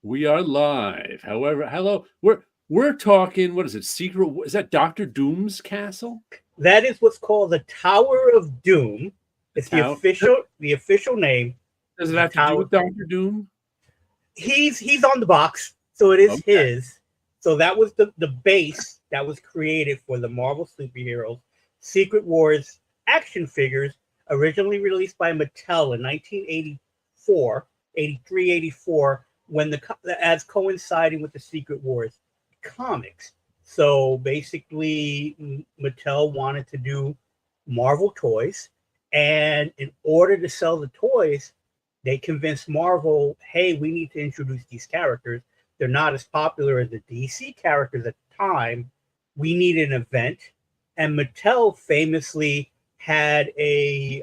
We are live. However, hello. We're talking. What is it? Secret? Is that Doctor Doom's castle? That is what's called the Tower of Doom. The It's the tower. official name. Does it The have to do Tower. with Doctor Doom? He's on the box, so it is Okay. his. So that was the base that was created for the Marvel superheroes Secret Wars action figures, originally released by Mattel in 1984, 83, 84, when as coinciding with the Secret Wars comics. So basically, Mattel wanted to do Marvel toys, and in order to sell the toys, they convinced Marvel, hey, we need to introduce these characters. They're not as popular as the DC characters at the time. We need an event. And Mattel famously had a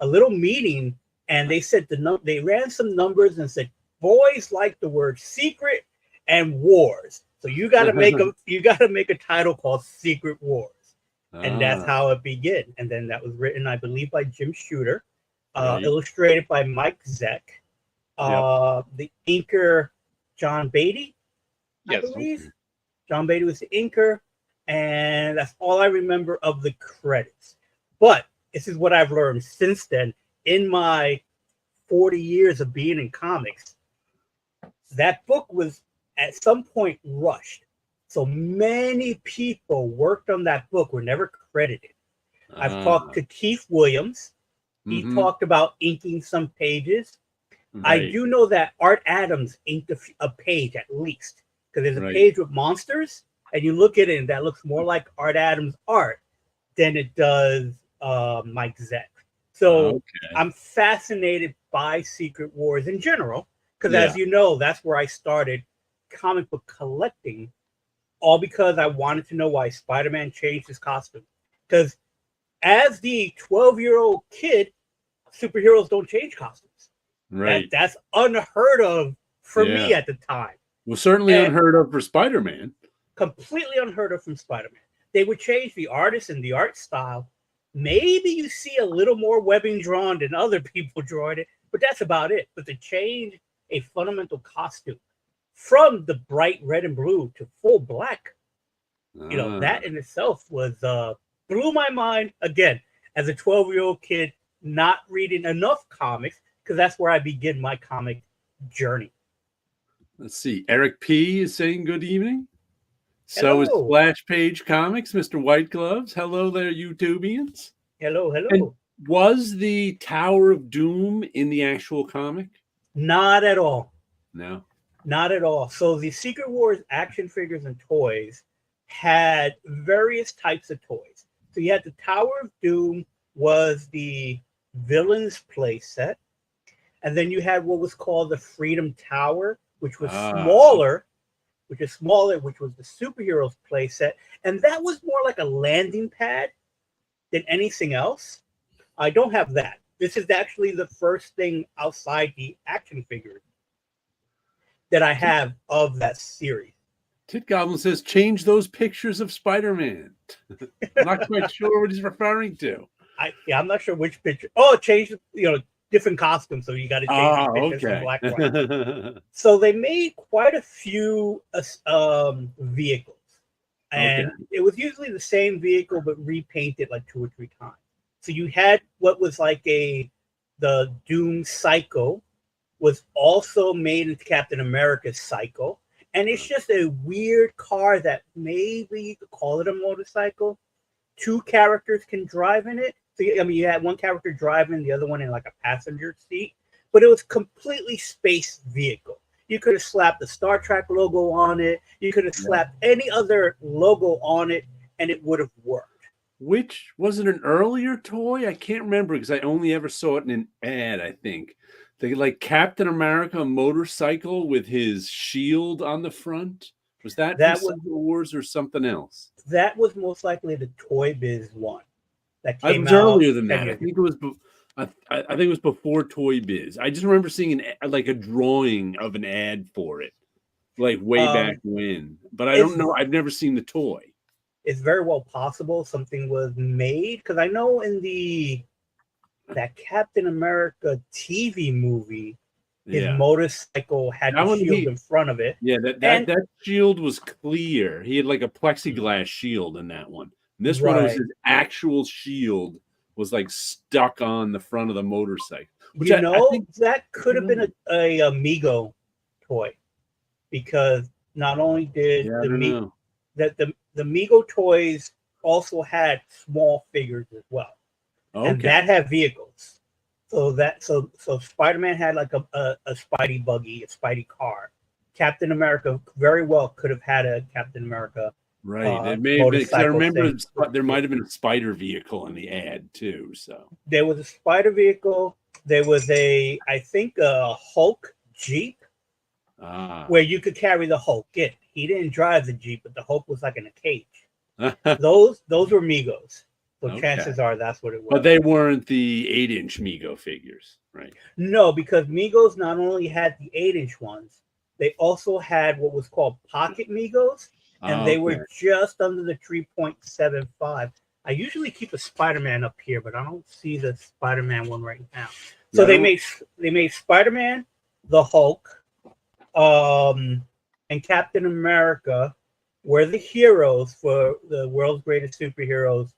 little meeting, and they said they ran some numbers and said boys like the word secret and wars. So you got to make a title called Secret Wars, and that's Ah, how it began. And then that was written, I believe, by Jim Shooter, right. illustrated by Mike Zeck, Yep. the inker John Beatty, I Yes. believe. Okay. John Beatty was the inker, and that's all I remember of the credits. But this is what I've learned since then in my 40 years of being in comics. That book was at some point rushed. So many people worked on that book were never credited. I've talked Ah. to Keith Williams. He Mm-hmm. talked about inking some pages. I Right. do know that Art Adams inked a page at least, because there's a Right. page with monsters, and you look at it and that looks more like Art Adams' art than it does Mike Zeck. So Okay. I'm fascinated by Secret Wars in general, because Yeah. as you know, that's where I started comic book collecting, all because I wanted to know why Spider-Man changed his costume. Because as the 12-year-old kid, superheroes don't change costumes. Right. That's unheard of for Yeah. me at the time, Well, certainly and unheard of for Spider-Man. completely unheard of from Spider-Man. They would change the artist and the art style. Maybe you see a little more webbing drawn than other people drawing it, but that's about it. But to change a fundamental costume from the bright red and blue to full black, Ah. that in itself was blew my mind again as a 12-year-old kid not reading enough comics, because that's where I begin my comic journey. Let's see. Eric P is saying good evening. So is Hello, Splash Page Comics, Mr. White Gloves. Hello there, YouTubians. hello, And hello. was the Tower of Doom in the actual comic? Not at all. No. Not at all. So the Secret Wars action figures and toys had various types of toys. So you had the Tower of Doom was the villain's playset, and then you had what was called the Freedom Tower, which was Ah, smaller, which was the superheroes playset, and that was more like a landing pad than anything else. I don't have that. This is actually the first thing outside the action figures that I have of that series. Tit Goblin says change those pictures of Spider-Man. I'm not quite sure what he's referring to. I'm not sure which picture. Oh, it changed, different costumes, so you got to change Ah, the pictures from okay. black and white. So they made quite a few vehicles, Okay. and it was usually the same vehicle but repainted like 2 or 3 times. So you had what was like the Doom Cycle was also made into Captain America's Cycle, and it's just a weird car that maybe you could call it a motorcycle. 2 characters can drive in it. So I mean, you had one character driving, the other one in like a passenger seat, but it was completely space vehicle. You could have slapped the Star Trek logo on it. You could have Yeah. slapped any other logo on it, and it would have worked. Which was it an earlier toy? I can't remember because I only ever saw it in an ad, I think. The like Captain America motorcycle with his shield on the front. Was that from That was Civil Wars or something else? that was most likely the Toy Biz one that It came was out earlier than 10 that. I years ago. think it was. I think it was before Toy Biz. I just remember seeing like a drawing of an ad for it, like way back Um, when. But I don't it's know. I've never seen the toy. it's very well possible something was made, because I know in that Captain America TV movie, His Yeah. motorcycle had That the one shield in front of it. Yeah, that And that shield was clear. He had like a plexiglass shield in that one. And this one, it was right. his actual shield was like stuck on the front of the motorcycle, which You I know, think that I could don't have been know. a Amigo toy, because not only did Yeah, I don't know. the Mego toys also had small figures as well, and Okay. that had vehicles. So Spider-Man had like a Spidey buggy, a Spidey car. Captain America very well could have had a Captain America Right. It may have been because I motorcycle remember thing. there might have been a spider vehicle in the ad too. So There was a Spider vehicle. There was I think a Hulk Jeep ah. where you could carry the Hulk in. He didn't drive the Jeep, but the Hulk was like in a cage. Those were Migos. So Okay. chances are that's what it But was. they weren't the 8-inch Mego figures, right? No, because Migos not only had the 8-inch ones, they also had what was called Pocket Migos, and they were Okay. just under the 3.75. I usually keep a Spider-Man up here, but I don't see the Spider-Man one right now. So Yeah, I they made Spider-Man, the Hulk, and Captain America were the heroes for the world's greatest superheroes,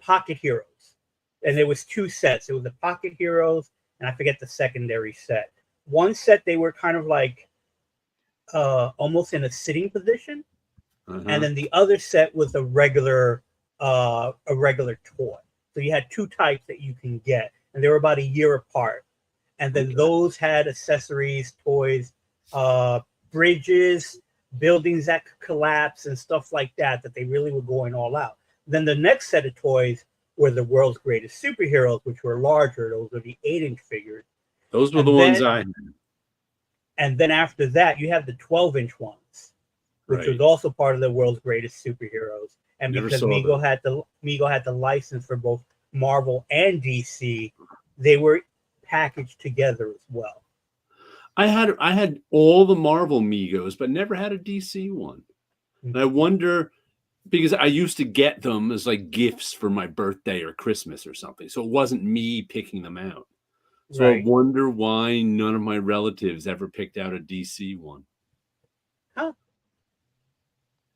pocket heroes. And there was two sets. It was the pocket heroes, and I forget the secondary set. One set they were kind of like almost in a sitting position, and uh-huh. then the other set was a regular toy. So you had two types that you can get, and they were about a year apart. And then Okay. those had accessories, toys, uh, bridges, buildings that could collapse, and stuff like that. That they really were going all out. Then the next set of toys were the world's greatest superheroes, which were larger. Those were the 8-inch figures. Those were the And ones then I had. and then after that, you have the 12-inch ones, which was Right. also part of the world's greatest superheroes. And Never because saw those. Mego had the license for both Marvel and DC, they were packaged together as well. I had all the Marvel Migos, but never had a DC one. And I wonder because I used to get them as like gifts for my birthday or Christmas or something. So it wasn't me picking them out. So I Right. wonder why none of my relatives ever picked out a DC one. Huh.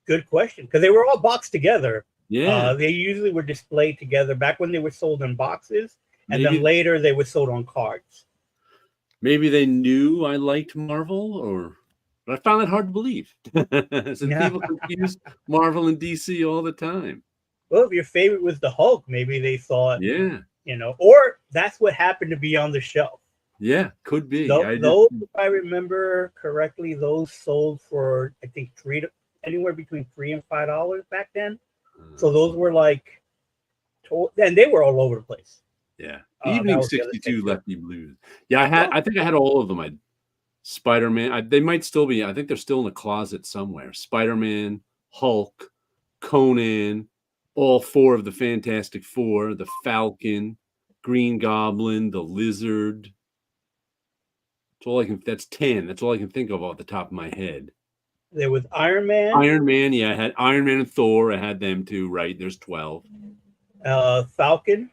Good question. Because they were all boxed together. Yeah. They usually were displayed together back when they were sold in boxes, and then Maybe later they were sold on cards. maybe they knew I liked Marvel or but I found that hard to believe. Since Yeah. people confuse Marvel and DC all the time. Well, if your favorite was the Hulk, maybe they thought, Yeah. or that's what happened to be on the shelf. Yeah, could be. I just Those, if I remember correctly, those sold for I think anywhere between $3 and $5 back then. So those were like, and they were all over the place. yeah. That Evening was the other thing 62 too. left me blues. Yeah, Well, I think I had all of them. I Spider-Man. They might still be. I think they're still in the closet somewhere. Spider-Man, Hulk, Conan, all four of the Fantastic Four, the Falcon, Green Goblin, the Lizard. That's all I can. That's 10. That's all I can think of off the top of my head. there was Iron Man, Iron Man. Yeah, I had Iron Man and Thor. I had them too. Right. There's 12. Falcon.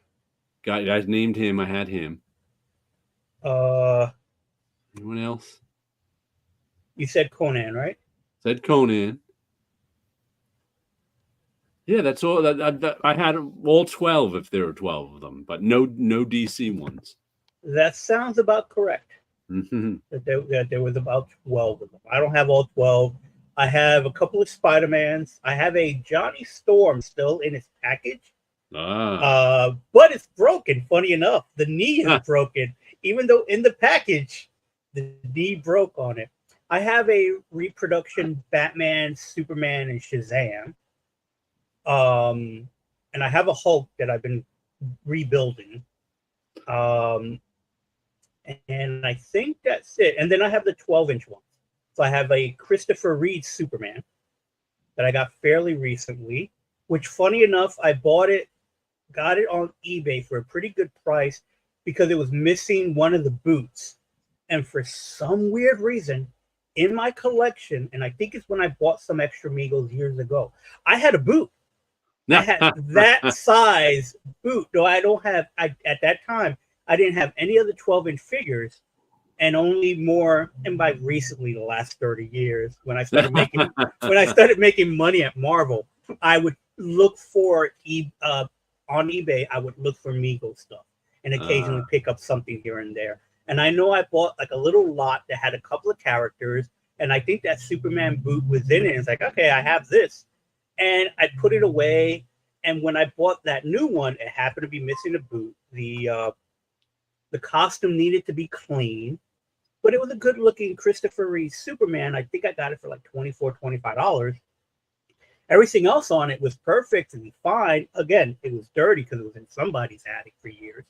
Guys named him. I had him. Uh, Anyone else? you said Conan, right? Said Conan. Yeah, that's all. I had all 12 if there were 12 of them, but no DC ones. That sounds about correct. Mm-hmm. That there was about 12 of them. I don't have all 12. I have a couple of Spider-Mans. I have a Johnny Storm still in its package. But it's broken. Funny enough, the knee is broken, even though in the package the knee broke on it. I have a reproduction Batman, Superman, and Shazam. And I have a Hulk that I've been rebuilding. And I think that's it. And then I have the 12-inch ones. So I have a Christopher Reeve Superman that I got fairly recently, which funny enough, I got it on eBay for a pretty good price because it was missing one of the boots. And for some weird reason, in my collection, and I think it's when I bought some extra Migos years ago, I had a boot. I had that size boot. Though I don't have, at that time, I didn't have any of the 12-inch figures. and only more, and by recently the last 30 years, when I started making money at Marvel, I would look for on eBay. I would look for Mego stuff and occasionally pick up something here and there. And I know I bought like a little lot that had a couple of characters, and I think that Superman boot was in it. It's like, okay, I have this, and I put it away. And when I bought that new one, it happened to be missing a boot. The costume needed to be clean, but it was a good-looking Christopher Reeve Superman. I think I got it for like $24, $25. Everything else on it was perfect and fine. Again, it was dirty because it was in somebody's attic for years.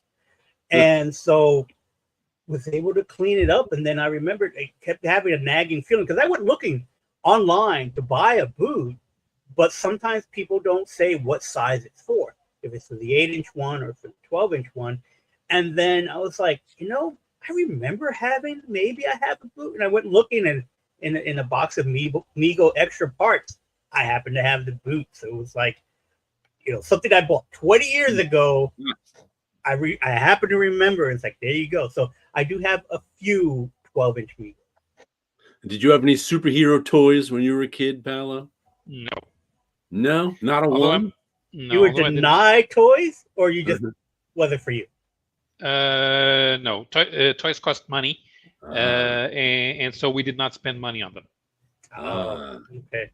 And so was able to clean it up. And then I remembered I kept having a nagging feeling because I went looking online to buy a boot, but sometimes people don't say what size it's for, if it's for the 8-inch one or for the 12-inch one. And then I was like, I remember maybe I have a boot. And I went looking, and in a box of Mego extra parts, I happened to have the boot. So it was like, something I bought 20 years ago. I happen to remember. It's like, there you go. So I do have a few 12-inch Mego. Did you have any superhero toys when you were a kid, Paolo? No, not a one. No, you were denied toys, or you just wasn't for you? No, toys cost money, and so we did not spend money on them. Okay.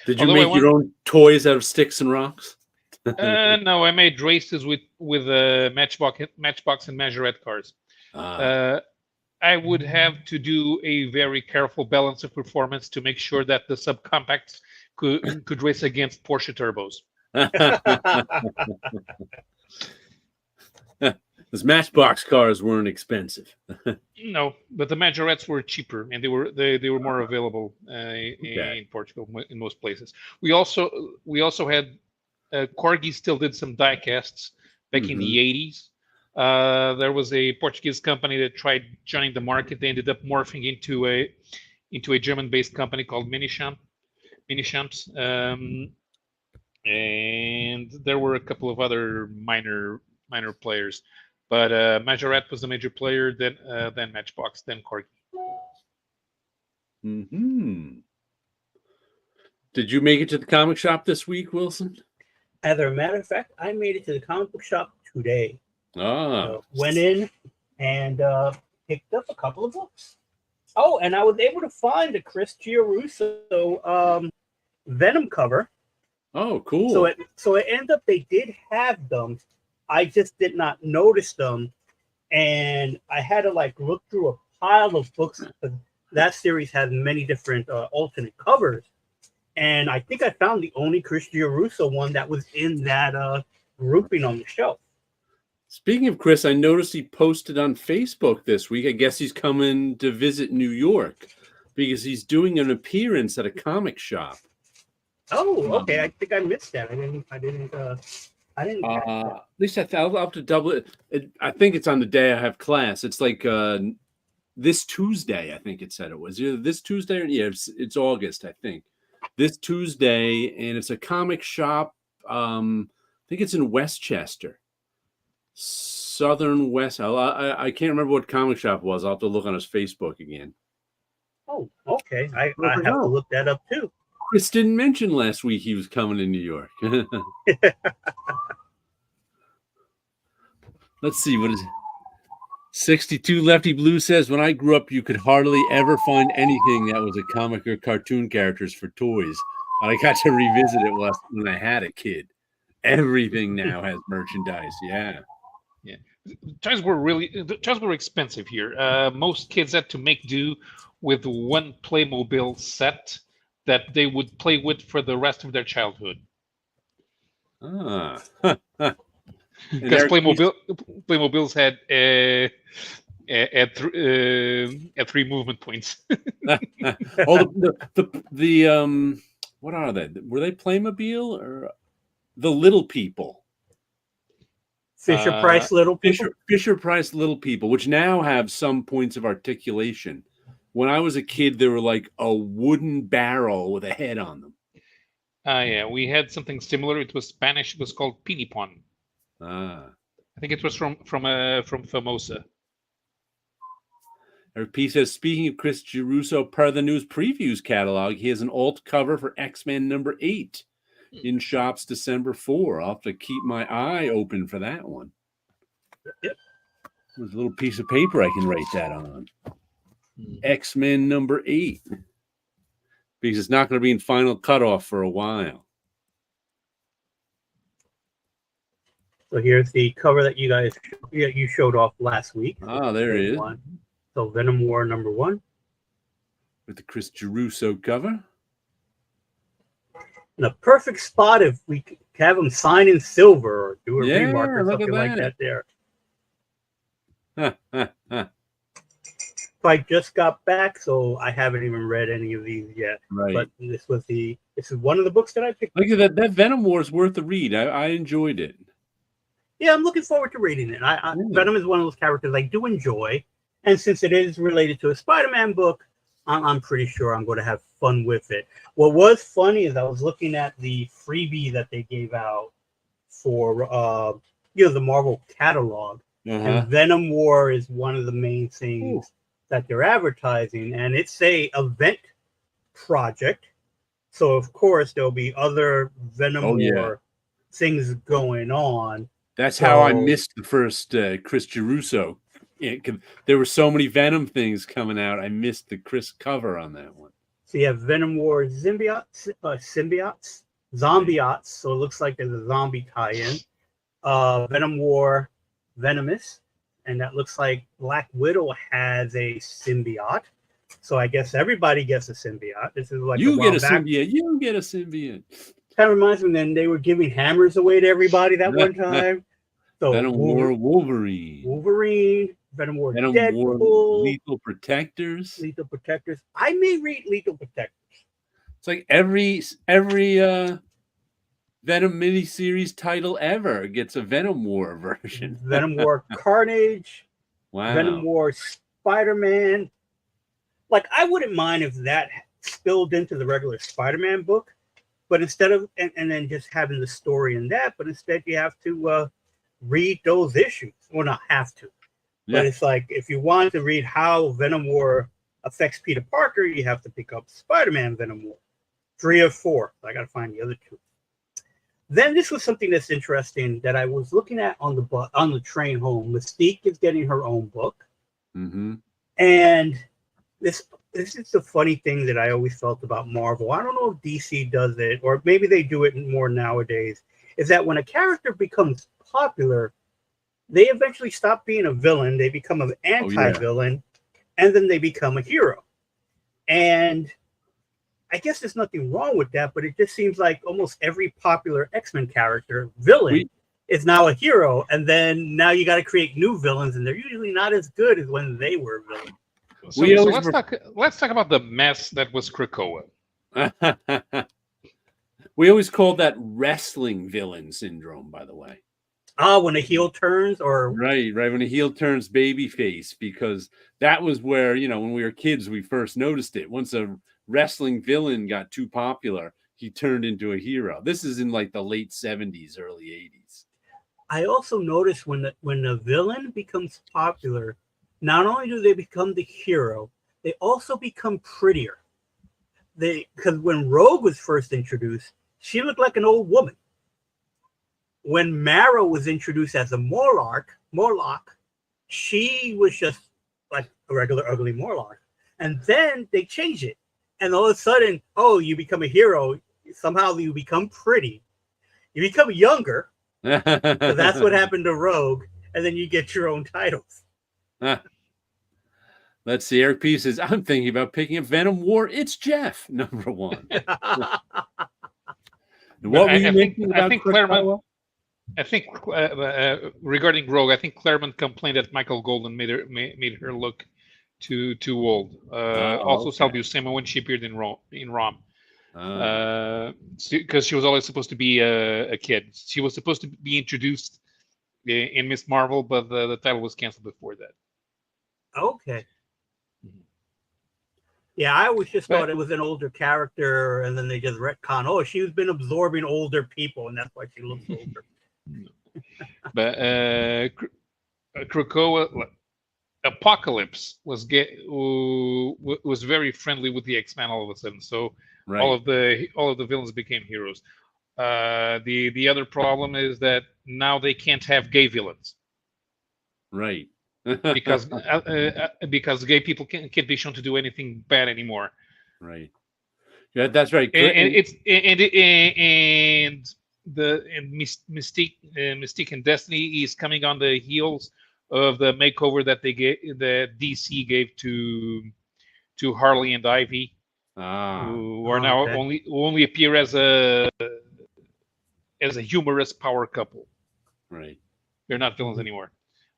Did you make your own toys out of sticks and rocks? No, I made races with Matchbox and Measurette cars. I would have to do a very careful balance of performance to make sure that the subcompacts could race against Porsche turbos. Those Matchbox cars weren't expensive. No, but the Majorettes were cheaper, and they were more available in Portugal in most places. We also had Corgi still did some die casts back in the 80s. There was a Portuguese company that tried joining the market. They ended up morphing into a German-based company called Minichamps. And there were a couple of other minor players, but Majorette was the major player. Then Matchbox, then Corgi. Did you make it to the comic shop this week, Wilson? As a matter of fact, I made it to the comic book shop today. Went in and picked up a couple of books. Oh, and I was able to find a Chris Giarrusso Venom cover. Oh, cool. So it ended up they did have them. I just did not notice them, and I had to look through a pile of books. That series has many different alternate covers, and I think I found the only Chris Giarrusso one that was in that grouping on the shelf. Speaking of Chris, I noticed he posted on Facebook this week. I guess he's coming to visit New York because he's doing an appearance at a comic shop. Oh, okay. I think I missed that. I didn't. At least I'll have to double it. I think it's on the day I have class. It's like this Tuesday. I think it said it was either this Tuesday or it's August. I think this Tuesday, and it's a comic shop. I think it's in Westchester. Southern West. I can't remember what comic shop it was. I'll have to look on his Facebook again. Oh, okay. I have to look that up too. Chris didn't mention last week he was coming to New York. Let's see, what is it? 62 Lefty Blue says, when I grew up, you could hardly ever find anything that was a comic or cartoon characters for toys. But I got to revisit it when I had a kid. Everything now has merchandise. Yeah. Toys were expensive here. Most kids had to make do with one Playmobil set that they would play with for the rest of their childhood. Because Playmobiles had 3 movement points. What are they? Were they Playmobil or the Little People? Fisher Price Little People? Fisher Price Little People, which now have some points of articulation. When I was a kid, they were like a wooden barrel with a head on them. Yeah, we had something similar. It was Spanish. It was called Pinipon. I think it was from Famosa. RP says, speaking of Chris Giruso, per the news previews catalog, he has an alt cover for X-Men number 8 in shops December 4. I'll have to keep my eye open for that one. Yep. There's a little piece of paper I can write that on. X-Men number 8. Because it's not going to be in final cutoff for a while. So here's the cover that you showed off last week. Oh, there it is. So Venom War number 1. With the Chris Giruso cover. And a perfect spot if we have them sign in silver or do a remark or something like that there. So I just got back, so I haven't even read any of these yet. Right. But this is one of the books that I picked. Look at that. That Venom War is worth a read. I enjoyed it. Yeah, I'm looking forward to reading it. Venom is one of those characters I do enjoy. And since it is related to a Spider-Man book, I'm pretty sure I'm going to have fun with it. What was funny is I was looking at the freebie that they gave out for the Marvel catalog. And Venom War is one of the main things that they're advertising. And it's a event project. So, of course, there'll be other Venom War things going on. That's how I missed the first Chris Giruso. There were so many Venom things coming out. I missed the Chris cover on that one. So you have Venom War symbiotes. So it looks like there's a zombie tie-in. Venom War Venomous. And that looks like Black Widow has a symbiote. So I guess everybody gets a symbiote. This is like you get a symbiote. You get a symbiote. That reminds me, then they were giving hammers away to everybody that one time. So Venom War Wolverine. Venom War Venom Deadpool. War Lethal Protectors. I may read Lethal Protectors. It's like every Venom miniseries title ever gets a Venom War version. Venom War Carnage. Wow. Venom War Spider-Man. Like, I wouldn't mind if that spilled into the regular Spider-Man book, but instead of and then just having the story in that, but instead you have to read those issues. Well, not have to, but it's like if you want to read how Venom War affects Peter Parker, you have to pick up Spider-Man Venom War 3 or 4. I got to find the other 2. Then this was something that's interesting that I was looking at on the train home. Mystique is getting her own book, and this is the funny thing that I always felt about Marvel. I don't know if DC does it, or maybe they do it more nowadays, is that when a character becomes popular, they eventually stop being a villain. They become an anti-villain, and then they become a hero. And I guess there's nothing wrong with that, but it just seems like almost every popular X-Men character, villain, is now a hero, and then now you got to create new villains, and they're usually not as good as when they were villains. So let's talk about the mess that was Krakoa. We always called that wrestling villain syndrome, by the way. When a heel turns, or right, when a heel turns babyface, because that was where, when we were kids, we first noticed it. Once a wrestling villain got too popular, he turned into a hero. This is in like the late 70s, early 80s. I also noticed when the villain becomes popular, not only do they become the hero, they also become prettier. Because when Rogue was first introduced, she looked like an old woman. When Marrow was introduced as a Morlock, she was just like a regular ugly Morlock. And then they changed it. And all of a sudden, you become a hero. Somehow you become pretty. You become younger. So that's what happened to Rogue. And then you get your own titles. Let's see. Eric P says, I'm thinking about picking up Venom War. It's Jeff, number 1. What were you thinking about? I think regarding Rogue, I think Claremont complained that Michael Golden made her look too old. Also, Salvio Buscema when she appeared in Rom, because she was always supposed to be a kid. She was supposed to be introduced in Miss Marvel, but the title was canceled before that. Okay. Yeah, I always just thought it was an older character, and then they just retcon. She's been absorbing older people, and that's why she looks older. But Krakoa, Apocalypse was very friendly with the X-Men all of a sudden. So Right. all of the villains became heroes. The other problem is that now they can't have gay villains Right. because gay people can't be shown to do anything bad anymore. Right. Yeah, that's right. And Mystique and Destiny is coming on the heels of the makeover that DC gave to Harley and Ivy, who are now only appear as a humorous power couple. Right. They're not villains anymore.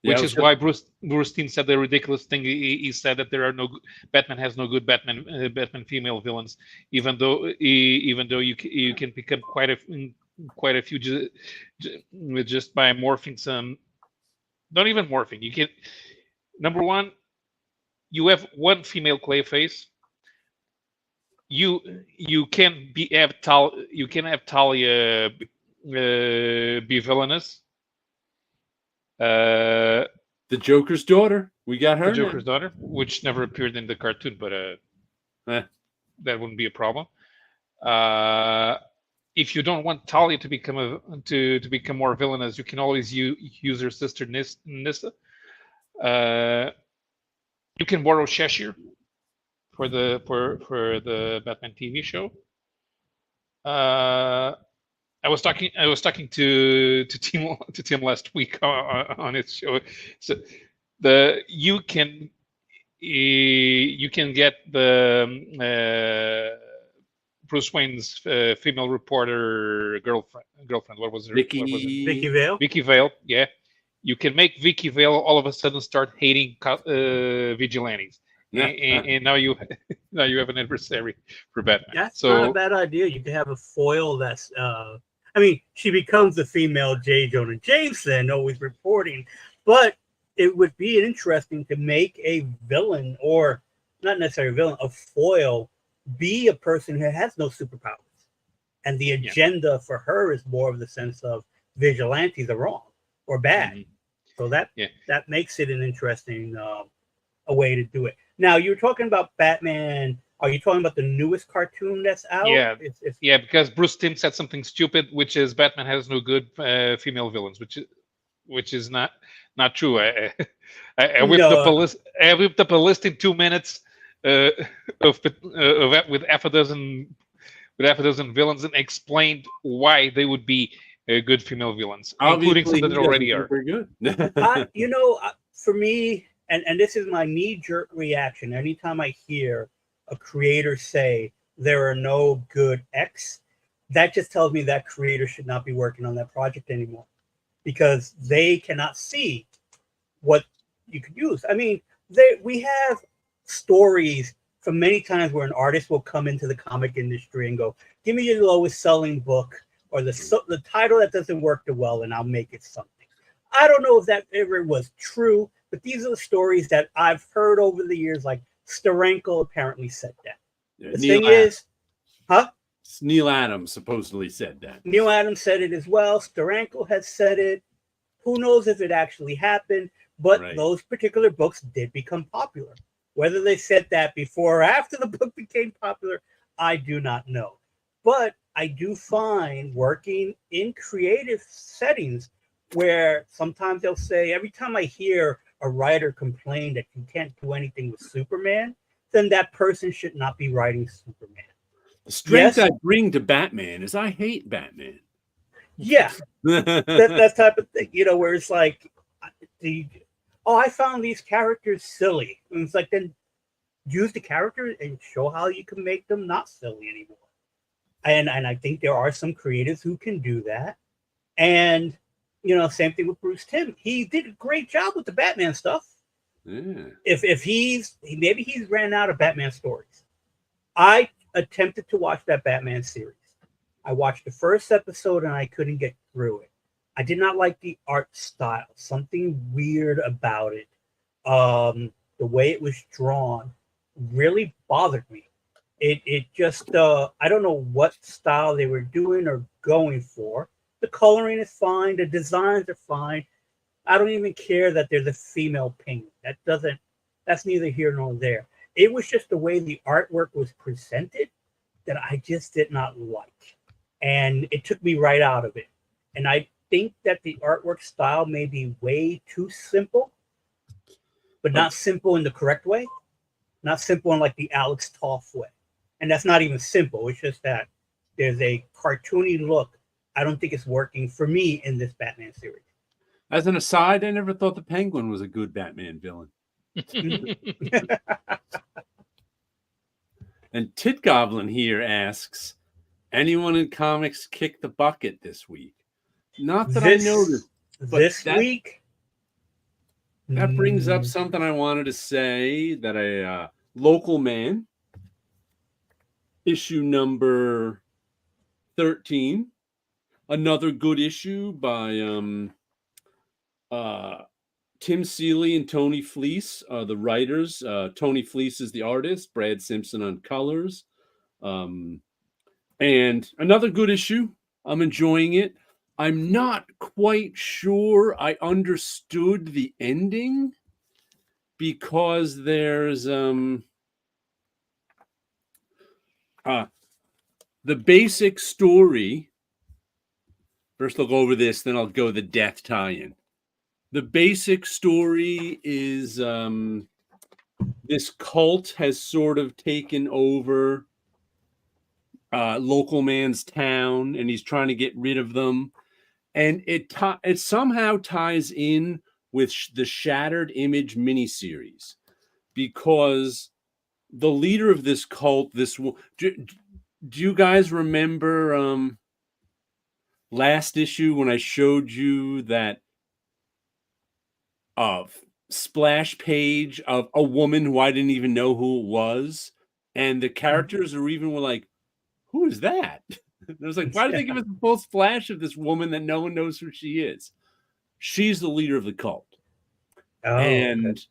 Yeah, Which is why Bruce Timm said the ridiculous thing. He said that Batman has no good Batman female villains, even though you can pick up quite a few just by morphing some. Not even morphing. You can number one, you have one female Clayface. You can have Talia be villainous. The Joker's daughter. We got her. The Joker's daughter, which never appeared in the cartoon, but that wouldn't be a problem. If you don't want Talia to become more villainous, you can always use her sister Nissa. You can borrow Cheshire for the Batman TV show. I was talking to Tim last week on his show. So you can get the Bruce Wayne's female reporter girlfriend. What was her? Vicky Vale. Vicky Vale. Yeah, you can make Vicky Vale all of a sudden start hating vigilantes. And now you have an adversary for Batman. That's not a bad idea. You could have a foil that's I mean, she becomes the female J. Jonah Jameson, always reporting, but it would be interesting to make a villain, or not necessarily a villain, a foil, be a person who has no superpowers. And the agenda for her is more of the sense of vigilantes are wrong or bad. Mm-hmm. So that makes it an interesting a way to do it. Now, you were talking about Batman. Are you talking about the newest cartoon that's out? Yeah, because Bruce Timm said something stupid, which is Batman has no good female villains, which is not true. I whipped up a list in 2 minutes with half a dozen villains and explained why they would be good female villains, including some that already are. Very good. For me, and this is my knee-jerk reaction. Anytime I hear a creator say there are no good X, that just tells me that creator should not be working on that project anymore, because they cannot see what you could use. I mean, we have stories from many times where an artist will come into the comic industry and go, give me your lowest selling book or the title that doesn't work too well, and I'll make it something. I don't know if that ever was true, but these are the stories that I've heard over the years. Like Steranko apparently said that. The thing is, Neil Adams supposedly said that. Neil Adams said it as well. Steranko has said it. Who knows if it actually happened? But those particular books did become popular. Whether they said that before or after the book became popular, I do not know. But I do find working in creative settings where sometimes they'll say, every time I hear a writer complain that you can't do anything with Superman, then that person should not be writing Superman. The strength I bring to Batman is I hate Batman. Yeah, that type of thing, where it's like, I found these characters silly. And it's like, then use the characters and show how you can make them not silly anymore. And I think there are some creatives who can do that. And same thing with Bruce Timm. He did a great job with the Batman stuff. Yeah. If he's ran out of Batman stories. I attempted to watch that Batman series. I watched the first episode and I couldn't get through it. I did not like the art style. Something weird about it. The way it was drawn really bothered me. It just I don't know what style they were doing or going for. The coloring is fine. The designs are fine. I don't even care that there's a female penguin. That's neither here nor there. It was just the way the artwork was presented that I just did not like. And it took me right out of it. And I think that the artwork style may be way too simple, but not simple in the correct way. Not simple in like the Alex Toth way. And that's not even simple. It's just that there's a cartoony look. I don't think it's working for me in this Batman series. As an aside, I never thought the Penguin was a good Batman villain. And Tit Goblin here asks, anyone in comics kick the bucket this week? Not that I noticed. This week? That brings up something I wanted to say, that a Local Man, issue number 13, another good issue by Tim Seeley and Tony Fleece, the writers. Tony Fleece is the artist, Brad Simpson on colors. And another good issue. I'm enjoying it. I'm not quite sure I understood the ending, because there's the basic story. First I'll go over this, then I'll go the death tie-in. The basic story is this cult has sort of taken over Local Man's town, and he's trying to get rid of them. And it somehow ties in with the Shattered Image miniseries, because the leader of this cult, do you guys remember last issue when I showed you that splash page of a woman who I didn't even know who it was, and the characters were like, who is that? And I was like, why did they give us a full splash of this woman that no one knows who she is? She's the leader of the cult. Oh, and okay.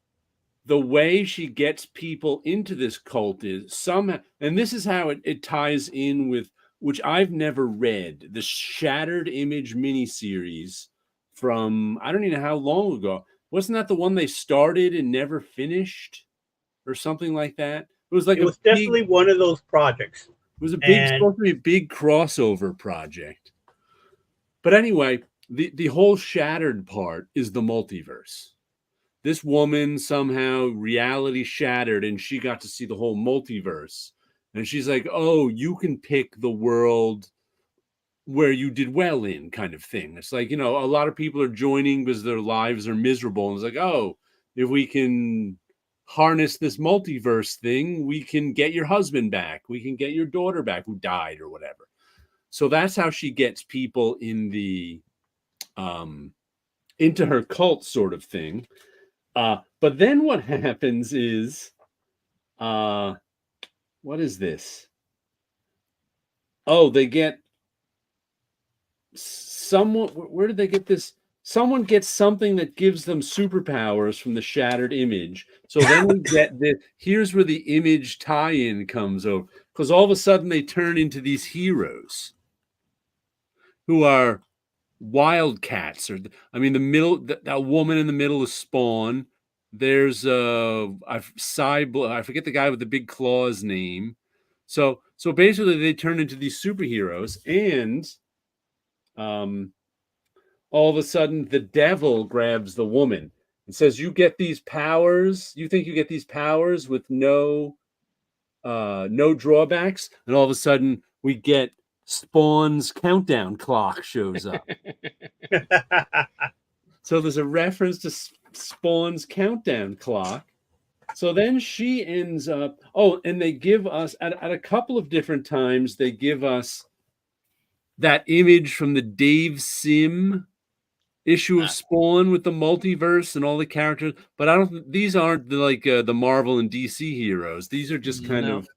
The way she gets people into this cult is somehow, and this is how it ties in with, which I've never read, the Shattered Image miniseries from, I don't even know how long ago. Wasn't that the one they started and never finished, or something like that? It was definitely one of those projects. It was supposed to be a big crossover project. But anyway, the whole Shattered part is the multiverse. This woman somehow reality shattered, and she got to see the whole multiverse. And she's like, oh, you can pick the world where you did well in, kind of thing. It's like, a lot of people are joining because their lives are miserable. And it's like, oh, if we can harness this multiverse thing, we can get your husband back. We can get your daughter back who died or whatever. So that's how she gets people in the into her cult sort of thing. But then what happens is, what is this? Oh, they get someone. Where did they get this? Someone gets something that gives them superpowers from the Shattered Image. So then we get this. Here's where the Image tie-in comes over, because all of a sudden they turn into these heroes who are wildcats. Or that woman in the middle is Spawn. There's I forget the guy with the big claws name. So basically they turn into these superheroes, and all of a sudden the devil grabs the woman and says, you get these powers. You think you get these powers with no drawbacks. And all of a sudden we get Spawn's countdown clock shows up. So there's a reference to Spawn's countdown clock. So then she ends up, and they give us, at a couple of different times, they give us that image from the Dave Sim issue of Spawn with the multiverse and all the characters. But these aren't the Marvel and DC heroes. These are just kind of.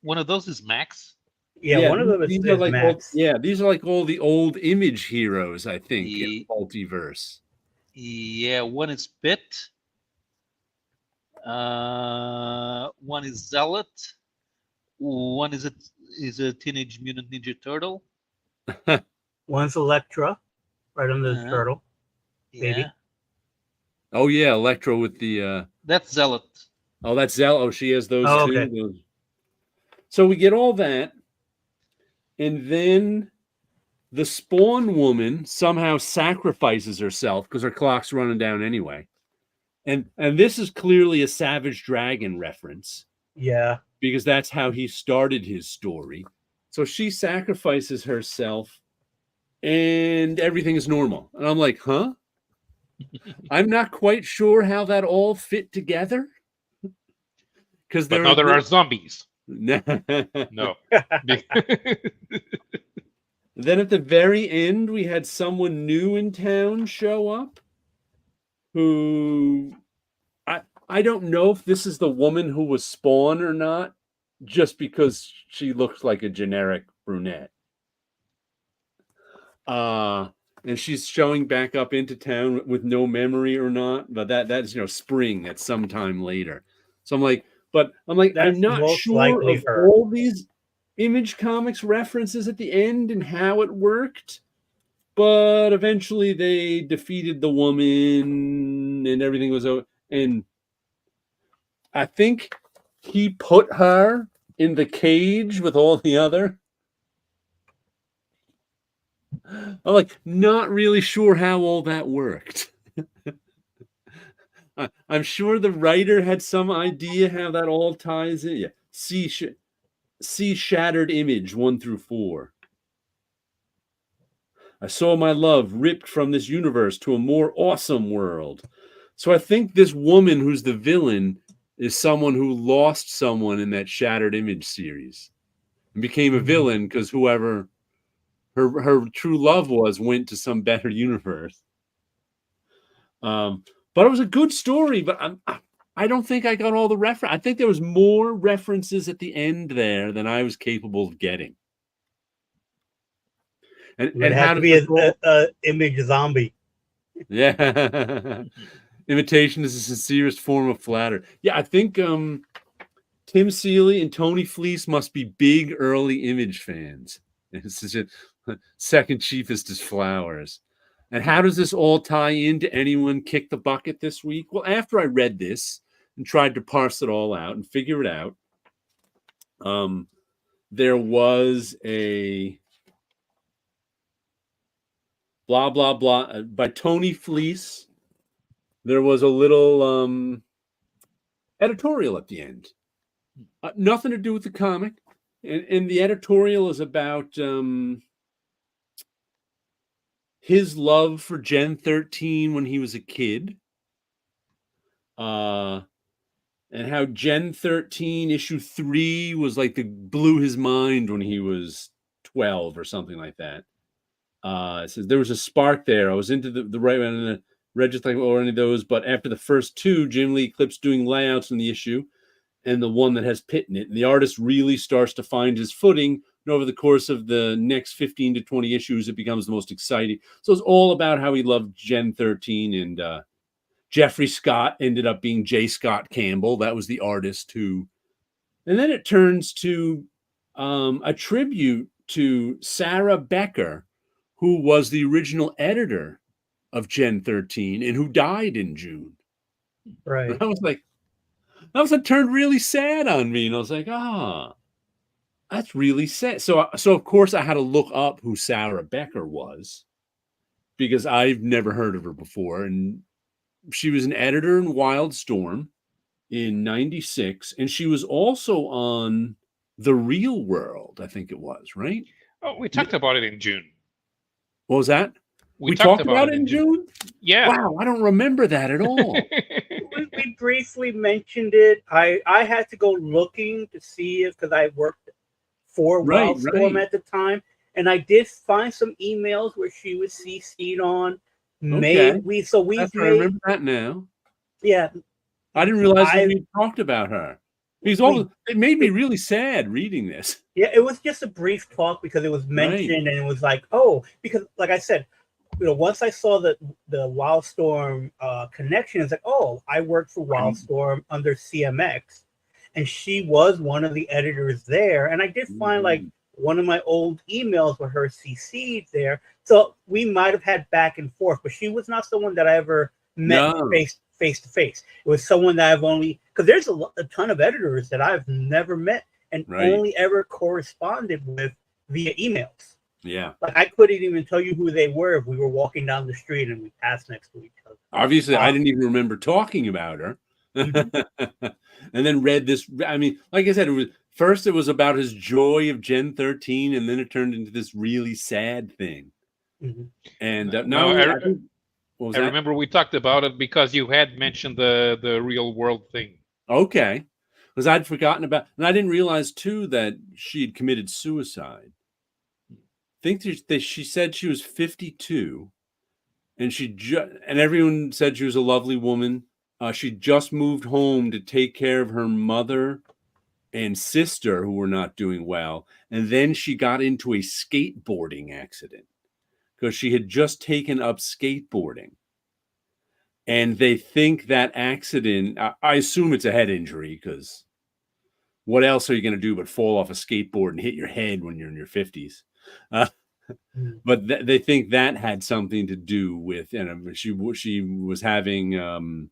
One of those is Max. Yeah, one of them is Max. These are like all the old Image heroes, I think, in multiverse. Yeah, one is Bit. One is Zealot. One is a Teenage Mutant Ninja Turtle. One's Elektra, right under the turtle. Yeah. Oh yeah, Electro with the. That's Zealot. Oh, that's Zell. Oh, she has those Oh, too. okay. So we get all that, and then the Spawn woman somehow sacrifices herself because her clock's running down anyway. And this is clearly a Savage Dragon reference Yeah. because that's how he started his story. So she sacrifices herself and everything is normal. And I'm like, huh? I'm not quite sure how that all fit together. Because But now there are zombies. No. No. Then at the very end, we had someone new in town show up who I don't know if this is the woman who was Spawn or not, just because she looks like a generic brunette. And she's showing back up into town with no memory or not, but that's spring at some time later. So I'm like, That's I'm not most sure likely of her. all these Image Comics references at the end and how it worked. But eventually they defeated the woman and everything was over. And I think he put her in the cage with all the other. I'm like, not really sure how all that worked. I'm sure the writer had some idea how that all ties in. Yeah. See Shattered Image 1 through 4. I saw my love ripped from this universe to a more awesome world. So I think this woman who's the villain is someone who lost someone in that Shattered Image series and became a villain because whoever her true love went to some better universe. But it was a good story, but I don't think I got all the reference. I think there was more references at the end there than I was capable of getting. And It how has to does be a image zombie. Yeah. Imitation is the sincerest form of flattery. Yeah, I think Tim Seeley and Tony Fleece must be big early Image fans. This is second chiefest is Flowers. And how does this all tie into anyone kick the bucket this week? Well, after I read this and tried to parse it all out and figure it out, there was a blah, blah, blah by Tony Fleece. There was a little editorial at the end. Nothing to do with the comic. And the editorial is about his love for Gen 13 when he was a kid. And how Gen 13 issue 3 was like blew his mind when he was 12 or something like that. It says there was a spark there. I was into the right one and read just like or any of those, but after the first two, Jim Lee Clip's doing layouts in the issue and the one that has Pitt in it. And the artist really starts to find his footing. And over the course of the next 15 to 20 issues, it becomes the most exciting. So it's all about how he loved Gen 13. And Jeffrey Scott ended up being J. Scott Campbell. That was the artist who... And then it turns to a tribute to Sarah Becker, who was the original editor of Gen 13 and who died in June. Right. And I was like, that turned really sad on me. And I was like, that's really sad. So of course I had to look up who Sarah Becker was because I've never heard of her before. And she was an editor in Wildstorm in 96. And she was also on The Real World, I think it was, right? Oh, we talked about it in June. What was that? We talked about it in June? Yeah. Wow, I don't remember that at all. We briefly mentioned it. I had to go looking to see it because I worked for Wildstorm at the time. And I did find some emails where she was CC'd on. Okay. I remember that now. Yeah. I didn't realize that we talked about her. Because it made me really sad reading this. Yeah, it was just a brief talk because it was mentioned and it was like, because like I said, once I saw the Wildstorm connection, it's like, I worked for Wildstorm under CMX, and she was one of the editors there. And I did find like one of my old emails with her CC'd there, so we might have had back and forth. But she was not someone that I ever met No. face to face. It was someone that I've only, because there's a ton of editors that I've never met and Right. only ever corresponded with via emails. Yeah. Like I couldn't even tell you who they were if we were walking down the street and we passed next to each other. Obviously, I didn't even remember talking about her. Mhm. And then read this. I mean, like I said, it was about his joy of Gen 13, and then it turned into this really sad thing. Mhm. And No, I think, what was I that? remember we talked about it because you had mentioned the real world thing. Okay. Because I'd forgotten about, and I didn't realize too that she had committed suicide. I think she said she was 52, and and everyone said she was a lovely woman. She just moved home to take care of her mother and sister who were not doing well, and then she got into a skateboarding accident because she had just taken up skateboarding. And they think that accident, I assume it's a head injury, because what else are you going to do but fall off a skateboard and hit your head when you're in your 50s? But they think that had something to do with, she was having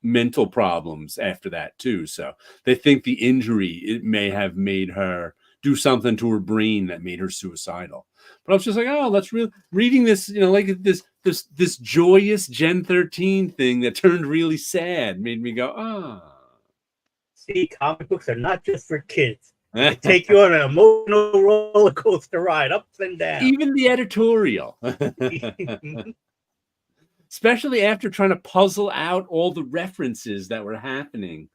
mental problems after that too. So they think the injury, it may have made her do something to her brain that made her suicidal. But I was just like, oh, that's real. Reading this, like this joyous Gen 13 thing that turned really sad made me go, ah. See, comic books are not just for kids. They take you on an emotional roller coaster ride, ups and downs. Even the editorial. Especially after trying to puzzle out all the references that were happening.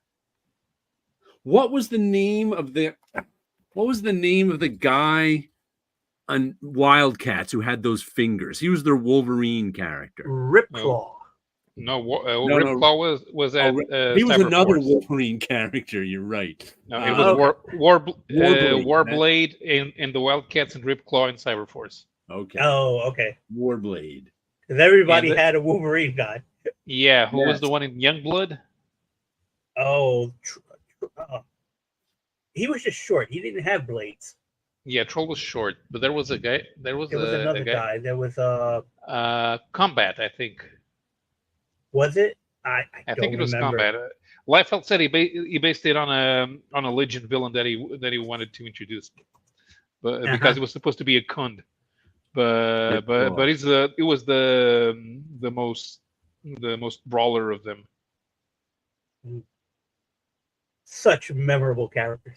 What was the name of the guy on Wildcats who had those fingers? He was their Wolverine character. Ripclaw. No, Ripclaw was at. He was another Cyberforce. Wolverine character. You're right. No, it was Warblade. Warblade in the Wildcats and Ripclaw in Cyberforce. Okay. Oh, okay. Warblade. Because everybody had a Wolverine guy. Yeah, who was the one in Youngblood? Oh, he was just short. He didn't have blades. Yeah, Troll was short, but there was a guy. There was another guy. There was Combat, I think. Was it? I think it was remember. Combat. Liefeld said he based it on a Legion villain that he wanted to introduce, but because it was supposed to be a Kund, but it was the most brawler of them. Such memorable characters.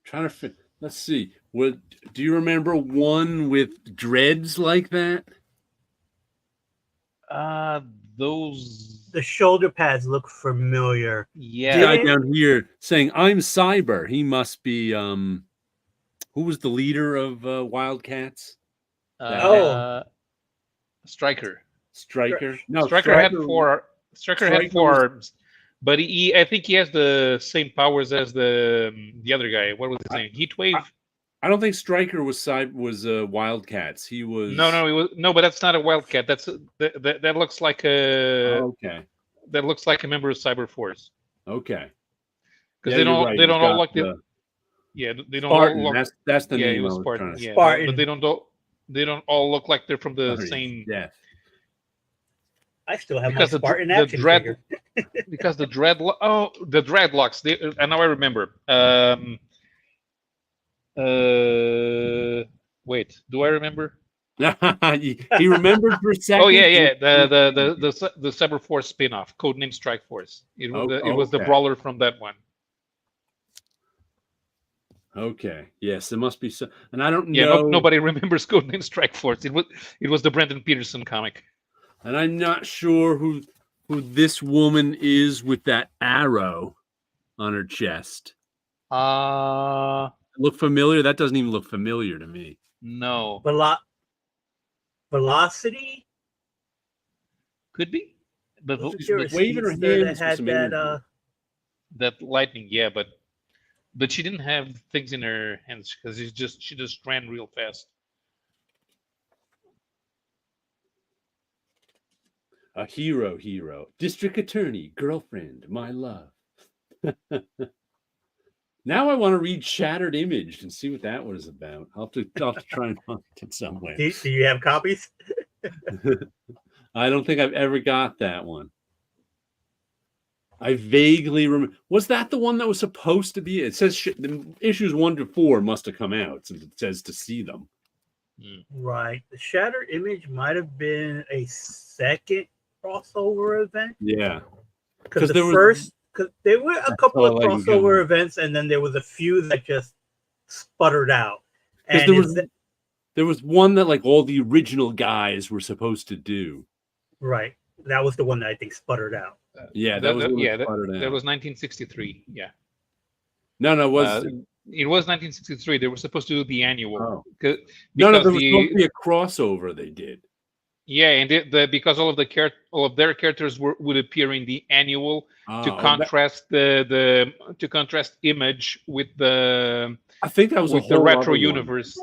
Trying to let's see. Do you remember one with dreads like that? The shoulder pads look familiar. Yeah. The guy down here saying, "I'm Cyber." He must be who was the leader of Wildcats? Striker. No, Striker had four arms, but I think he has the same powers as the other guy. What was his name? Heatwave. I don't think Striker was Wildcats. He was no, but that's not a Wildcat. That looks like a That looks like a member of Cyberforce. Okay. Because they don't all look the they don't Spartan. all look, that's the name. It was Spartan. Spartan. But they don't all look like they're from the same. Yeah. I still have my Spartan action figure. Because the dreadlocks. I know I remember. Wait, do I remember? He remembered for a second. Oh yeah. The Cyberforce spin-off, codename Strike Force. It was the brawler from that one. Okay. Yes, there must be some, and I don't know. Yeah, nobody remembers codename Strike Force. It was the Brendan Peterson comic. And I'm not sure who this woman is with that arrow on her chest. Look familiar? That doesn't even look familiar to me. No. Velocity? Could be. But waving her hands had that lightning, yeah, but she didn't have things in her hands because she just ran real fast. A hero. District attorney, girlfriend, my love. Now I want to read Shattered Image and see what that was about. I'll have to try and find it somewhere. Do you have copies? I don't think I've ever got that one. I vaguely remember. Was that the one that was supposed to be? It says the issues 1 to 4 must have come out since it says to see them. Right. The Shattered Image might have been a second crossover event. Yeah. Because there were a couple of crossover events, and then there was a few that just sputtered out. Because there was one that like all the original guys were supposed to do. Right. That was the one that I think sputtered out. Yeah, that was that was 1963. Yeah. No, it was 1963. They were supposed to do the annual. Oh. There was supposed to be a crossover they did. Yeah, and because all of their characters would appear in the annual to contrast the Image with the. I think that was with the retro universe.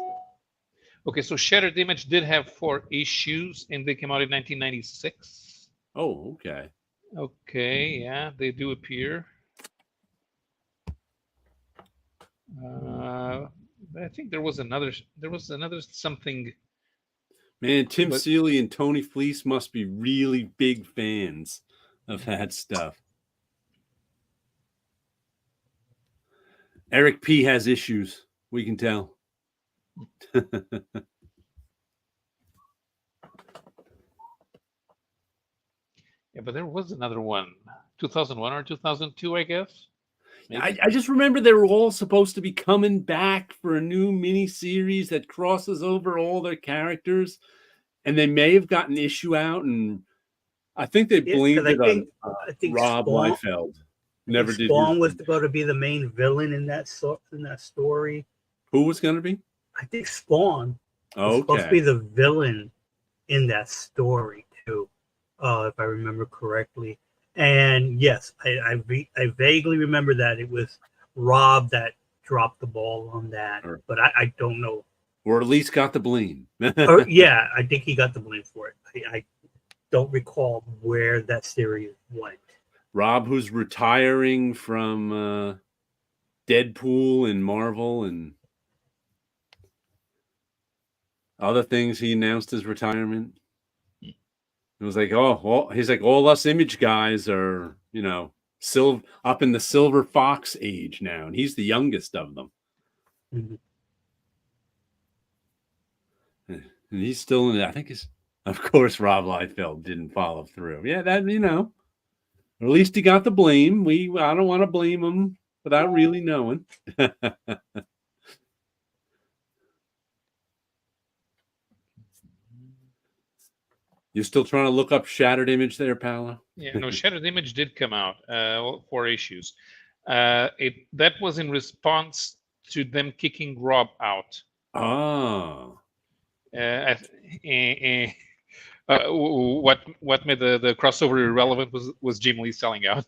Okay, so Shattered Image did have 4 issues, and they came out in 1996. Oh, okay. Okay, yeah, they do appear. I think there was another something. Man, Tim Seeley and Tony Fleece must be really big fans of that stuff. Eric P has issues, we can tell. Yeah, but there was another one, 2001 or 2002, I guess. I just remember they were all supposed to be coming back for a new mini-series that crosses over all their characters, and they may have gotten issue out, and I think they blamed it on Rob Liefeld. Never did. Spawn was going to be the main villain in that story. Who was going to be? I think Spawn was supposed to be the villain in that story too, if I remember correctly. And yes, I vaguely remember that it was Rob that dropped the ball on that, but I don't know. Or at least got the blame. Yeah, I think he got the blame for it. I don't recall where that series went. Rob, who's retiring from Deadpool and Marvel and other things, he announced his retirement. It was like, he's like, all us Image guys are, up in the Silver Fox age now, and he's the youngest of them. Mm-hmm. And he's still in it. I think of course, Rob Liefeld didn't follow through. Yeah, that, or at least he got the blame. I don't want to blame him without really knowing. You're still trying to look up Shattered Image there, Paolo? Yeah, no, Shattered Image did come out, 4 issues. That was in response to them kicking Rob out. Oh. What made the crossover irrelevant was Jim Lee selling out.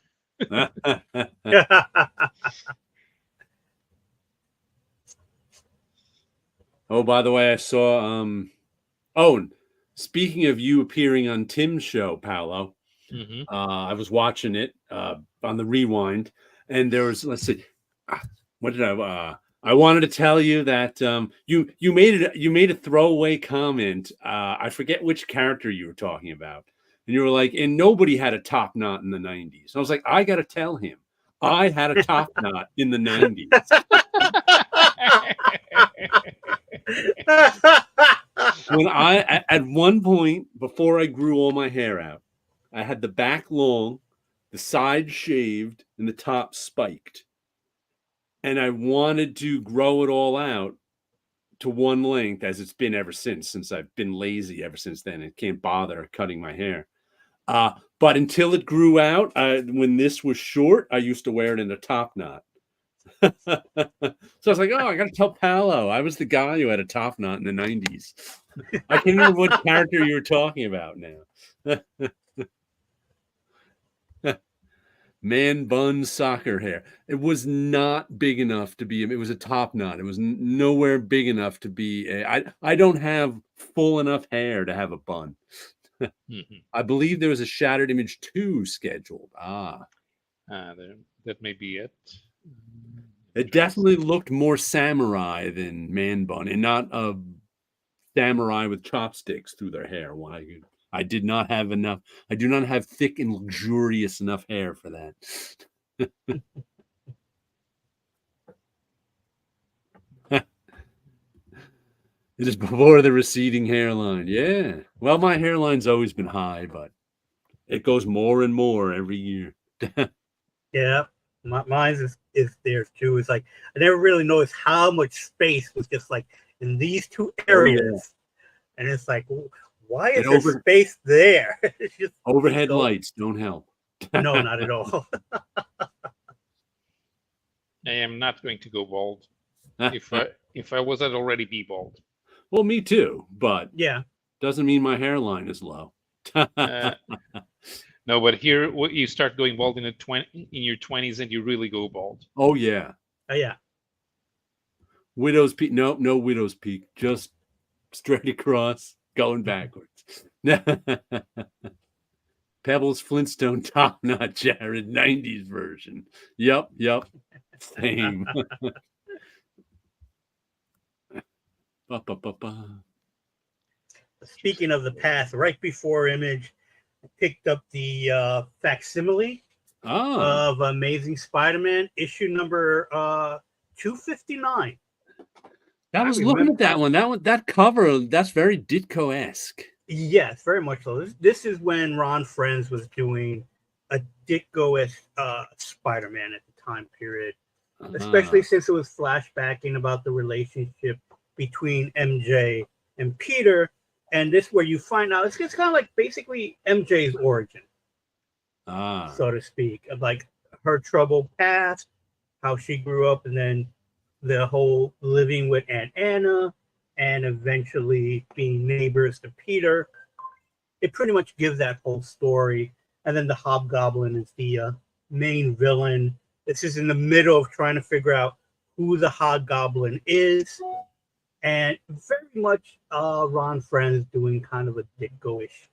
Oh, by the way, I saw speaking of you appearing on Tim's show, Paolo, I was watching it on the rewind, and there was, let's see, what did I wanted to tell you that you made a throwaway comment. I forget which character you were talking about, and you were like, and nobody had a top knot in the 90s. I was like, I got to tell him, I had a top knot in the 90s. When at one point before I grew all my hair out, I had the back long, the side shaved, and the top spiked. And I wanted to grow it all out to one length, as it's been ever since I've been lazy ever since then. I can't bother cutting my hair. But until it grew out, when this was short, I used to wear it in a top knot. So I was like, I got to tell Paolo. I was the guy who had a top knot in the 90s. I can't remember what character you were talking about now. Man bun soccer hair. It was not big enough to be. It was a top knot. It was nowhere big enough to be. I don't have full enough hair to have a bun. I believe there was a Shattered Image 2 scheduled. That may be it. It definitely looked more samurai than man bun, and not a samurai with chopsticks through their hair. I did not have enough. I do not have thick and luxurious enough hair for that. It is before the receding hairline. Yeah. Well, my hairline's always been high, but it goes more and more every year. Yeah, mine is there too. It's like I never really noticed how much space was just like in these two areas, and it's like, why is there space there? It's just overhead lights don't help. No, not at all. I am not going to go bald. If I was, I'd already be bald. Well, me too, but yeah, doesn't mean my hairline is low. No, but here you start going bald in your 20s, and you really go bald. Oh yeah, yeah. Widow's peak? No widow's peak. Just straight across, going backwards. Pebbles Flintstone top knot, Jared, 90s version. Yep. Same. Speaking of the past, right before Image, I picked up the facsimile of Amazing Spider-Man issue number 259. I was looking at that one. That cover, that's very Ditko-esque. Yes, very much so. This is when Ron Frenz was doing a Ditko-esque Spider-Man at the time period, especially since it was flashbacking about the relationship between MJ and Peter. And this where you find out it's kind of like basically MJ's origin, so to speak, of like her troubled past, how she grew up, and then the whole living with Aunt Anna, and eventually being neighbors to Peter. It pretty much gives that whole story. And then the Hobgoblin is the main villain. This is in the middle of trying to figure out who the Hobgoblin is. And very much Ron Frenz doing kind of a Ditko-ish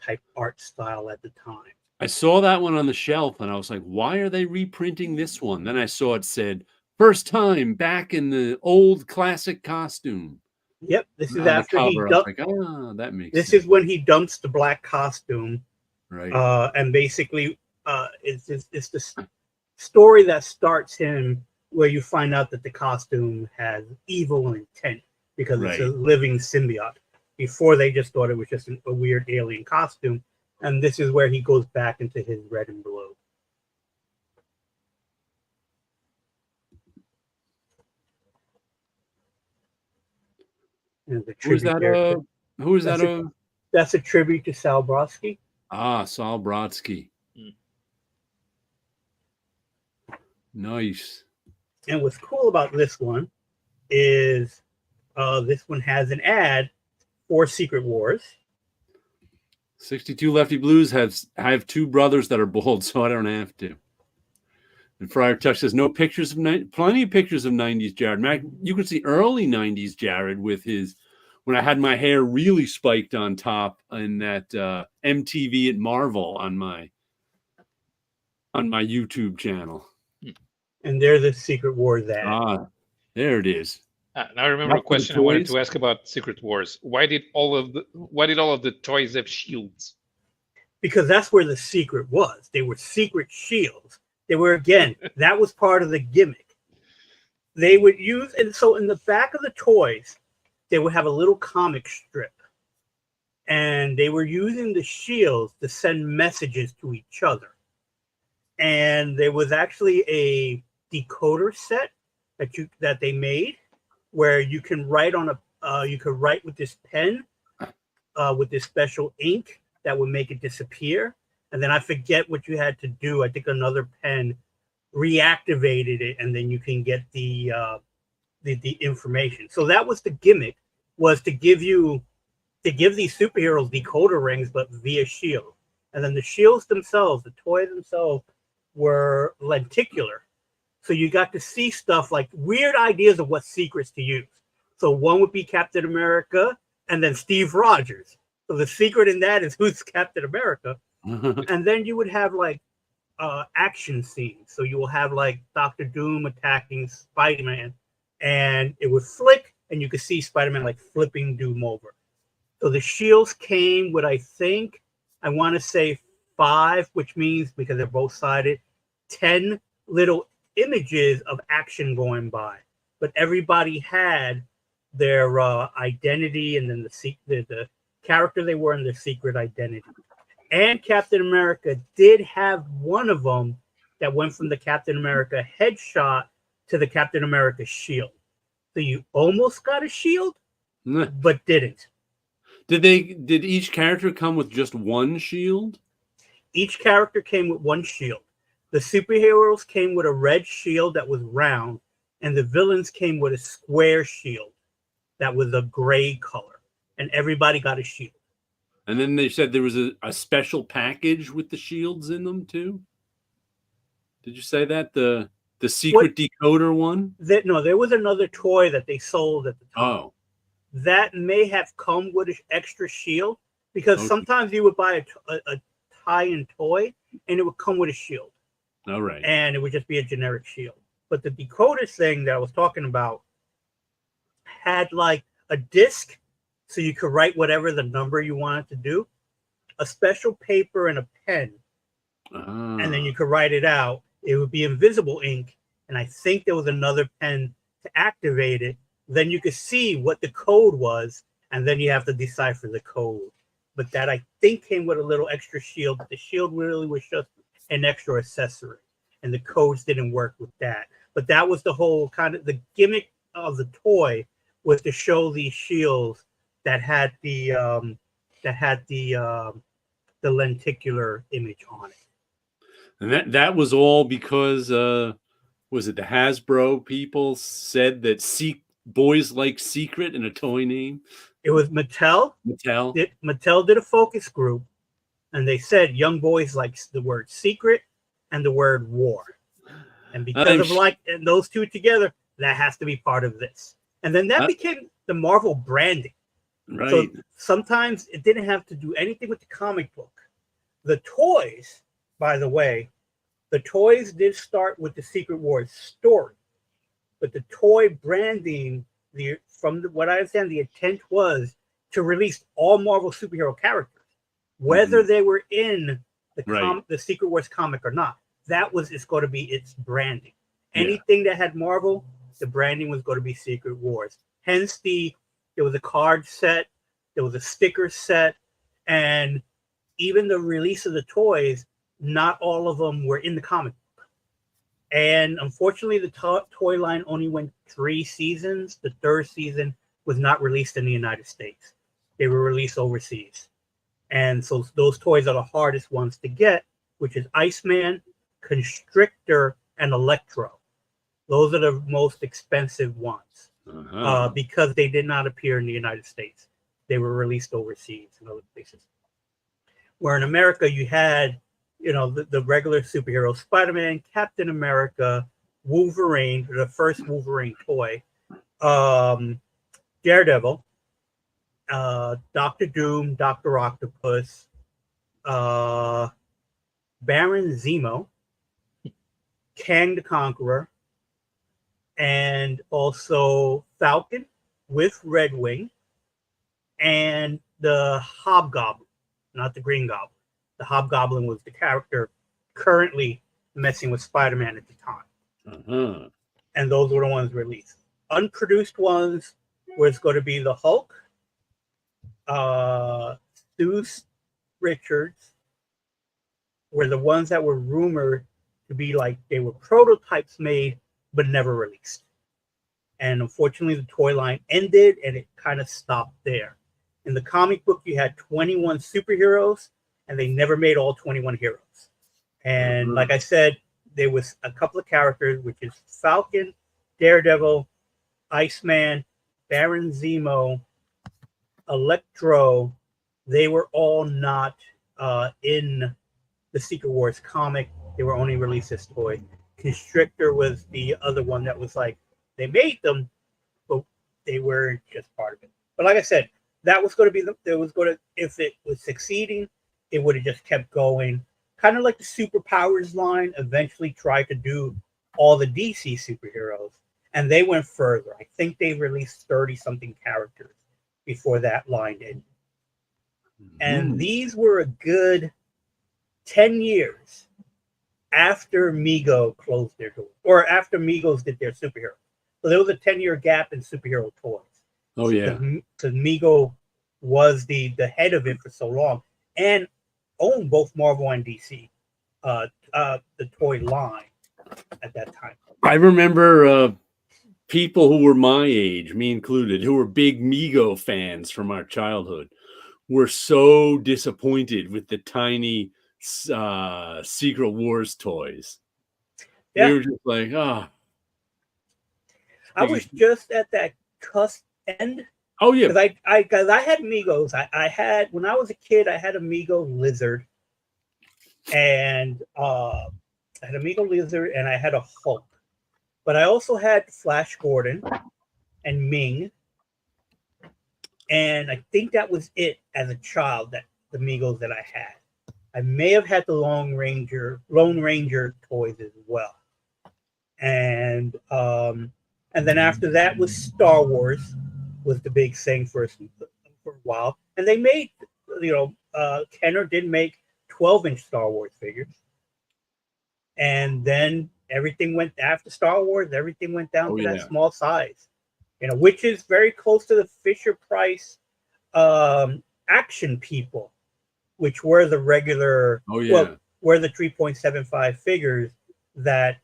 type art style at the time. I saw that one on the shelf and I was like, why are they reprinting this one? Then I saw it said, first time back in the old classic costume. Yep, this is after he dumped. Like, that makes this sense. is when he dumps the black costume, right? And basically, it's the story that starts him where you find out that the costume has evil intent because it's a living symbiote. Before they just thought it was just a weird alien costume, and this is where he goes back into his red and blue. Who is that? That's a tribute to Sal Brodsky. Sal Brodsky. Nice. And what's cool about this one is this one has an ad for Secret Wars. 62 Lefty Blues have two brothers that are bald, so I don't have to. And Friar Tuck says, no pictures of plenty of pictures of 90s Jared. Mac, you can see early 90s Jared with when I had my hair really spiked on top in that MTV at Marvel on my YouTube channel. And there's the Secret Wars ad. There it is. Now I remember a question I wanted to ask about Secret Wars. Why did all of the toys have shields? Because that's where the secret was. They were secret shields. They were, again, that was part of the gimmick. They would use, and so in the back of the toys, they would have a little comic strip. And they were using the shields to send messages to each other. And there was actually a decoder set that they made where you can write write with this pen, with this special ink that would make it disappear. And then I forget what you had to do. I think another pen reactivated it, and then you can get the information. So that was the gimmick, was to give these superheroes decoder rings, but via shield. And then the shields themselves, the toys themselves, were lenticular. So you got to see stuff like weird ideas of what secrets to use. So one would be Captain America and then Steve Rogers. So the secret in that is who's Captain America. And then you would have like action scenes. So you will have like Dr. Doom attacking Spider-Man, and it would flick and you could see Spider-Man like flipping Doom over. So the shields came with, I want to say 5, which means, because they're both sided, 10 little images of action going by. But everybody had their identity, and then the character they were, and their secret identity. And Captain America did have one of them that went from the Captain America headshot to the Captain America shield. So you almost got a shield, but didn't. Did each character come with just one shield? Each character came with one shield. The superheroes came with a red shield that was round, and the villains came with a square shield that was a gray color. And everybody got a shield. And then they said there was a special package with the shields in them too. Did you say that? The secret decoder one? No, there was another toy that they sold at the time. Oh. That may have come with an extra shield, because sometimes you would buy a tie-in toy and it would come with a shield. All right. And it would just be a generic shield. But the decoder thing that I was talking about had like a disc, so you could write whatever the number you wanted to do, a special paper and a pen, and then you could write it out. It would be invisible ink, and I think there was another pen to activate it. Then you could see what the code was, and then you have to decipher the code. But that, I think, came with a little extra shield. The shield really was just an extra accessory, and the codes didn't work with that. But that was the whole kind of the gimmick of the toy, was to show these shields that had the lenticular image on it. And that was all because was it the Hasbro people said that boys like secret in a toy name? It was Mattel. Mattel did a focus group, and they said young boys like the word secret and the word war. And because and those two together, that has to be part of this. And then that became the Marvel branding. Right. So sometimes it didn't have to do anything with the comic book. The toys, by the way, the toys did start with the Secret Wars story. But the toy branding, what I understand, the intent was to release all Marvel superhero characters, whether they were in the Secret Wars comic or not. It's going to be its branding. Anything that had Marvel, the branding was going to be Secret Wars. Hence, there was a card set, there was a sticker set, and even the release of the toys, not all of them were in the comic book. And unfortunately, the toy line only went 3 seasons. The 3rd season was not released in the United States. They were released overseas. And so those toys are the hardest ones to get, which is Iceman, Constrictor, and Electro. Those are the most expensive ones because they did not appear in the United States. They were released overseas in other places. Where in America, you had, the regular superheroes, Spider-Man, Captain America, Wolverine, the first Wolverine toy, Daredevil, Doctor Doom, Dr. Octopus, Baron Zemo, Kang the Conqueror, and also Falcon with Red Wing, and the Hobgoblin, not the Green Goblin. The Hobgoblin was the character currently messing with Spider-Man at the time. And those were the ones released. Unproduced ones was going to be the Hulk, Stu Richards, were the ones that were rumored to be like they were prototypes made but never released. And unfortunately, the toy line ended and it kind of stopped there. In the comic book, you had 21 superheroes, and they never made all 21 heroes. And like I said, there was a couple of characters, which is Falcon, Daredevil, Iceman, Baron Zemo, Electro. They were all not in the Secret Wars comic. They were only released as toy. Constrictor was the other one that was like, they made them, but they weren't just part of it. But like I said, that was going to be, if it was succeeding, it would have just kept going. Kind of like the Superpowers line eventually tried to do all the DC superheroes, and they went further. I think they released 30-something characters before that line ended. And these were a good 10 years after Mego closed their doors, or after Migos did their superhero. So there was a 10-year gap in superhero toys. Oh yeah. So Mego was the head of it for so long and owned both Marvel and DC, the toy line at that time. I remember people who were my age, me included, who were big Mego fans from our childhood, were so disappointed with the tiny Secret Wars toys. Yeah. We were just like, oh. I was just at that cusp end. Oh yeah. Because I had Migos. I had, when I was a kid, I had a Mego Lizard, and I had a Mego Lizard, and I had a Hulk. But I also had Flash Gordon and Ming, and I think that was it as a child, that the Migos that I had. I may have had the Lone Ranger toys as well, and then after that was Star Wars, was the big thing for a while, and they made, Kenner did make 12-inch Star Wars figures, and then everything went after Star Wars. Everything went down to that small size, which is very close to the Fisher Price action people, which were the regular, were the 3.75 figures that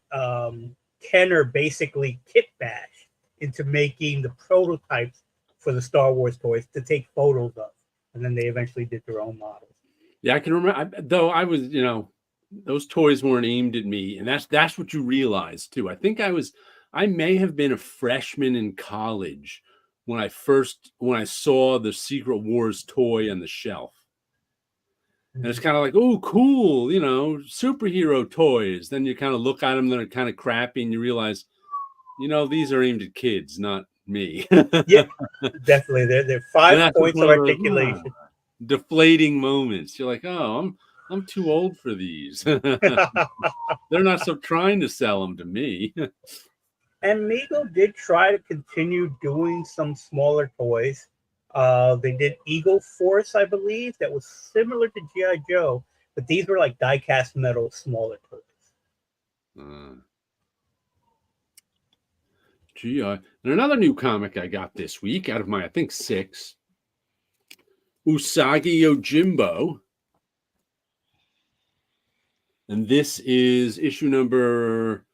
Kenner basically kit bashed into making the prototypes for the Star Wars toys to take photos of, and then they eventually did their own models. Yeah, I can remember. Though I was, those toys weren't aimed at me, and that's what you realize too. I think I may have been a freshman in college when I saw the Secret Wars toy on the shelf. And it's kind of like, oh, cool, superhero toys. Then you kind of look at them, they're kind of crappy, and you realize, these are aimed at kids, not me. Yeah, definitely. They're 5 points of articulation. Deflating moments. You're like, oh, I'm too old for these. They're not trying to sell them to me. And Mego did try to continue doing some smaller toys. They did Eagle Force, I believe, that was similar to G.I. Joe, but these were like die-cast metal, smaller toys. And another new comic I got this week out of my, I think, 6, Usagi Yojimbo. And this is issue number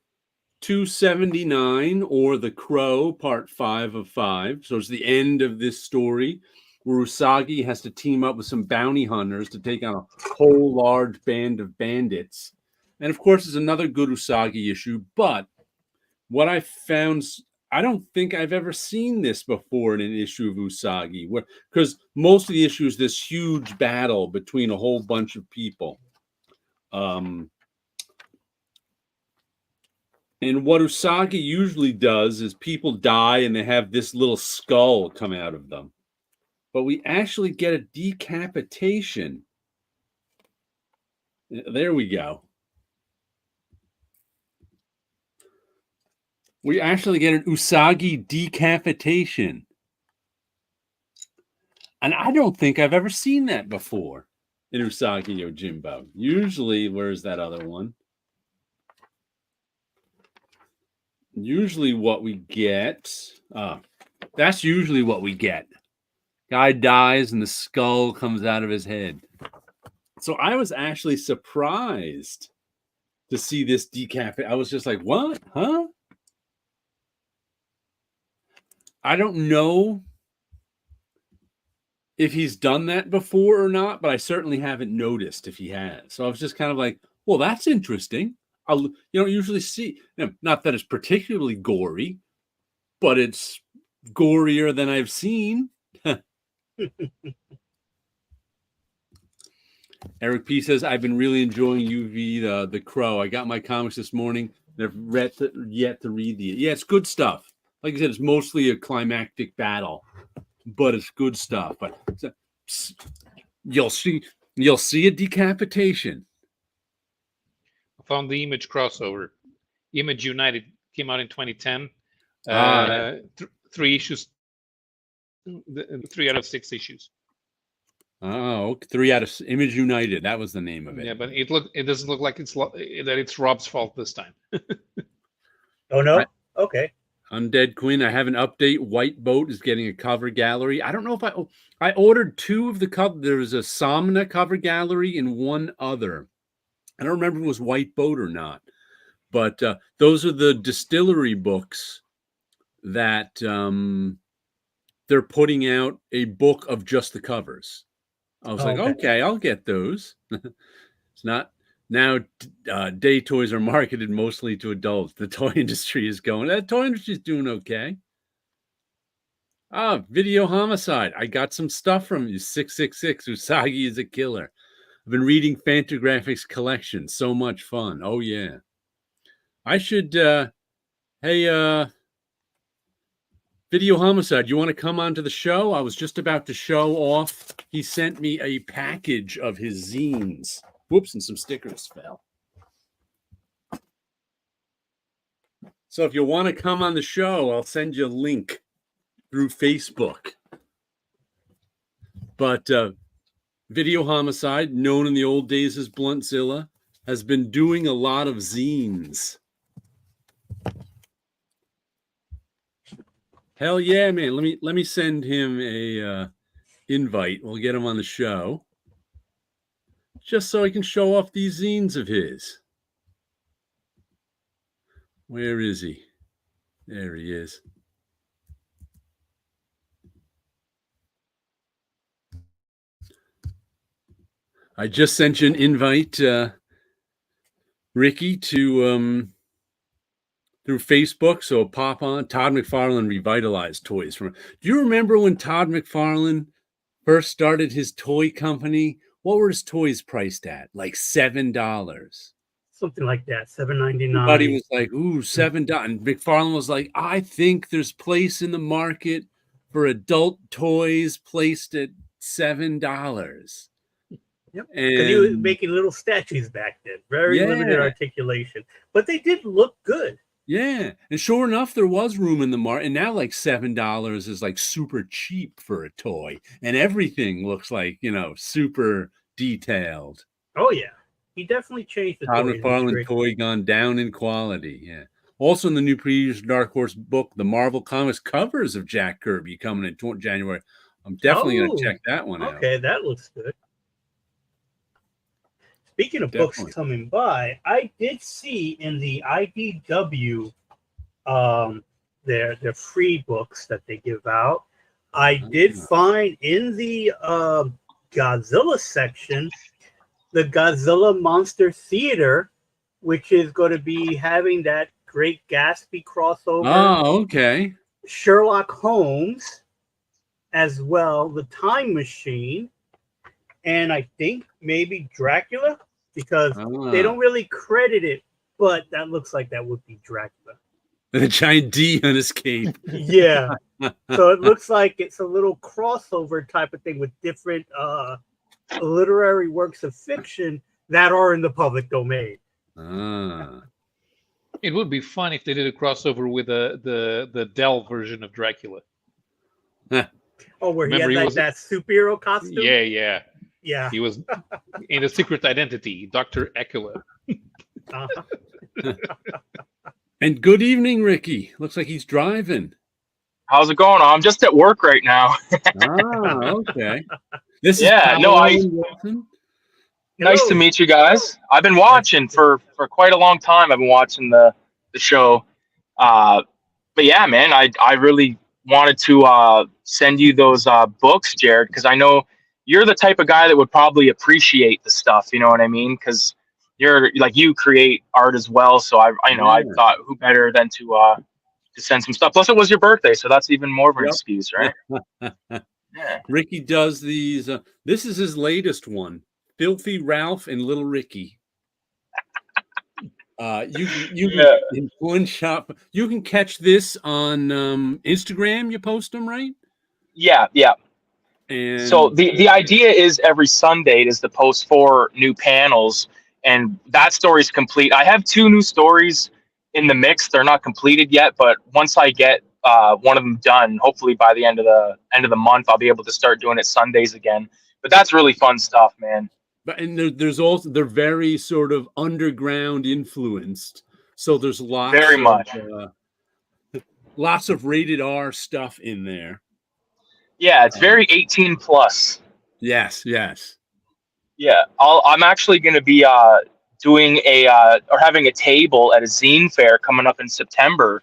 279, or The Crow, part 5 of 5. So it's the end of this story where Usagi has to team up with some bounty hunters to take on a whole large band of bandits. And of course, it's another good Usagi issue. But what I found, I don't think I've ever seen this before in an issue of Usagi, because most of the issue is this huge battle between a whole bunch of people. And what Usagi usually does is people die and they have this little skull come out of them. But we actually get a decapitation. There we go. We actually get an Usagi decapitation. And I don't think I've ever seen that before in Usagi Yojimbo. Usually, where's that other one? Usually what we get, that's usually what we get. Guy dies and the skull comes out of his head. So I was actually surprised to see this decapitation. I was just like, what? Huh? I don't know if he's done that before or not, but I certainly haven't noticed if he has. So I was just kind of like, well, that's interesting. You don't usually see, not that it's particularly gory, but it's gorier than I've seen. Eric P says, I've been really enjoying UV, the Crow. I got my comics this morning. I've yet to read these. Yeah, it's good stuff. Like I said, it's mostly a climactic battle, but it's good stuff. But you'll see a decapitation. I found the Image crossover. Image United came out in 2010. 3 issues, 3 out of 6 issues. Oh, 3 out of Image United. That was the name of it. Yeah, but it doesn't look like it's Rob's fault this time. Oh no. Okay. Undead Queen. I have an update. White Boat is getting a cover gallery. I don't know if I ordered 2 of the cover. There was a Somna cover gallery and one other. I don't remember if it was White Boat or not. But those are the distillery books that they're putting out a book of just the covers. I was okay, I'll get those. It's not now. Day toys are marketed mostly to adults. The toy industry is going. That toy industry is doing okay. Video Homicide. I got some stuff from you. 666. Usagi is a killer. I've been reading Fantagraphics collection. So much fun. Oh yeah. I should. Hey, Video Homicide, you want to come onto the show? I was just about to show off. He sent me a package of his zines. Whoops, and some stickers fell. So if you want to come on the show, I'll send you a link through Facebook. But Video Homicide, known in the old days as Bluntzilla, has been doing a lot of zines. Hell yeah, man. Let me send him a invite. We'll get him on the show. Just so I can show off these zines of his. Where is he? There he is. I just sent you an invite, Ricky, to through Facebook, so pop on. Todd McFarlane revitalized toys. Do you remember when Todd McFarlane first started his toy company? What were his toys priced at? Like $7. Something like that, $7.99. Everybody was like, ooh, $7. And McFarlane was like, I think there's place in the market for adult toys placed at $7. Yep, because he was making little statues back then. Very limited articulation. But they did look good. Yeah, and sure enough, there was room in the market, and now like $7 is like super cheap for a toy, and everything looks like super detailed. Oh yeah, he definitely changed the Todd McFarlane toy gone down in quality. Yeah. Also in the new previews Dark Horse book, the Marvel Comics covers of Jack Kirby coming in January. I'm definitely going to check that one out. Okay, that looks good. Speaking of books coming by, I did see in the IDW their free books that they give out. I did find in the Godzilla section the Godzilla Monster Theater, which is going to be having that Great Gatsby crossover. Oh, okay. Sherlock Holmes as well, the Time Machine, and I think maybe Dracula. Because they don't really credit it, but that looks like that would be Dracula. The giant D on his cape. Yeah. So it looks like it's a little crossover type of thing with different literary works of fiction that are in the public domain. It would be fun if they did a crossover with the Dell version of Dracula. Oh, where he had that superhero costume? Yeah. Yeah. He was in a Secret Identity, Dr. Ekula. And good evening, Ricky. Looks like he's driving. How's it going? I'm just at work right now. Okay. This is Paulo and Wilson. Nice to meet you guys. I've been watching for quite a long time. I've been watching the show. But yeah, man, I really wanted to send you those books, Jared, because I know you're the type of guy that would probably appreciate the stuff. You know what I mean? Because you're like, you create art as well. So I thought who better than to send some stuff. Plus it was your birthday, so that's even more of an excuse, right? Yeah. Ricky does these. This is his latest one, Filthy Ralph and Little Ricky. You can one shop. You can catch this on Instagram. You post them, right? Yeah. And so the idea is every Sunday is to post 4 new panels, and that story is complete. I have 2 new stories in the mix. They're not completed yet, but once I get one of them done, hopefully by the end of the month, I'll be able to start doing it Sundays again. But that's really fun stuff, man. But and there's also they're very sort of underground influenced. So there's Very much. Lots of rated R stuff in there. Yeah, it's very 18 plus. Yes, yes. Yeah, I'm actually going to be doing or having a table at a zine fair coming up in September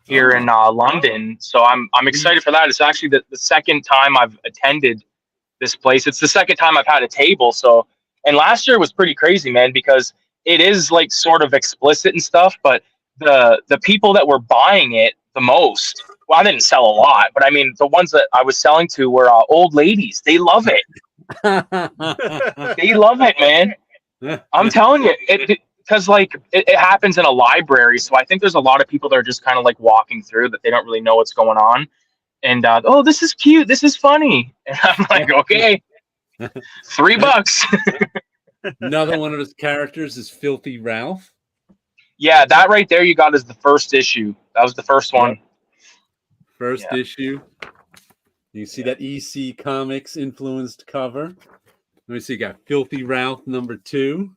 here in London. So I'm excited for that. It's actually the second time I've attended this place. It's the second time I've had a table. So, and last year was pretty crazy, man, because it is like sort of explicit and stuff, but the people that were buying it the most, well, I didn't sell a lot, but I mean, the ones that I was selling to were old ladies. They love it. They love it, man. I'm telling you, because like it happens in a library, so I think there's a lot of people that are just kind of like walking through that they don't really know what's going on, and oh, this is cute, this is funny, and I'm like, okay, $3. Another one of his characters is Filthy Ralph. Yeah, that right there you got is the first issue. That was the first one. First issue. You see that EC Comics influenced cover. Let me see. You got Filthy Ralph #2.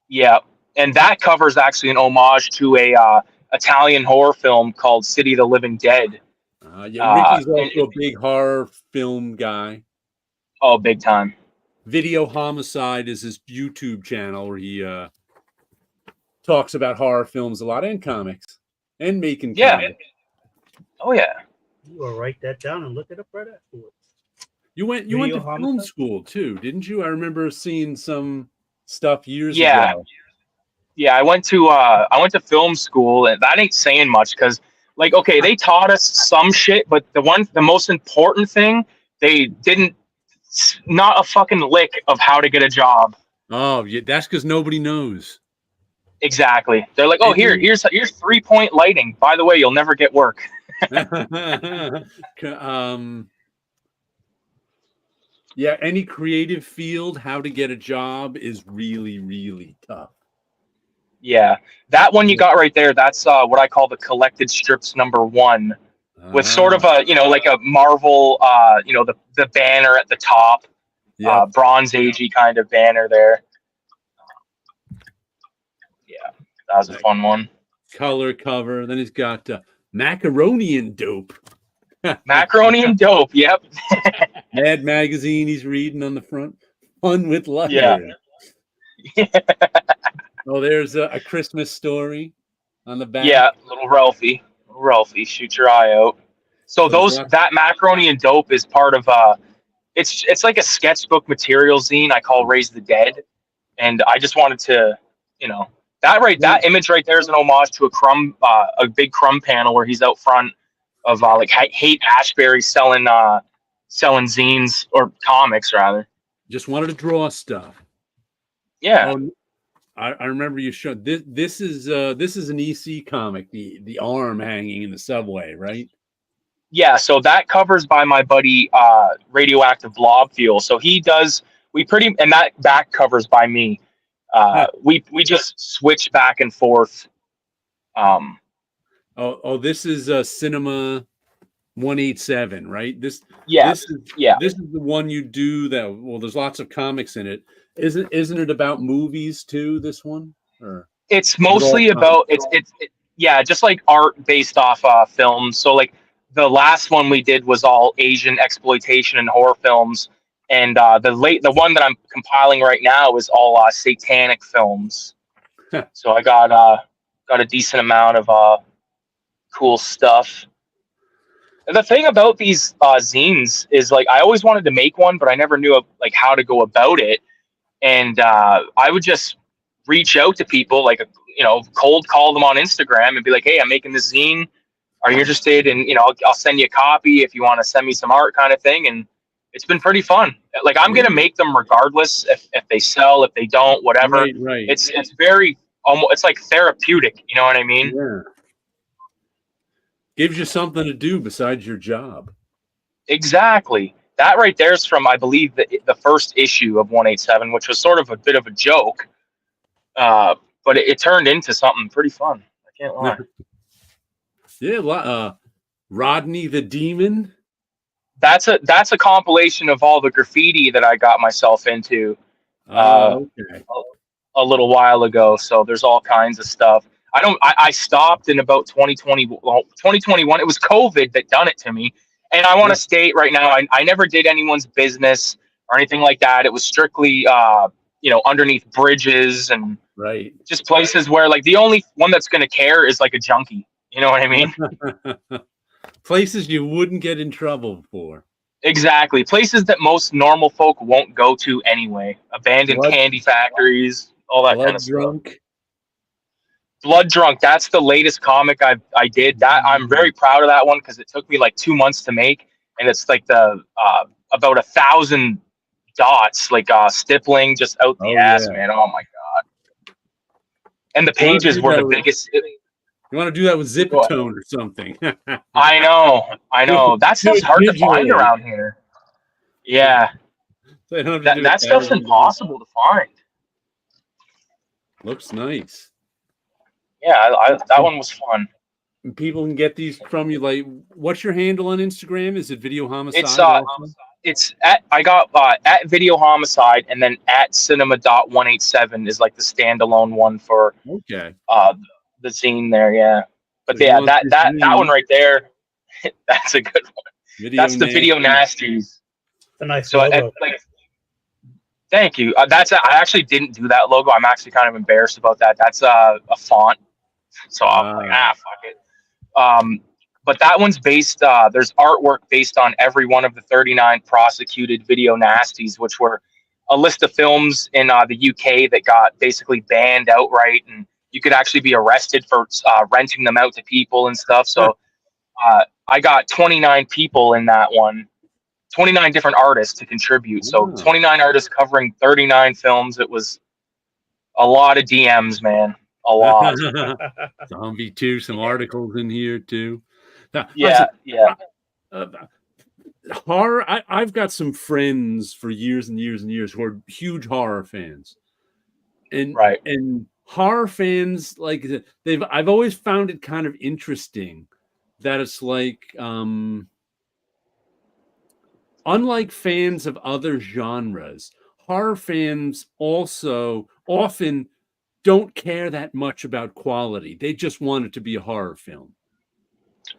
Yeah, and that cover is actually an homage to a Italian horror film called City of the Living Dead. Ricky's also a big horror film guy. Oh, big time. Video Homicide is his YouTube channel where he talks about horror films a lot and comics and making comics. Oh yeah. You will write that down and look it up right afterwards. You went to film school too, didn't you? I remember seeing some stuff years ago. Yeah, I went to film school, and that ain't saying much because, like, okay, they taught us some shit, but the most important thing, they didn't, not a fucking lick of how to get a job. Oh, yeah, that's because nobody knows. Exactly. They're like, oh, here's 3-point lighting. By the way, you'll never get work. Yeah, any creative field, how to get a job is really, really tough. Yeah, that one you got right there. That's what I call the collected strips #1, with sort of a like a Marvel the banner at the top, Bronze Agey kind of banner there. Yeah, that was a fun one. Color cover. Then he's got Macaroni and Dope. Macaroni and Dope. Yep. Mad Magazine. He's reading on the front. Fun with Luck. Yeah. Oh, there's a Christmas Story on the back. Yeah, little Ralphie. Shoot your eye out. So that Macaroni and Dope is part of it's like a sketchbook material zine I call Raise the Dead, and I just wanted to that image right there is an homage to a big Crumb panel where he's out front of like Hate Ashbury selling zines or comics rather. Just wanted to draw stuff. Yeah. I remember you showed this. This is an EC comic, the arm hanging in the subway, right? Yeah, so that cover's by my buddy Radioactive Blob Fuel. So he does and that back cover's by me. We just switch back and forth. This is Cinema 187, right? This is the one you do that. Well, there's lots of comics in it. Isn't it about movies too? This one, or it's mostly about it's just like art based off films. So like the last one we did was all Asian exploitation and horror films, and the one that I'm compiling right now is all satanic films. So I got a decent amount of cool stuff. And the thing about these zines is like I always wanted to make one, but I never knew like how to go about it. And I would just reach out to people, like cold call them on Instagram and be like, "Hey, I'm making this zine. Are you interested?" And I'll send you a copy if you want to send me some art, kind of thing. And it's been pretty fun. Like I'm gonna make them regardless if they sell, if they don't, whatever. Right. It's very it's like therapeutic. You know what I mean? Yeah. Gives you something to do besides your job. Exactly. That right there is from, I believe, the first issue of 187, which was sort of a bit of a joke, but it turned into something pretty fun. I can't lie. Yeah, Rodney the Demon. That's a compilation of all the graffiti that I got myself into Okay. a little while ago. So there's all kinds of stuff. I stopped in about 2020, 2021. It was COVID that done it to me. And I want to state right now, I never did anyone's business or anything like that. It was strictly, underneath bridges and Right. just places where like the only one that's going to care is like a junkie. You know what I mean? Places you wouldn't get in trouble for. Exactly. Places that most normal folk won't go to anyway. Abandoned candy factories, all that kind of Drunk. stuff. Blood Drunk. That's the latest comic I did. That I'm very proud of that one because it took me like 2 months to make, and it's like the about 1,000 dots, like stippling just out the ass, man. Oh my god! And the pages were the biggest. You want to do that with Zipatone or something? I know. That stuff's hard to find around here. Yeah, that stuff's impossible to find. Looks nice. Yeah, that one was fun. People can get these from you. Like, what's your handle on Instagram? Is it Video Homicide? It's at Video Homicide, and then at Cinema.187 is like the standalone one for the zine there. Yeah, but so yeah, that one right there, that's a good one. That's the Video Nasties. It's a nice logo. Thank you. I actually didn't do that logo. I'm actually kind of embarrassed about that. That's a font. So I'm like, fuck it. But that one's based, there's artwork based on every one of the 39 prosecuted Video Nasties, which were a list of films in the UK that got basically banned outright. And you could actually be arrested for renting them out to people and stuff. So I got 29 people in that one, 29 different artists to contribute. So 29 artists covering 39 films. It was a lot of DMs, man. A lot. Zombie 2, some articles in here too. Now, yeah. Horror. I've got some friends for years and years and years who are huge horror fans, and horror fans like I've always found it kind of interesting that it's like unlike fans of other genres, horror fans also often don't care that much about quality. They just want it to be a horror film.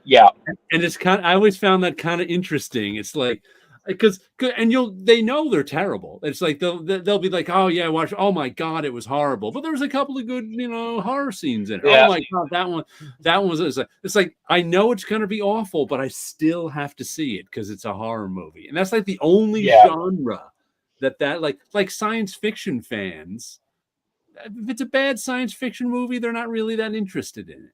Yeah. And it's I always found that kind of interesting. It's like, they know they're terrible. It's like they'll be like, oh yeah, oh my god, it was horrible. But there was a couple of good, horror scenes in it. Yeah. Oh my god, that one was. It's like I know it's gonna be awful, but I still have to see it because it's a horror movie, and that's like the only genre that like science fiction fans. If it's a bad science fiction movie, they're not really that interested in it.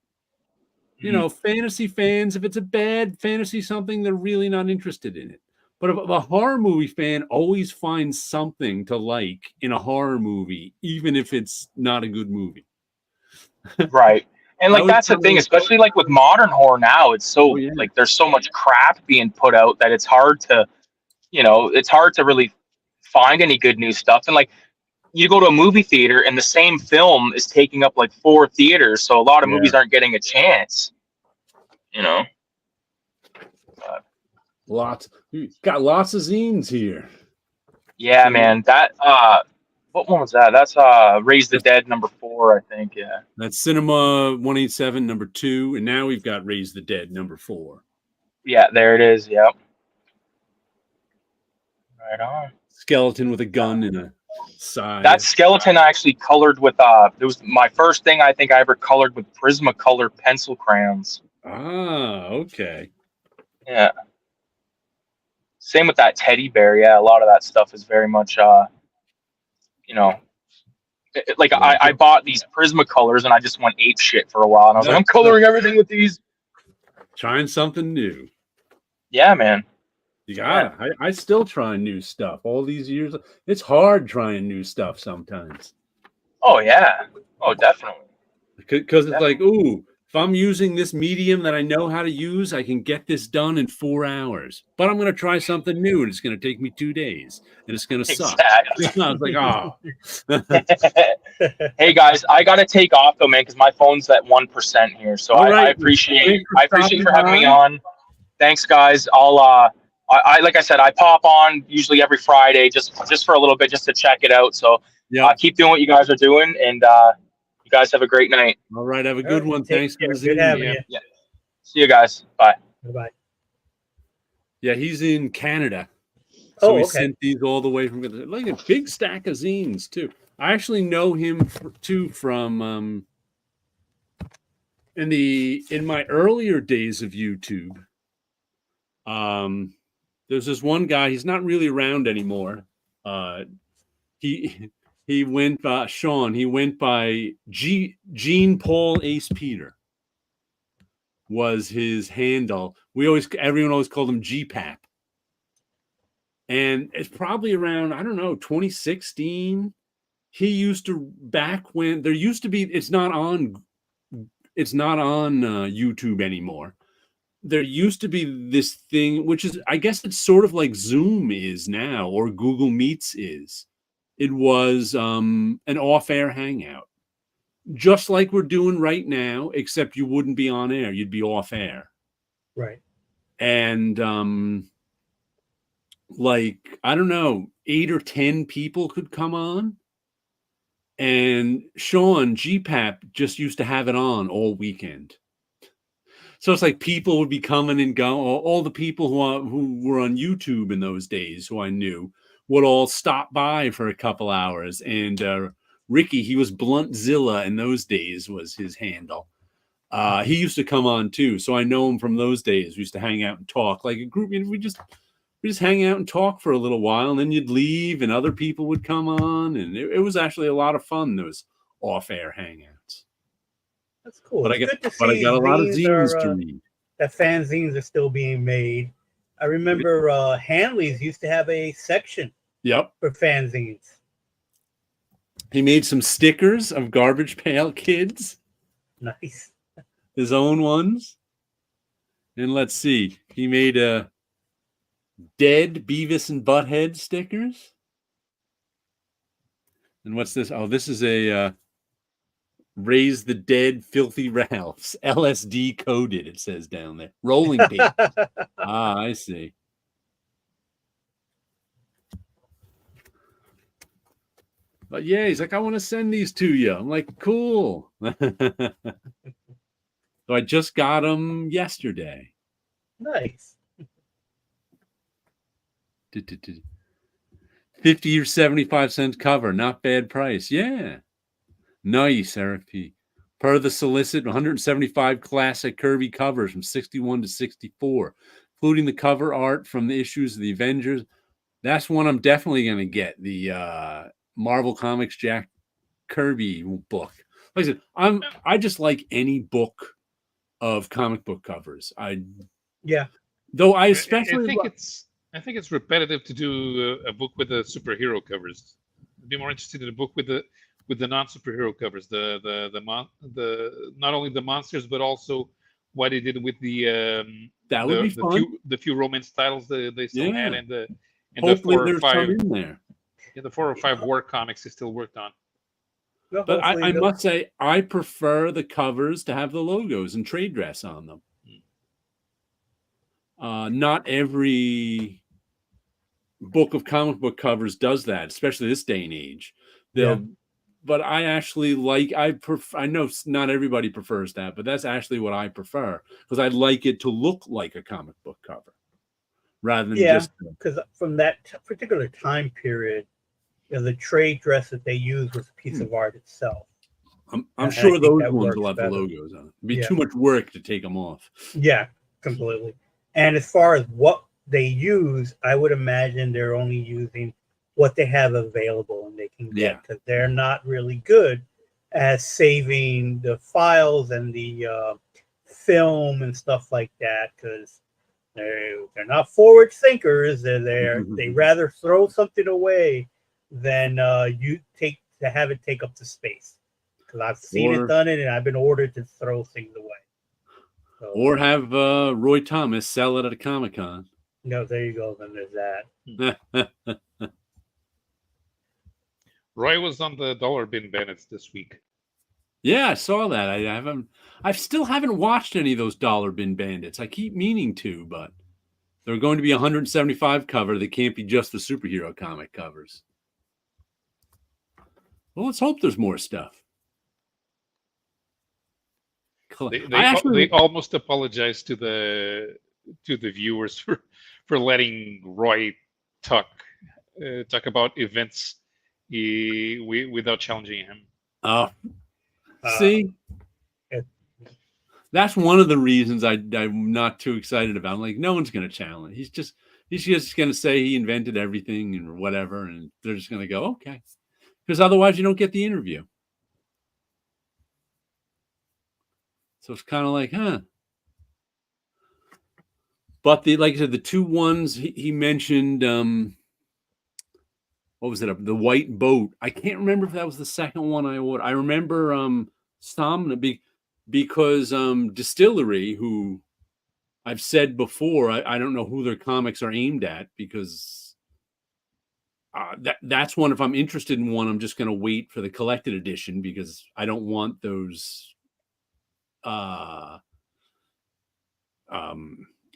Fantasy fans, if it's a bad fantasy something, they're really not interested in it. But a horror movie fan always finds something to like in a horror movie, even if it's not a good movie. Right. And like that's the thing, especially like with modern horror now, it's so like there's so much crap being put out that it's hard to really find any good new stuff. And like you go to a movie theater and the same film is taking up like 4 theaters, so a lot of movies aren't getting a chance. Got lots of zines here. Yeah, man. That what one was that? That's Raise the Dead #4, I think. Yeah. That's Cinema 187 #2, and now we've got Raise the Dead #4. Yeah, there it is. Yep. Right on. Skeleton with a gun in a side. That skeleton I actually colored with it was my first thing I think I ever colored with Prismacolor pencil crayons. Ah, okay. Yeah. Same with that teddy bear. Yeah, a lot of that stuff is very much I bought these Prismacolors and I just went ape shit for a while, and I was like, I'm coloring everything with these. Trying something new. Yeah, man. I still try new stuff all these years. It's hard trying new stuff sometimes. Oh yeah. Oh, definitely. Because it's like, ooh, if I'm using this medium that I know how to use, I can get this done in 4 hours. But I'm going to try something new, and it's going to take me 2 days, and it's going to suck. I was like, oh. Hey guys, I got to take off though, man, because my phone's at 1% here. So I appreciate you for having me on. Thanks, guys. I like I said, I pop on usually every Friday just for a little bit just to check it out. So Yeah. keep doing what you guys are doing, and you guys have a great night. All right. Have a All good right, one. take Thanks care. for the Good having Yeah. you. Yeah. See you guys. Bye. Bye. Yeah, he's in Canada. So Oh, he okay. sent these all the way from like a big stack of zines too. I actually know him too from in my earlier days of YouTube. There's this one guy. He's not really around anymore. He went by Sean. He went by Gene Paul Ace Peter. Was his handle. Everyone always called him GPAP. And it's probably around, I don't know, 2016. He used to, back when there used to be, it's not on YouTube anymore. There used to be this thing, which is, I guess it's sort of like Zoom is now, or Google Meets is. It was an off-air hangout, just like we're doing right now, except you wouldn't be on air. You'd be off air. Right. And like, I don't know, 8 or 10 people could come on. And Sean GPAP just used to have it on all weekend. So it's like people would be coming and go. All the people who were on YouTube in those days, who I knew, would all stop by for a couple hours. And Ricky, he was Bluntzilla in those days, was his handle. He used to come on too, so I know him from those days. We used to hang out and talk like a group. We just hang out and talk for a little while, and then you'd leave, and other people would come on, and it was actually a lot of fun. Those off-air hangouts. That's cool. But It's I good to got see a lot of zines are, to read. that fanzines are still being made. I remember Hanley's used to have a section Yep. for fanzines. He made some stickers of Garbage Pail Kids, Nice. his own ones. And let's see, he made a Dead Beavis and Butthead stickers. And what's this? Oh, this is a Raise the Dead Filthy Ralphs. LSD coded, it says down there. Rolling paper. I see. But yeah, he's like, I want to send these to you. I'm like, cool. So I just got them yesterday. Nice. 50 or 75 cents cover. Not bad price. Yeah. Nice, RFP. Per the solicit, 175 classic Kirby covers from 61 to 64, including the cover art from the issues of the Avengers. That's one I'm definitely going to get. The Marvel Comics Jack Kirby book. Like I said, I just like any book of comic book covers. Though I especially I think it's repetitive to do a book with the superhero covers. I'd be more interested in a book with the non-superhero covers. The not only the monsters, but also what they did with the that would be fun. The few romance titles they still had, and the hopefully the 4 or there's 5 some in there. Yeah, the 4 or 5 war comics they still worked on. Well, but I must say, I prefer the covers to have the logos and trade dress on them. Not every book of comic book covers does that, especially this day and age. But I actually like, I know not everybody prefers that, but that's actually what I prefer, because I like it to look like a comic book cover rather than just. Because from that particular time period, the trade dress that they used was a piece of art itself. I'm sure those ones will have the logos on. It'd be too much work to take them off. Yeah, completely. And as far as what they use, I would imagine they're only using what they have available and they can get, because they're not really good at saving the files and the film and stuff like that, because they're not forward thinkers. They rather throw something away than you have it take up the space. Because I've seen it done and I've been ordered to throw things away. So, or have Roy Thomas sell it at a Comic-Con. No, there you go. Then there's that. Roy was on the Dollar Bin Bandits this week. Yeah, I saw that. I still haven't watched any of those Dollar Bin Bandits. I keep meaning to, but There are going to be 175 cover. They can't be just the superhero comic covers. Well, let's hope there's more stuff. They almost apologized to the viewers for letting Roy talk about events without challenging him. Oh, see, that's one of the reasons I'm not too excited about. I'm like, no one's going to challenge. He's just going to say he invented everything and whatever, and they're just going to go, okay, because otherwise you don't get the interview. So it's kind of like, huh. But like I said, the two ones he mentioned, what was it? The White Boat. I can't remember if that was the second one I ordered. I remember Somna because Distillery, who I've said before, I don't know who their comics are aimed at, because that's one. If I'm interested in one, I'm just going to wait for the collected edition, because I don't want those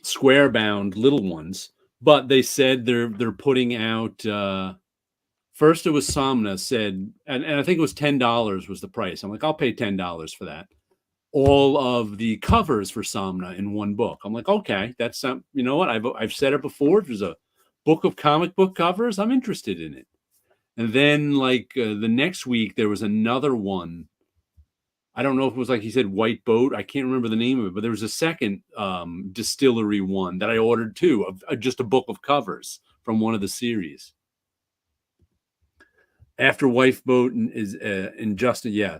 square bound little ones. But they said they're putting out. First, it was Somna said, and I think it was $10 was the price. I'm like, I'll pay $10 for that. All of the covers for Somna in one book. I'm like, okay, that's you know what? I've said it before. If there's a book of comic book covers, I'm interested in it. And then like the next week, there was another one. I don't know if it was like he said White Boat. I can't remember the name of it, but there was a second Distillery one that I ordered too, of just a book of covers from one of the series. After White Boat is in Justin, yeah,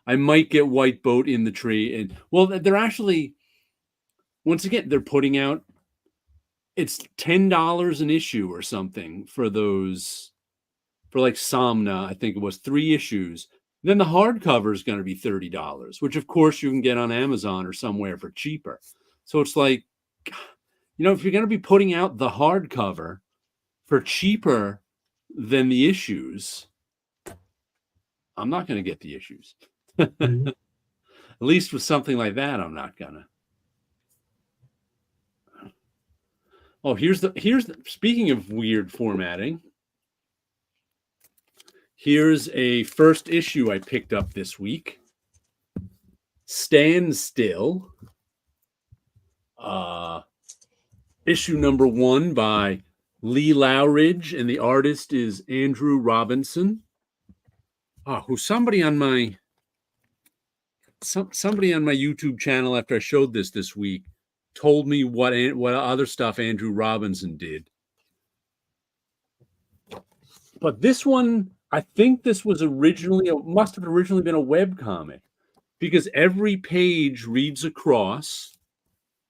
I might get White Boat in the tree. And well, they're actually, once again, they're putting out, it's $10 an issue or something for those, for like Somna. I think it was 3 issues. Then the hardcover is going to be $30, which of course you can get on Amazon or somewhere for cheaper. So it's like, you know, if you're going to be putting out the hardcover for cheaper than the issues, I'm not going to get the issues. Mm-hmm. At least with something like that, I'm not gonna. Oh, here's the speaking of weird formatting. Here's a first issue I picked up this week. Stand Still. Issue number 1 by Lee Lowridge, and the artist is Andrew Robinson. Who somebody on my YouTube channel, after I showed this week, told me what other stuff Andrew Robinson did. But this one, I think this was must have originally been a web comic, because every page reads across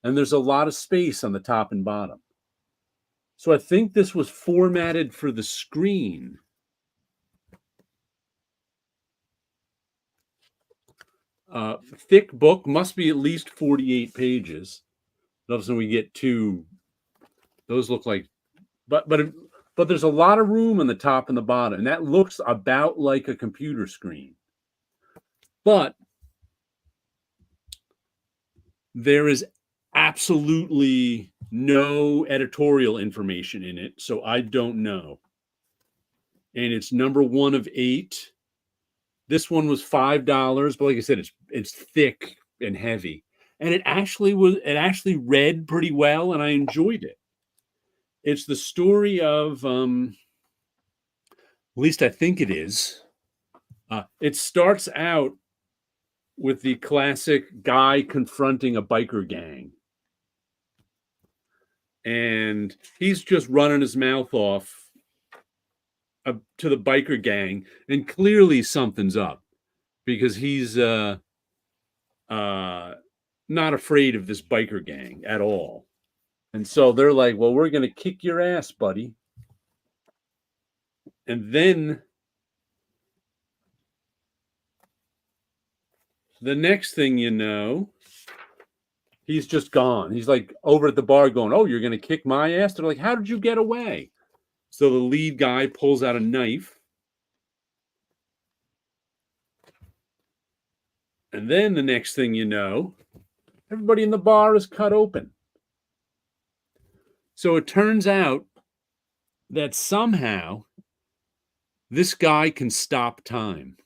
and there's a lot of space on the top and bottom. So I think this was formatted for the screen. Thick book, must be at least 48 pages. Obviously, we get 2. Those look like, but there's a lot of room on the top and the bottom, and that looks about like a computer screen. But there is absolutely no editorial information in it, so I don't know. And it's number 1 of 8. This one was $5, but like I said, it's thick and heavy, and it actually read pretty well, and I enjoyed it. It's the story of, at least I think it is. It starts out with the classic guy confronting a biker gang, and he's just running his mouth off to the biker gang, and clearly something's up, because he's not afraid of this biker gang at all. And so they're like, well, we're going to kick your ass, buddy. And then the next thing you know, he's just gone. He's like over at the bar going, oh, you're going to kick my ass? They're like, how did you get away? So the lead guy pulls out a knife. And then the next thing you know, everybody in the bar is cut open. So it turns out that somehow this guy can stop time.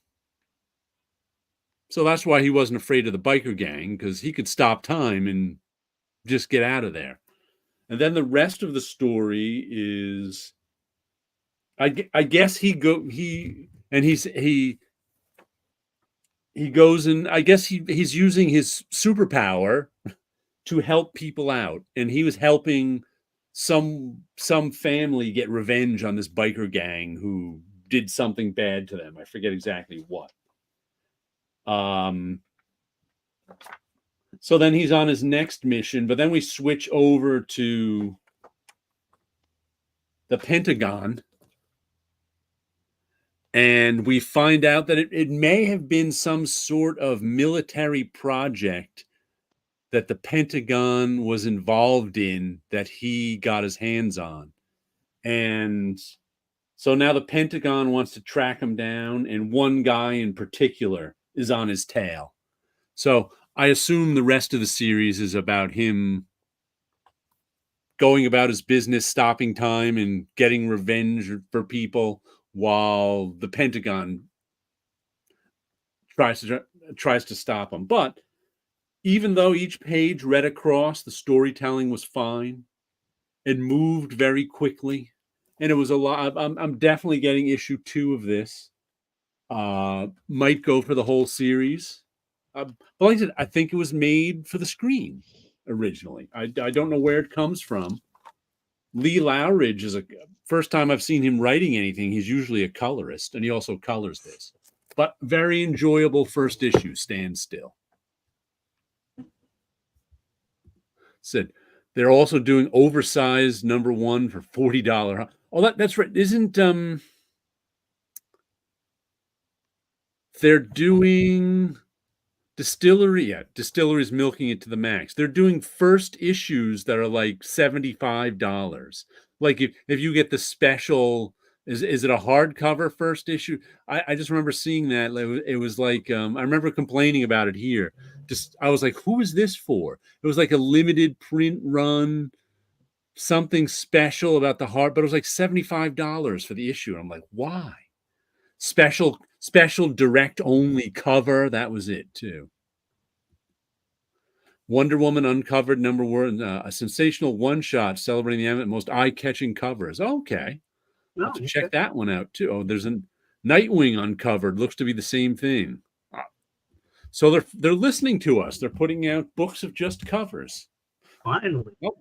So that's why he wasn't afraid of the biker gang, because he could stop time and just get out of there. And then the rest of the story is, I guess he goes and I guess he's using his superpower to help people out, and he was helping some family get revenge on this biker gang who did something bad to them. I forget exactly what. So then he's on his next mission, but then we switch over to the Pentagon, and we find out that it may have been some sort of military project that the Pentagon was involved in that he got his hands on. And so now the Pentagon wants to track him down, and one guy in particular is on his tail. So I assume the rest of the series is about him going about his business, stopping time and getting revenge for people, while the Pentagon tries to stop him. But even though each page read across, the storytelling was fine. It moved very quickly, and it was a lot. I'm definitely getting issue 2 of this. Might go for the whole series. But like I said, I think it was made for the screen originally. I don't know where it comes from. Lee Lowridge is first time I've seen him writing anything. He's usually a colorist, and he also colors this. But very enjoyable first issue, Stand Still. Said they're also doing oversized #1 for $40. Oh, that's right. Isn't they're doing Distillery? Yeah, Distillery's milking it to the max. They're doing first issues that are like $75. Like if you get the special, is it a hardcover first issue? I just remember seeing that. It was like I remember complaining about it here. I was like, who is this for? It was like a limited print run, something special about the heart, but it was like $75 for the issue. And I'm like, why? Special direct only cover. That was it too. Wonder Woman Uncovered #1, a sensational one-shot celebrating the most eye-catching covers. Okay. I'll have to check that one out too. Oh, there's a Nightwing Uncovered. Looks to be the same thing. So they're listening to us. They're putting out books of just covers. Finally. What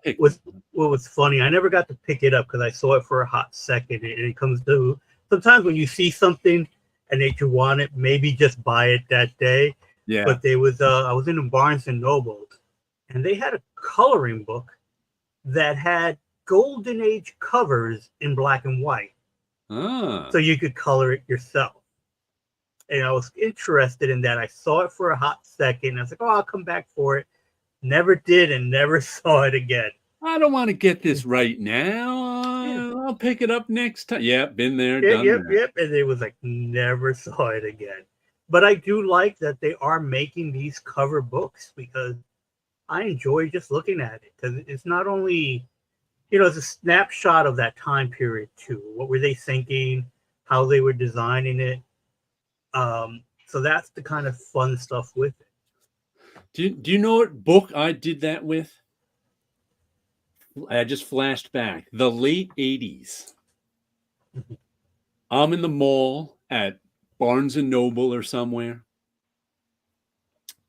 was funny, I never got to pick it up because I saw it for a hot second. And it comes to sometimes when you see something and that you want it, maybe just buy it that day. Yeah. But there was I was in Barnes and Noble, and they had a coloring book that had Golden Age covers in black and white. So you could color it yourself. And I was interested in that. I saw it for a hot second. I was like, oh, I'll come back for it. Never did and never saw it again. I don't want to get this right now. I'll pick it up next time. Yeah, been there, done that. Yep. And it was like, never saw it again. But I do like that they are making these cover books because I enjoy just looking at it. Because it's not only, it's a snapshot of that time period too. What were they thinking? How they were designing it? So that's the kind of fun stuff with it. Do you know what book I did that with? I just flashed back. The late 80s. I'm in the mall at Barnes and Noble or somewhere,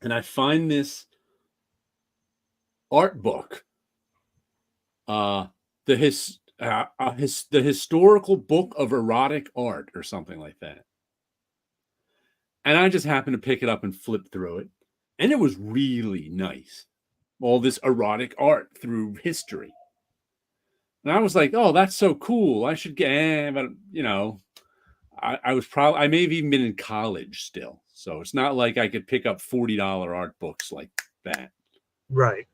and I find this art book, the historical book of erotic art or something like that. And I just happened to pick it up and flip through it, and it was really nice. All this erotic art through history. And I was like, oh, that's so cool. I should get, but I may have even been in college still. So it's not like I could pick up $40 art books like that. Right.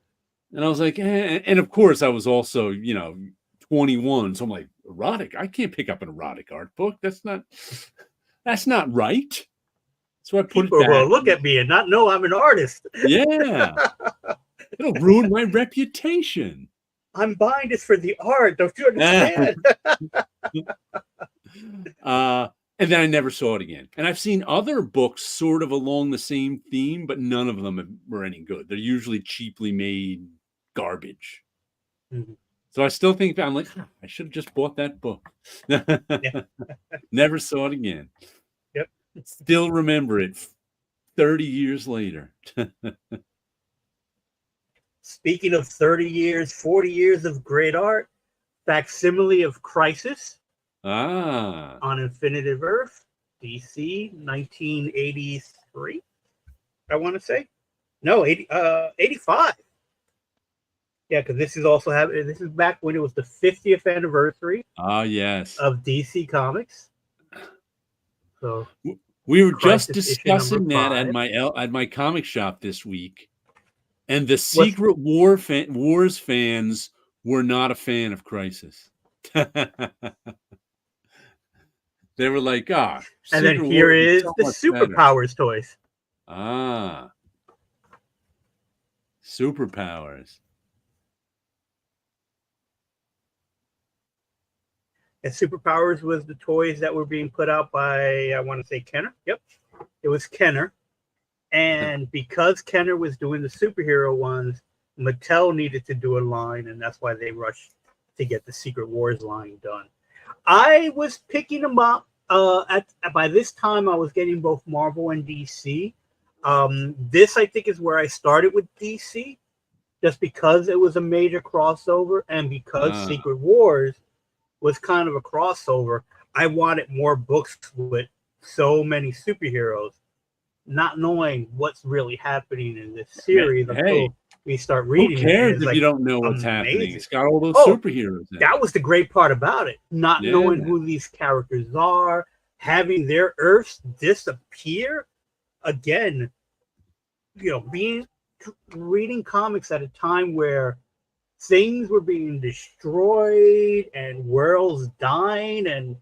And I was like, and of course I was also, 21. So I'm like, erotic? I can't pick up an erotic art book. That's not right. So I put People it back. will look at me and not know I'm an artist. Yeah. It'll ruin my reputation. I'm buying this for the art. Don't you understand? And then I never saw it again. And I've seen other books sort of along the same theme, but none of them were any good. They're usually cheaply made garbage. Mhm. So I still think I'm like, I should have just bought that book. Never saw it again. Yep. Still remember it 30 years later. Speaking of 30 years, 40 years of great art, facsimile of Crisis Ah. on Infinitive Earth, DC, 1983, I want to say. No, 85. Yeah, because this is also this is back when it was the 50th anniversary Ah, yes. of DC Comics. So we were Crisis just issue number discussing that at 5. my comic shop this week, and the Secret Wars fans were not a fan of Crisis. They were like, And Secret then here Wars is so the much better. Superpowers toys. Ah, Superpowers. And Superpowers was the toys that were being put out by, I want to say, Kenner. Yep, it was Kenner. And because Kenner was doing the superhero ones, Mattel needed to do a line, and that's why they rushed to get the Secret Wars line done. I was picking them up. By this time, I was getting both Marvel and DC. This, I think, is where I started with DC, just because it was a major crossover, and because Secret Wars was kind of a crossover. I wanted more books with so many superheroes, not knowing what's really happening in this series until we start reading. Who cares if you don't know what's happening? It's got all those superheroes in it. That was the great part about it. Not knowing who these characters are, having their Earths disappear. Again, reading comics at a time where things were being destroyed and worlds dying, and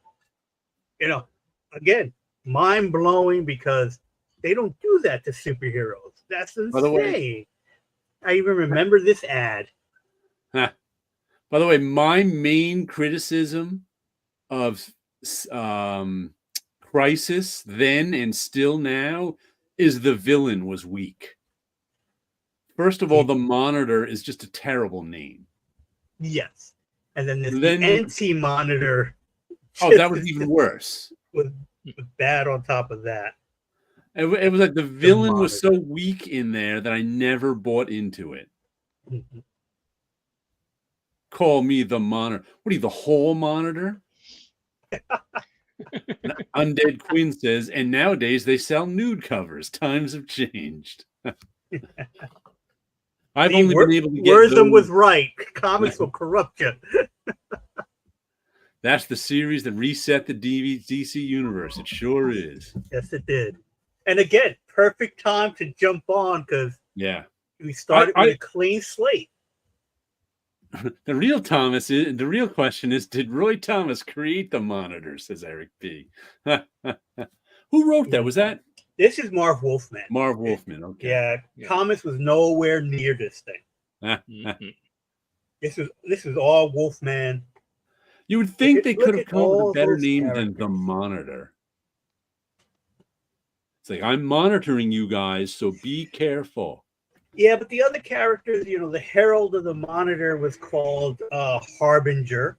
again, mind-blowing, because they don't do that to superheroes. That's insane. By the way, I even remember this ad. By the way, my main criticism of Crisis then and still now is the villain was weak. First of all, the Monitor is just a terrible name. Yes. And then the Anti-Monitor. Oh, that was even worse. Was bad on top of that. It was like the villain was so weak in there that I never bought into it. Mm-hmm. Call me the Monitor. What are you, the whole Monitor? Undead Quinn says, and nowadays they sell nude covers. Times have changed. I've only been able to get Wortham was right. Comics will corrupt you. That's the series that reset the DC universe. It sure is. Yes, it did. And again, perfect time to jump on, because we started with a clean slate. The real question is, did Roy Thomas create the Monitor? Says Eric B. Who wrote that? Was that? This is Marv Wolfman. Marv Wolfman, okay. Yeah, Thomas was nowhere near this thing. This is all Wolfman. You would think they could have come up with a better name than the Monitor. It's like, I'm monitoring you guys, so be careful. Yeah, but the other characters, the Herald of the Monitor was called Harbinger,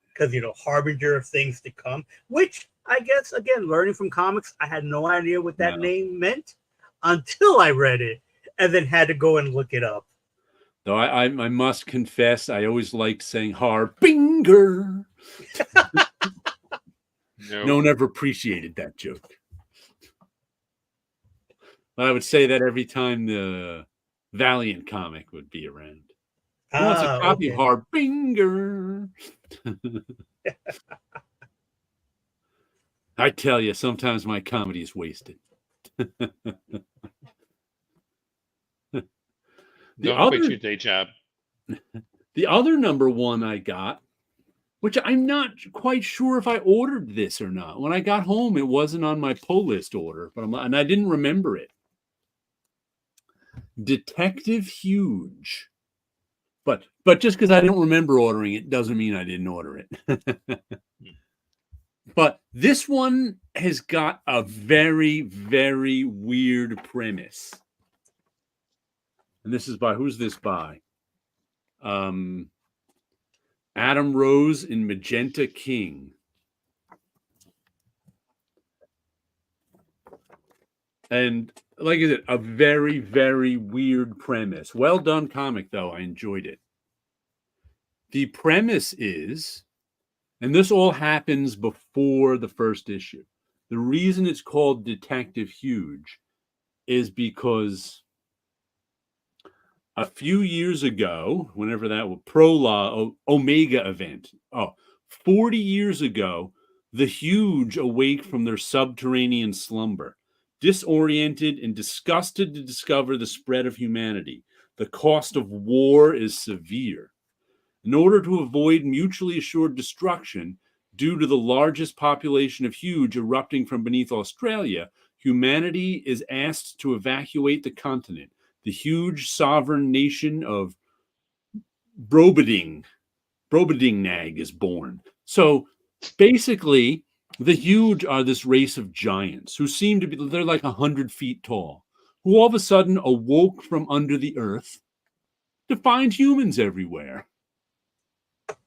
because, Harbinger of things to come, which I guess, again, learning from comics, I had no idea what that name meant until I read it and then had to go and look it up. Though I must confess, I always liked saying Harbinger. No one ever appreciated that joke. I would say that every time the Valiant comic would be around. Who wants a copy of Harbinger? I tell you, sometimes my comedy is wasted. Don't quit your day job. The other number one I got, which I'm not quite sure if I ordered this or not. When I got home, it wasn't on my pull list order, and I didn't remember it. Detective Huge, But just because I don't remember ordering it doesn't mean I didn't order it. But this one has got a very, very weird premise. And this is by, who's this by? Adam Rose and Magenta King. And like I said, a very, very weird premise. Well done comic, though. I enjoyed it. The premise is, and this all happens before the first issue. The reason it's called Detective Huge is because a few years ago, whenever that was, Omega event, 40 years ago, the Huge awake from their subterranean slumber, disoriented and disgusted to discover the spread of humanity. The cost of war is severe. In order to avoid mutually assured destruction due to the largest population of Huge erupting from beneath Australia, humanity is asked to evacuate the continent. The huge sovereign nation of Brobdingnag is born. So basically, the Huge are this race of giants who seem to be, they're like 100 feet tall, who all of a sudden awoke from under the earth to find humans everywhere.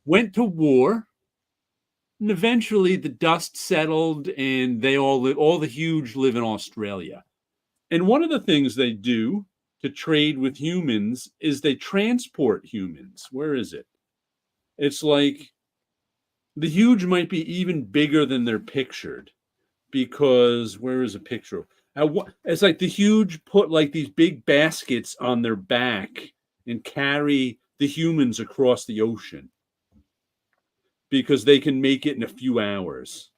Went to war, and eventually the dust settled, and they all the Huge live in Australia. And one of the things they do to trade with humans is they transport humans. Where is it? It's like the Huge might be even bigger than they're pictured, because where is a picture? It's like the Huge put like these big baskets on their back and carry the humans across the ocean, because they can make it in a few hours.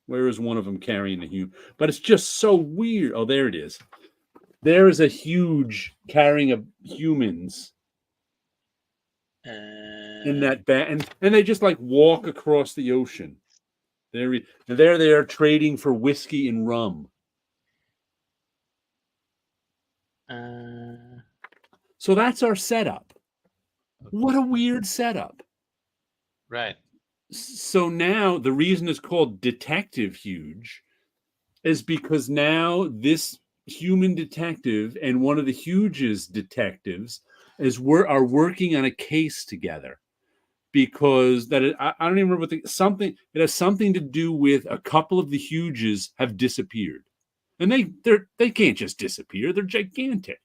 Where is one of them carrying a human? But it's just so weird. Oh, there it is. There is a Huge carrying humans in that and they just like walk across the ocean. There they are trading for whiskey and rum. So that's our setup. What a weird setup. Right. So now the reason it's called Detective Huge is because now this human detective and one of the Huge's detectives are working on a case together, because I don't even remember it has something to do with a couple of the Huges have disappeared, and they can't just disappear. They're gigantic.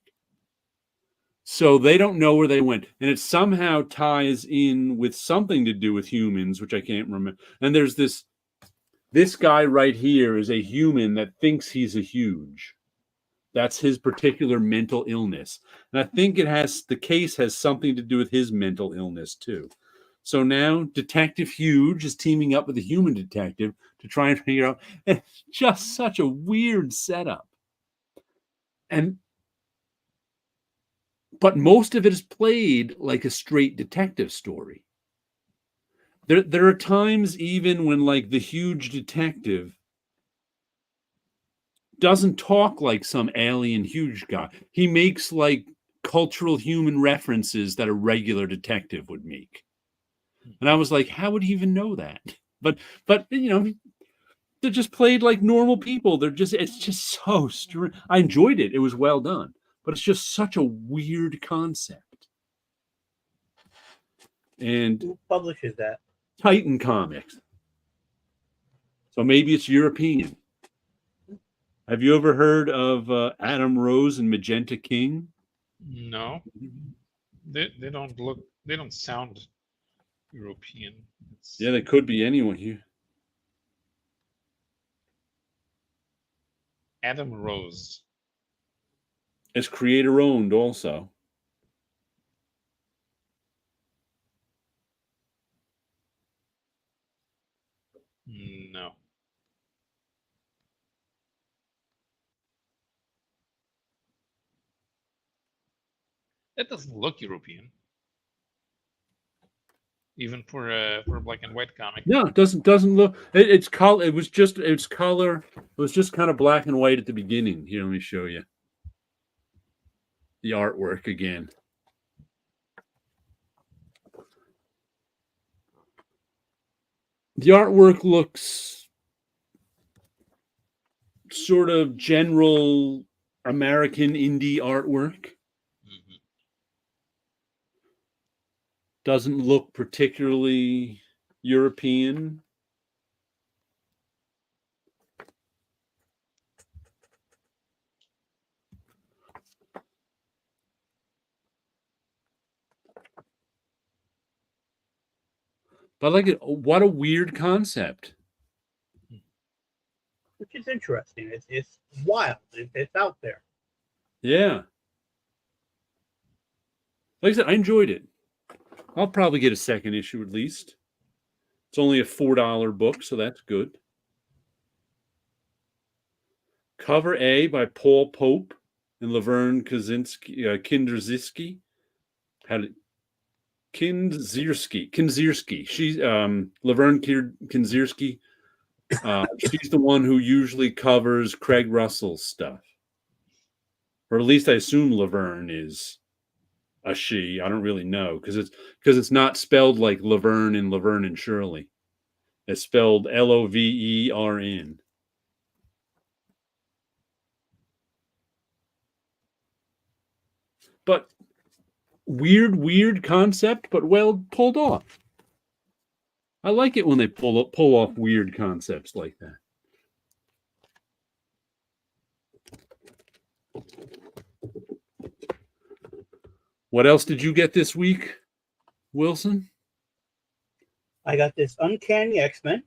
So they don't know where they went. And it somehow ties in with something to do with humans, which I can't remember. And there's this guy right here is a human that thinks he's a Huge. That's his particular mental illness. And I think the case has something to do with his mental illness too. So now Detective Huge is teaming up with a human detective to try and figure out. It's just such a weird setup. But most of it is played like a straight detective story. There are times even when like the Huge detective doesn't talk like some alien Huge guy. He makes like cultural human references that a regular detective would make. And I was like, how would he even know that? But they're just played like normal people. It's just so strange. I enjoyed it. It was well done. But it's just such a weird concept. And Who publishes that? Titan Comics. So maybe it's European. Have you ever heard of Adam Rose and Magenta King? No. They don't sound European. Yeah, they could be anyone here. Adam Rose. It's creator owned also. No. That doesn't look European. Even for a black and white comic. No, it doesn't look. It's color. It was color. It was just kind of black and white at the beginning. Here, let me show you the artwork again. The artwork looks sort of general American indie artwork. Mhm. Doesn't look particularly European. But I like it. What a weird concept. Which is interesting. It's wild. It's out there. Yeah. Like I said, I enjoyed it. I'll probably get a second issue at least. It's only a $4 book, so that's good. Cover A by Paul Pope and Laverne Kinderzewski. Had it Kindzierski. She's Laverne Kindzierski. She's the one who usually covers Craig Russell's stuff. Or at least I assume Laverne is a she. I don't really know because it's not spelled like Laverne and Shirley. It's spelled Lovern. But weird concept, but well pulled off. I like it when they pull off weird concepts like that. What else did you get this week, Wilson? I got this Uncanny X-Men.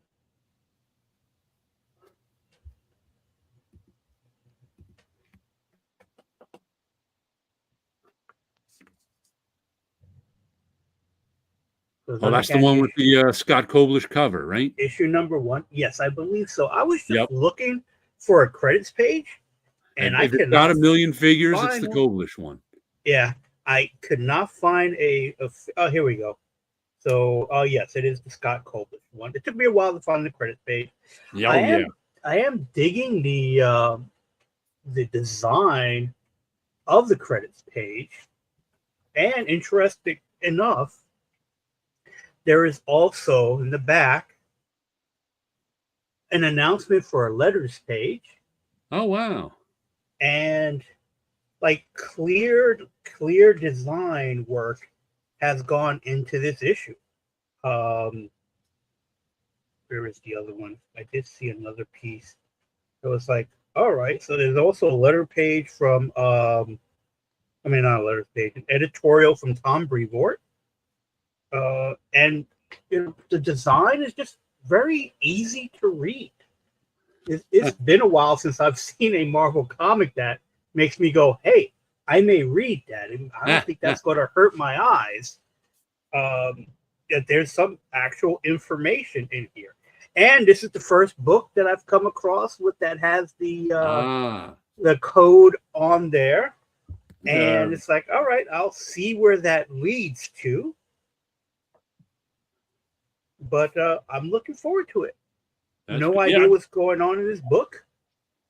Oh, that's the one with the Scott Koblish cover, right? Issue number 1. Yes, I believe so. I was just looking for a credits page, and I could not a million figures. It's the Koblish one. Yeah, I could not find a. Oh, here we go. So, yes, it is the Scott Koblish one. It took me a while to find the credits page. I am digging the design of the credits page, and interesting enough, there is also in the back an announcement for a letters page. Oh, wow. And like clear design work has gone into this issue. Where is the other one? I did see another piece. It was like, all right, so there's also a letter page from not a letter page, an editorial from Tom Brevoort. And the design is just very easy to read. It's been a while since I've seen a Marvel comic that makes me go, hey, I may read that. And I don't think that's going to hurt my eyes. That there's some actual information in here. And this is the first book that I've come across that has the code on there. And it's like, all right, I'll see where that leads to. But I'm looking forward to it. No idea what's going on in this book,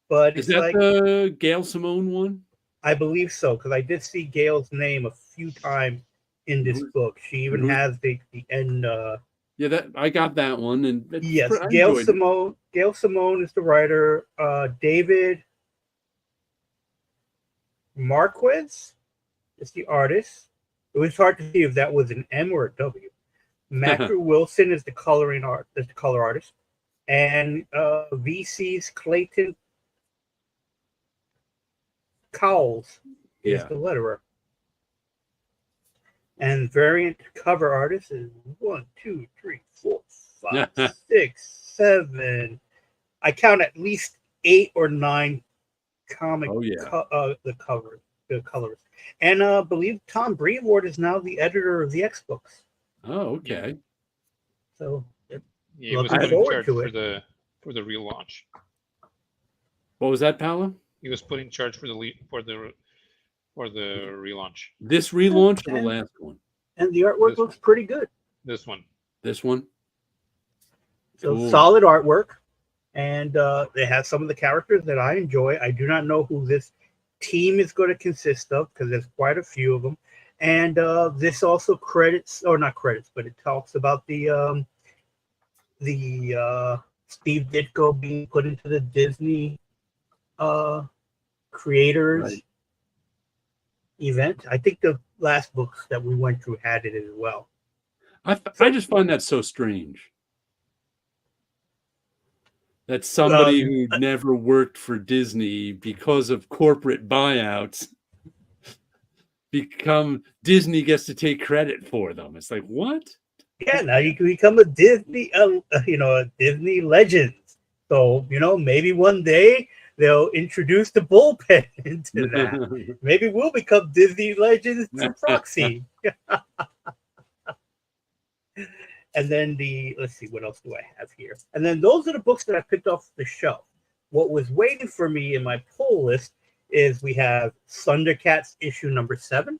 but is that the Gail Simone one? I believe so, because I did see Gail's name a few times in this book. She even has the end. That I got that one, and yes, Gail Simone. Gail Simone is the writer. David Marquez is the artist. It was hard to see if that was an M or a W. Matthew Wilson is the color artist, and VC's Clayton Cowles is the letterer. And variant cover artist is 1, 2, 3, 4, 5, 6, 7. I count at least 8 or 9 comic the colors. And I believe Tom Brevoort is now the editor of the X books. Oh, okay. So he was put in charge for the relaunch. What was that, Paolo? He was put in charge for the relaunch. This relaunch or the last one? And the artwork looks pretty good. This one. So solid artwork, and they have some of the characters that I enjoy. I do not know who this team is going to consist of because there's quite a few of them. And this also not credits, but it talks about the the Steve Ditko being put into the Disney creators event. I think the last books that we went through had it as well. I just find that so strange. That somebody who never worked for Disney because of corporate buyouts Disney gets to take credit for them. It's like, what? Yeah, now you can become a Disney, a Disney legend. So, maybe one day they'll introduce the bullpen into that. Maybe we'll become Disney legends through proxy. And then let's see, what else do I have here? And then those are the books that I picked off the shelf. What was waiting for me in my pull list is we have Thundercats issue number 7.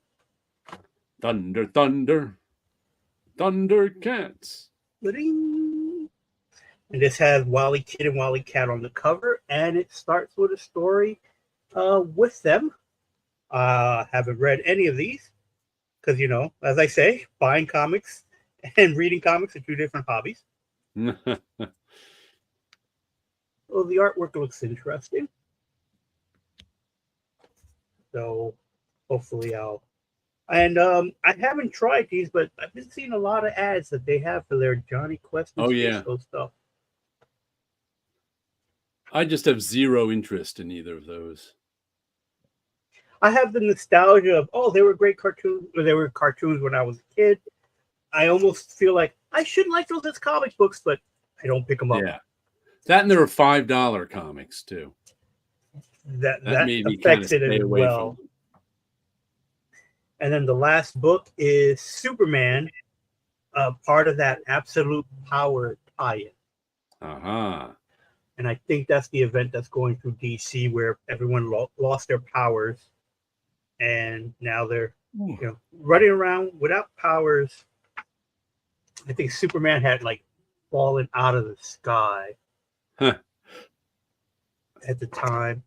Thunder, thunder, Thundercats. And this has Wally Kid and Wally Cat on the cover, and it starts with a story with them. Haven't read any of these because, as I say, buying comics and reading comics are two different hobbies. Well, the artwork looks interesting. So hopefully I haven't tried these, but I've been seeing a lot of ads that they have for their Johnny Quest and stuff. I just have zero interest in either of those. I have the nostalgia of, they were great cartoons, or they were cartoons when I was a kid. I almost feel like I should like those as comic books, but I don't pick them up. Yeah. That and there were $5 comics too. That made me affects it as well. And then the last book is Superman, part of that Absolute Power tie-in. And I think that's the event that's going through DC where everyone lost their powers, and now they're running around without powers. I think Superman had fallen out of the sky at the time,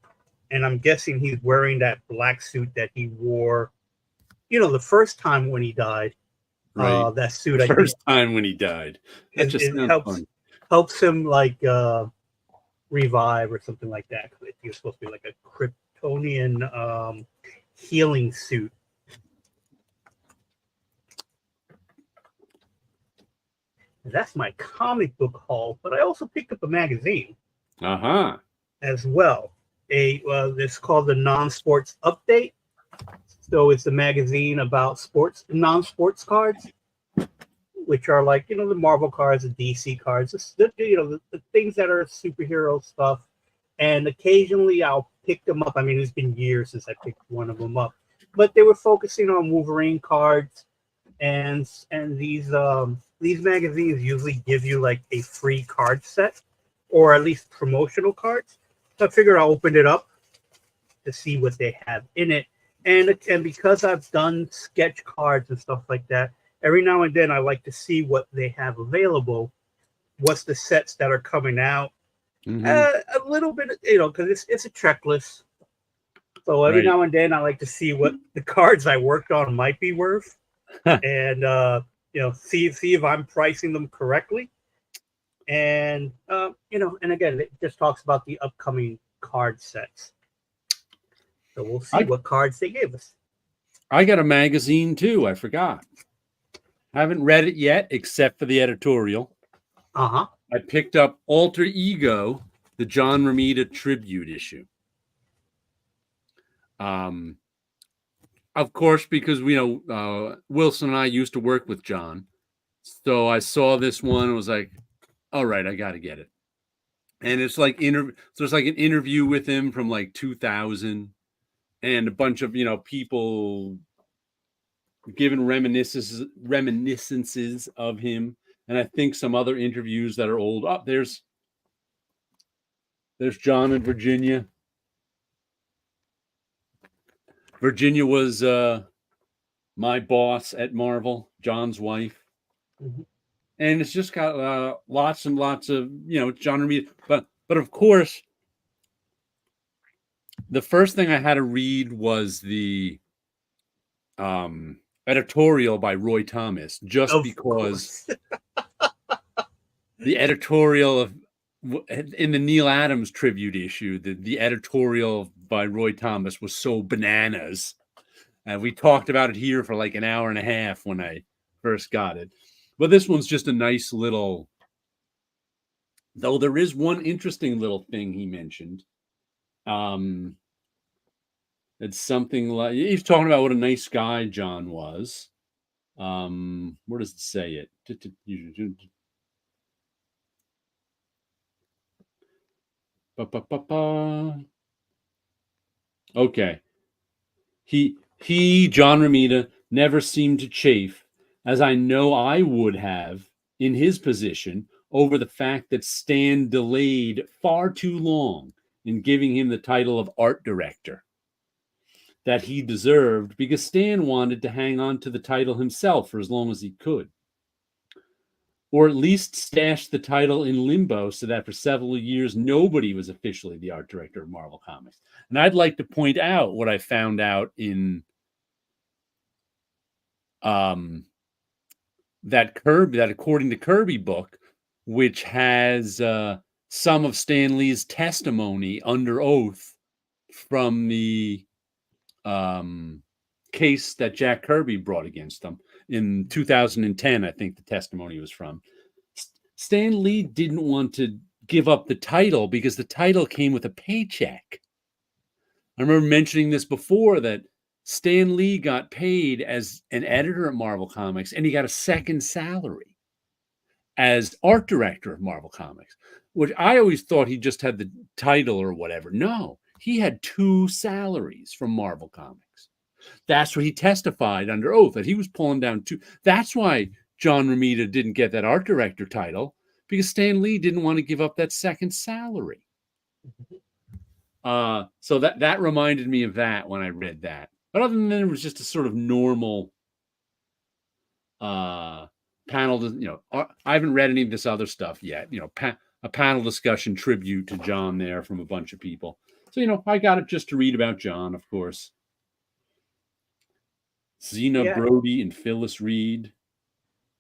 and I'm guessing he's wearing that black suit that he wore, the first time when he died. Right. That suit. First time when he died. That just helps him revive or something like that. Because he was supposed to be like a Kryptonian healing suit. And that's my comic book haul, but I also picked up a magazine. As well. It's called the Non-Sports Update. So it's a magazine about non-sports cards, which are the Marvel cards, the DC cards, the things that are superhero stuff. And occasionally I'll pick them up. I mean, it's been years since I picked one of them up, but they were focusing on Wolverine cards, and these magazines usually give you a free card set, or at least promotional cards. So I figured I'll open it up to see what they have in it. And because I've done sketch cards and stuff like that, every now and then I like to see what they have available, what's the sets that are coming out. A little bit, because it's a checklist. So every now and then I like to see what the cards I worked on might be worth, and see if I'm pricing them correctly. And and again, it just talks about the upcoming card sets. So we'll see what cards they gave us. I got a magazine too. I forgot. Haven't read it yet, except for the editorial. I picked up Alter Ego, the John Romita tribute issue. Of course, because Wilson and I used to work with John, so I saw this one and was like, "All right, I got to get it." And it's like so it's like an interview with him from 2000. And a bunch of people giving reminiscences of him, and I think some other interviews that are old. There's John and Virginia. Virginia was my boss at Marvel, John's wife, and it's just got lots and lots of John Romita, but of course. The first thing I had to read was the editorial by Roy Thomas, just because the editorial of in the Neil Adams tribute issue, the editorial by Roy Thomas was so bananas. And we talked about it here for like an hour and a half when I first got it. But this one's just a nice little, though there is one interesting little thing he mentioned. It's something like, he's talking about what a nice guy John was. Where does it say it? Okay. He, John Romita, never seemed to chafe, as I know I would have in his position, over the fact that Stan delayed far too long in giving him the title of art director that he deserved, because Stan wanted to hang on to the title himself for as long as he could. Or at least stash the title in limbo so that for several years nobody was officially the art director of Marvel Comics. And I'd like to point out what I found out in that according to Kirby book, which has some of Stan Lee's testimony under oath from the case that Jack Kirby brought against them in 2010. I think the testimony was from. Stan Lee didn't want to give up the title because the title came with a paycheck. I remember mentioning this before, that Stan Lee got paid as an editor at Marvel Comics, and he got a second salary as art director of Marvel Comics, which I always thought he just had the title or whatever. No, he had 2 salaries from Marvel Comics. That's what he testified under oath, that he was pulling down 2. That's why John Romita didn't get that art director title, because Stan Lee didn't want to give up that second salary. So that reminded me of that when I read that. But other than that, it was just a sort of normal panel. I haven't read any of this other stuff yet. A panel discussion tribute to John there from a bunch of people. So, I got it just to read about John, of course. Zena Brody and Phyllis Reed.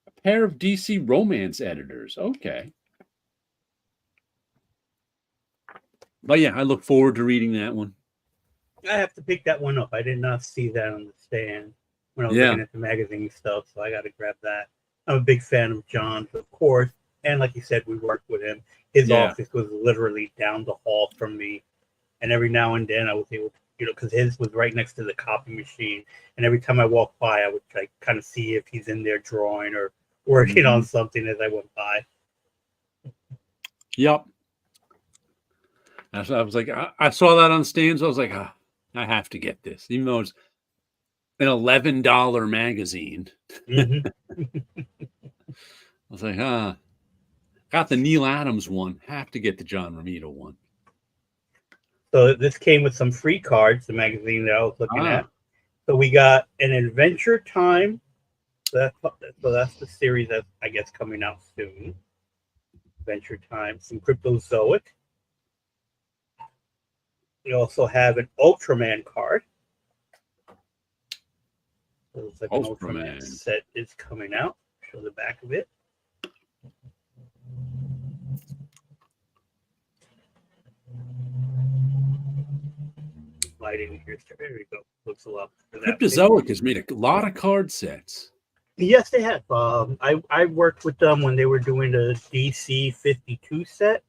A pair of DC romance editors. Okay. But yeah, I look forward to reading that one. I have to pick that one up. I did not see that on the stand when I was looking at the magazine stuff, so I got to grab that. I'm a big fan of John's, of course, and like you said, we worked with him. His office was literally down the hall from me, and every now and then I was able to, because his was right next to the copy machine, and every time I walked by, I would kind of see if he's in there drawing or working on something as I went by. Yep. I was like, I saw that on stands. I was like, I have to get this, even though it's an $11 magazine. I was like, got the Neil Adams one. Have to get the John Romita one. So this came with some free cards, the magazine that I was looking at. So we got an Adventure Time. So that's the series that I guess coming out soon. Adventure Time. Some Cryptozoic. We also have an Ultraman card. So it's like an Ultraman set is coming out. Show the back of it. Lighting here. There we go. Looks a lot. Cryptozoic has made a lot of card sets. Yes, they have. I worked with them when they were doing the DC 52 set.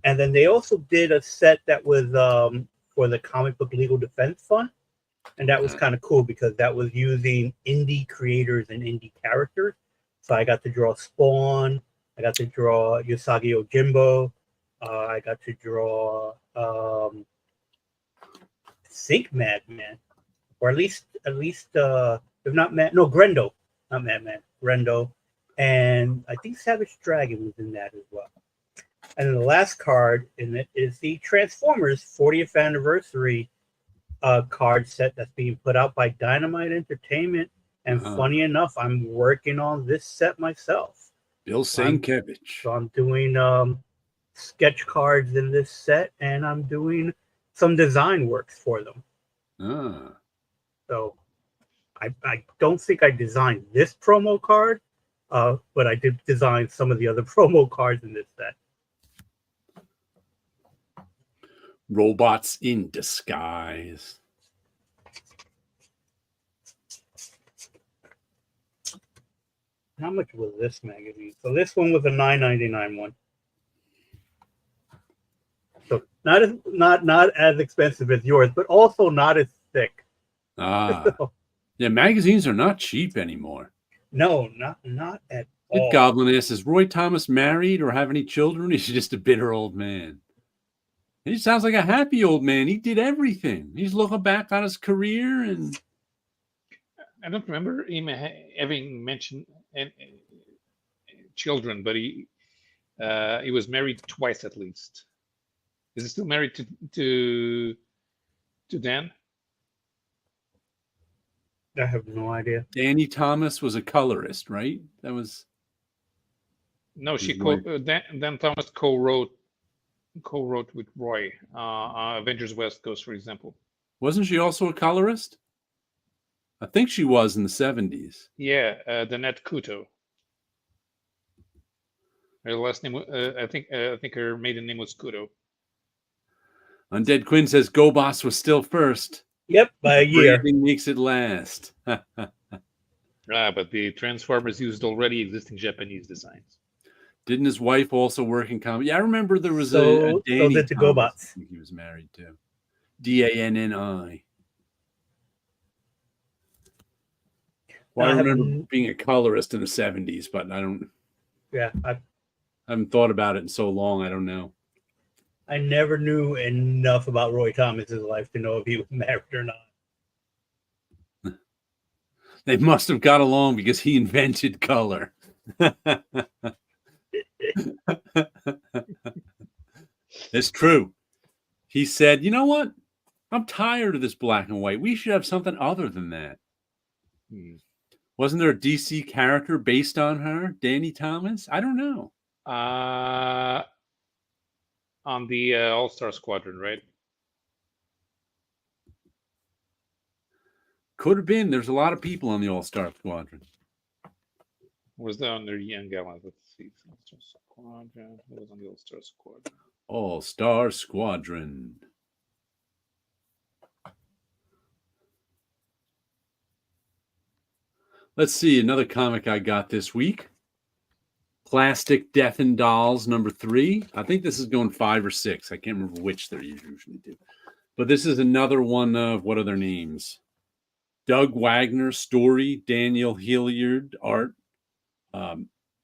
And then they also did a set that was for the Comic Book Legal Defense Fund. And that was kind of cool because that was using indie creators and indie characters. So I got to draw Spawn. I got to draw Usagi Ojimbo. I got to draw Sync Madman. Or at least if not Grendo. Not Madman. Grendo. And I think Savage Dragon was in that as well. And then the last card in it is the Transformers 40th anniversary card set that's being put out by Dynamite Entertainment. And funny enough, I'm working on this set myself. Bill Sienkiewicz. So I'm doing sketch cards in this set, and I'm doing some design works for them. So I don't think I designed this promo card, but I did design some of the other promo cards in this set. Robots in disguise. How much was this magazine? So this one was a $9.99 one. So not as expensive as yours, but also not as thick. Yeah, magazines are not cheap anymore. No, not at all. Goblin asks, is Roy Thomas married or have any children? He's just a bitter old man. He sounds like a happy old man. He did everything. He's looking back on his career, and I don't remember him having mentioned children, but he was married twice at least. Is he still married to Dan? I have no idea. Danny Thomas was a colorist, right? That was no. Dan Thomas co-wrote with Roy Avengers West Coast, for example. Wasn't she also a colorist? I think she was in the 70s. Yeah, Danette Kuto. Her last name, I think her maiden name was Kuto. Undead Quinn says GoBoss was still first. Yep, by a year. Breathing makes it last. But the Transformers used already existing Japanese designs. Didn't his wife also work in comedy? Yeah, I remember there was a Danny so did the Thomas, GoBots. I think he was married to. Danni. Well, I remember being a colorist in the 70s, but I don't. Yeah, I haven't thought about it in so long. I don't know. I never knew enough about Roy Thomas's life to know if he was married or not. They must have got along because he invented color. It's true. He said, you know what? I'm tired of this black and white. We should have something other than that. Wasn't there a DC character based on her, Danny Thomas? I don't know. On the All-Star Squadron, right? Could have been. There's a lot of people on the All-Star Squadron. Was that on their Young Gallants? Let's see. All-Star Squadron. Who was on the All-Star Squadron? All-Star Squadron. Let's see. Another comic I got this week. Plastic Death and Dolls #3. I think this is going 5 or 6. I can't remember which they usually do. But this is another one of, what are their names? Doug Wagner, story. Daniel Hilliard, art.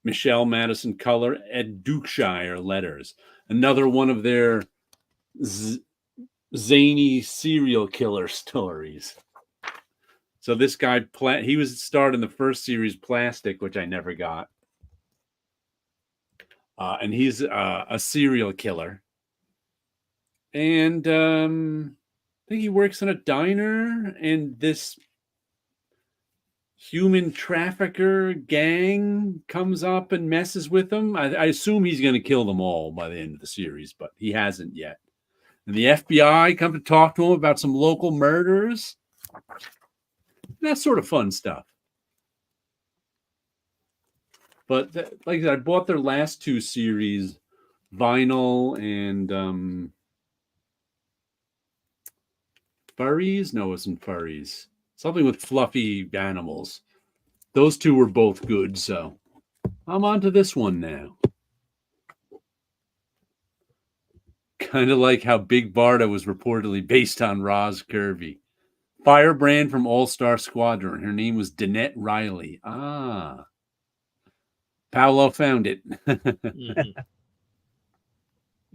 Michelle Madison, color. Ed Dukeshire, letters. Another one of their zany serial killer stories. So this guy, he was starred in the first series, Plastic, which I never got. And he's a serial killer. And I think he works in a diner, and this human trafficker gang comes up and messes with him. I assume he's going to kill them all by the end of the series, but he hasn't yet. And the FBI come to talk to him about some local murders. That sort of fun stuff. But like I said, I bought their last 2 series, Vinyl and Furries. No, it wasn't Furries. Something with fluffy animals. Those 2 were both good, so I'm on to this one now. Kind of like how Big Barda was reportedly based on Roz Kirby. Firebrand from All-Star Squadron. Her name was Danette Riley. Ah. Paolo found it. Mm-hmm.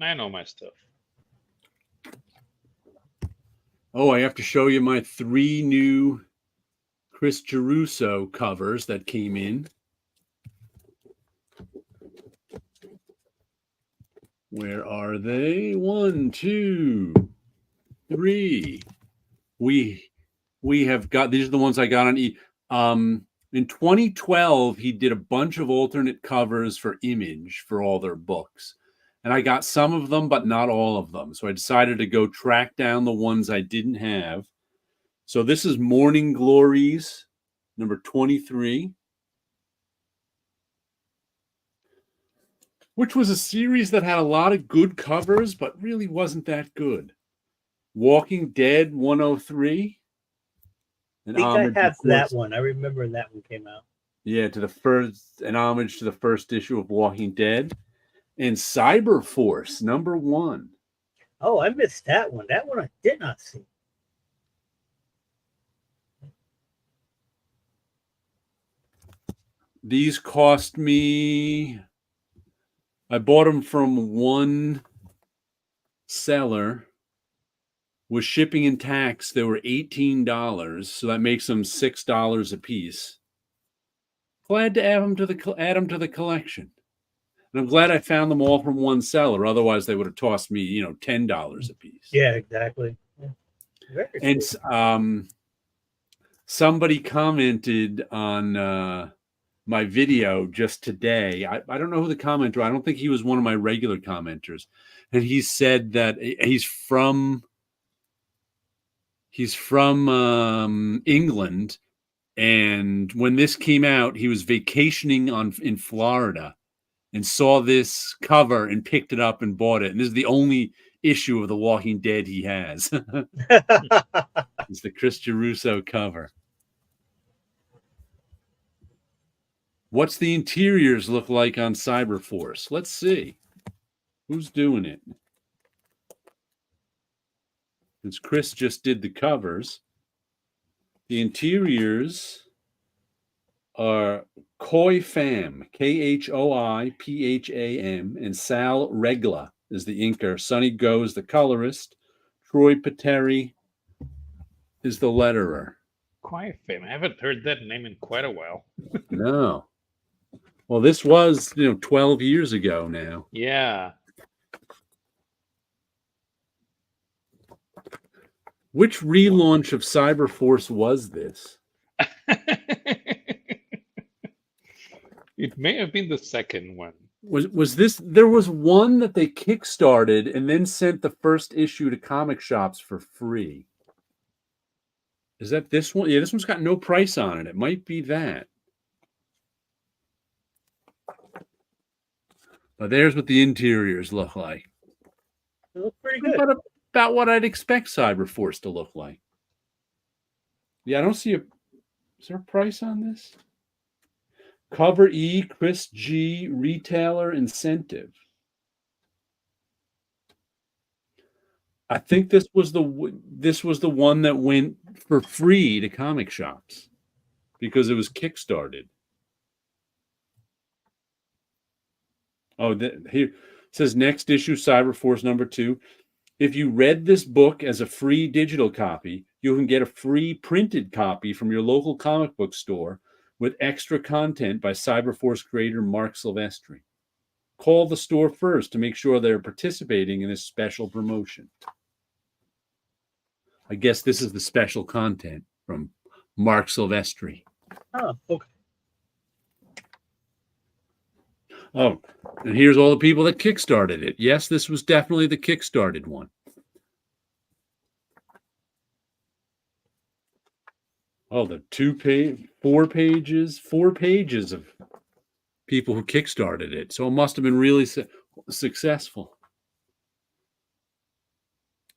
I know my stuff. Oh, I have to show you my 3 new Chris Geruso covers that came in. Where are they? 1, 2, 3. We have got, these are the ones I got on in 2012, he did a bunch of alternate covers for Image for all their books. And I got some of them, but not all of them. So I decided to go track down the ones I didn't have. So this is Morning Glories, number 23. which was a series that had a lot of good covers, but really wasn't that good. Walking Dead 103. I think I have that one. I remember that one came out. Yeah, an homage to the first issue of Walking Dead. And Cyber Force #1. Oh, I missed that one. That one I did not see. These cost me, I bought them from one seller. With shipping and tax, they were $18, so that makes them $6 a piece. Glad to add them to the collection. And I'm glad I found them all from one seller. Otherwise, they would have tossed me, $10 a piece. Yeah, exactly. Yeah. Very And cool. Somebody commented on my video just today. I don't know who the commenter. I don't think he was one of my regular commenters. And he said that he's from England, and when this came out, he was vacationing in Florida and saw this cover and picked it up and bought it. And this is the only issue of The Walking Dead he has. It's the Chris Giarrusso cover. What's the interiors look like on Cyberforce? Let's see. Who's doing it? Since Chris just did the covers, the interiors are Khoi Pham, KHOIPHAM, and Sal Regla is the inker. Sonny Go is the colorist. Troy Pateri is the letterer. Quiet Fame. I haven't heard that name in quite a while. No. Well, this was 12 years ago now. Yeah. Which relaunch of Cyberforce was this? It may have been the second one. Was this? There was one that they kickstarted and then sent the first issue to comic shops for free. Is that this one? Yeah, this one's got no price on it. It might be that. But there's what the interiors look like. It looks pretty good. About what I'd expect Cyberforce to look like. Yeah, I don't see is there a price on this? Cover E, Chris G, retailer incentive. I think this was the one that went for free to comic shops because it was kickstarted. Oh, here it says next issue, Cyberforce #2. If you read this book as a free digital copy, you can get a free printed copy from your local comic book store with extra content by Cyberforce creator Mark Silvestri. Call the store first to make sure they're participating in this special promotion. I guess this is the special content from Mark Silvestri. Oh, okay. Oh, and here's all the people that kickstarted it. Yes, this was definitely the kickstarted one. Oh, the 4 pages of people who kickstarted it. So it must have been really successful.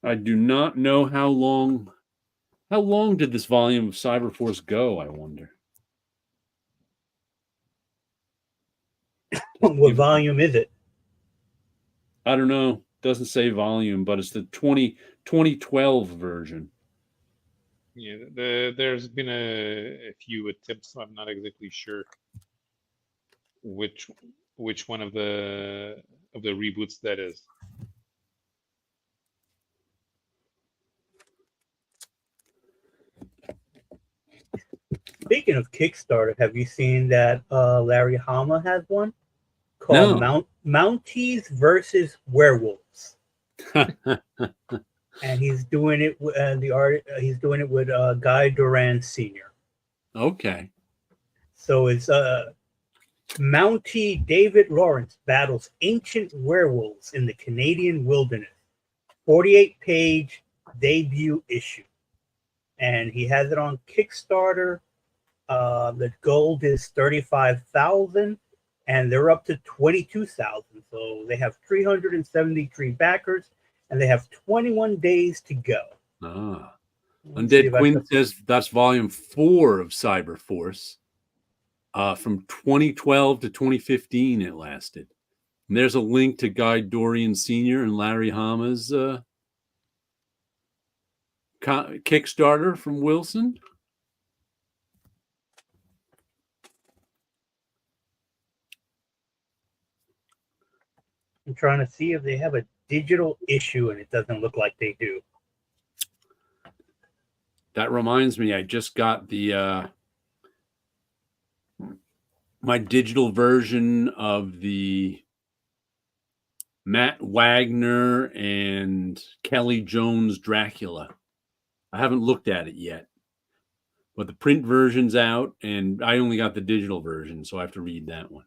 I do not know how long did this volume of Cyberforce go, I wonder. What volume is it? I don't know. Doesn't say volume, but it's the 2012 version. Yeah, there's been a few attempts. So I'm not exactly sure which one of the reboots that is. Speaking of Kickstarter, have you seen that Larry Hama has one called Mounties versus Werewolves? And he's doing it with Guy Duran Sr. Okay. So it's Mountie David Lawrence battles ancient werewolves in the Canadian wilderness. 48-page debut issue. And he has it on Kickstarter. The gold is $35,000, and they're up to 22,000. So they have 373 backers, and they have 21 days to go. Ah. Let's see Undead if I Quinn can- says that's volume 4 of Cyberforce. From 2012 to 2015, it lasted. And there's a link to Guy Dorian Sr. and Larry Hama's Kickstarter from Wilson. I'm trying to see if they have a digital issue, and it doesn't look like they do. That reminds me, I just got the my digital version of the Matt Wagner and Kelly Jones Dracula. I haven't looked at it yet, but the print version's out, and I only got the digital version, so I have to read that one.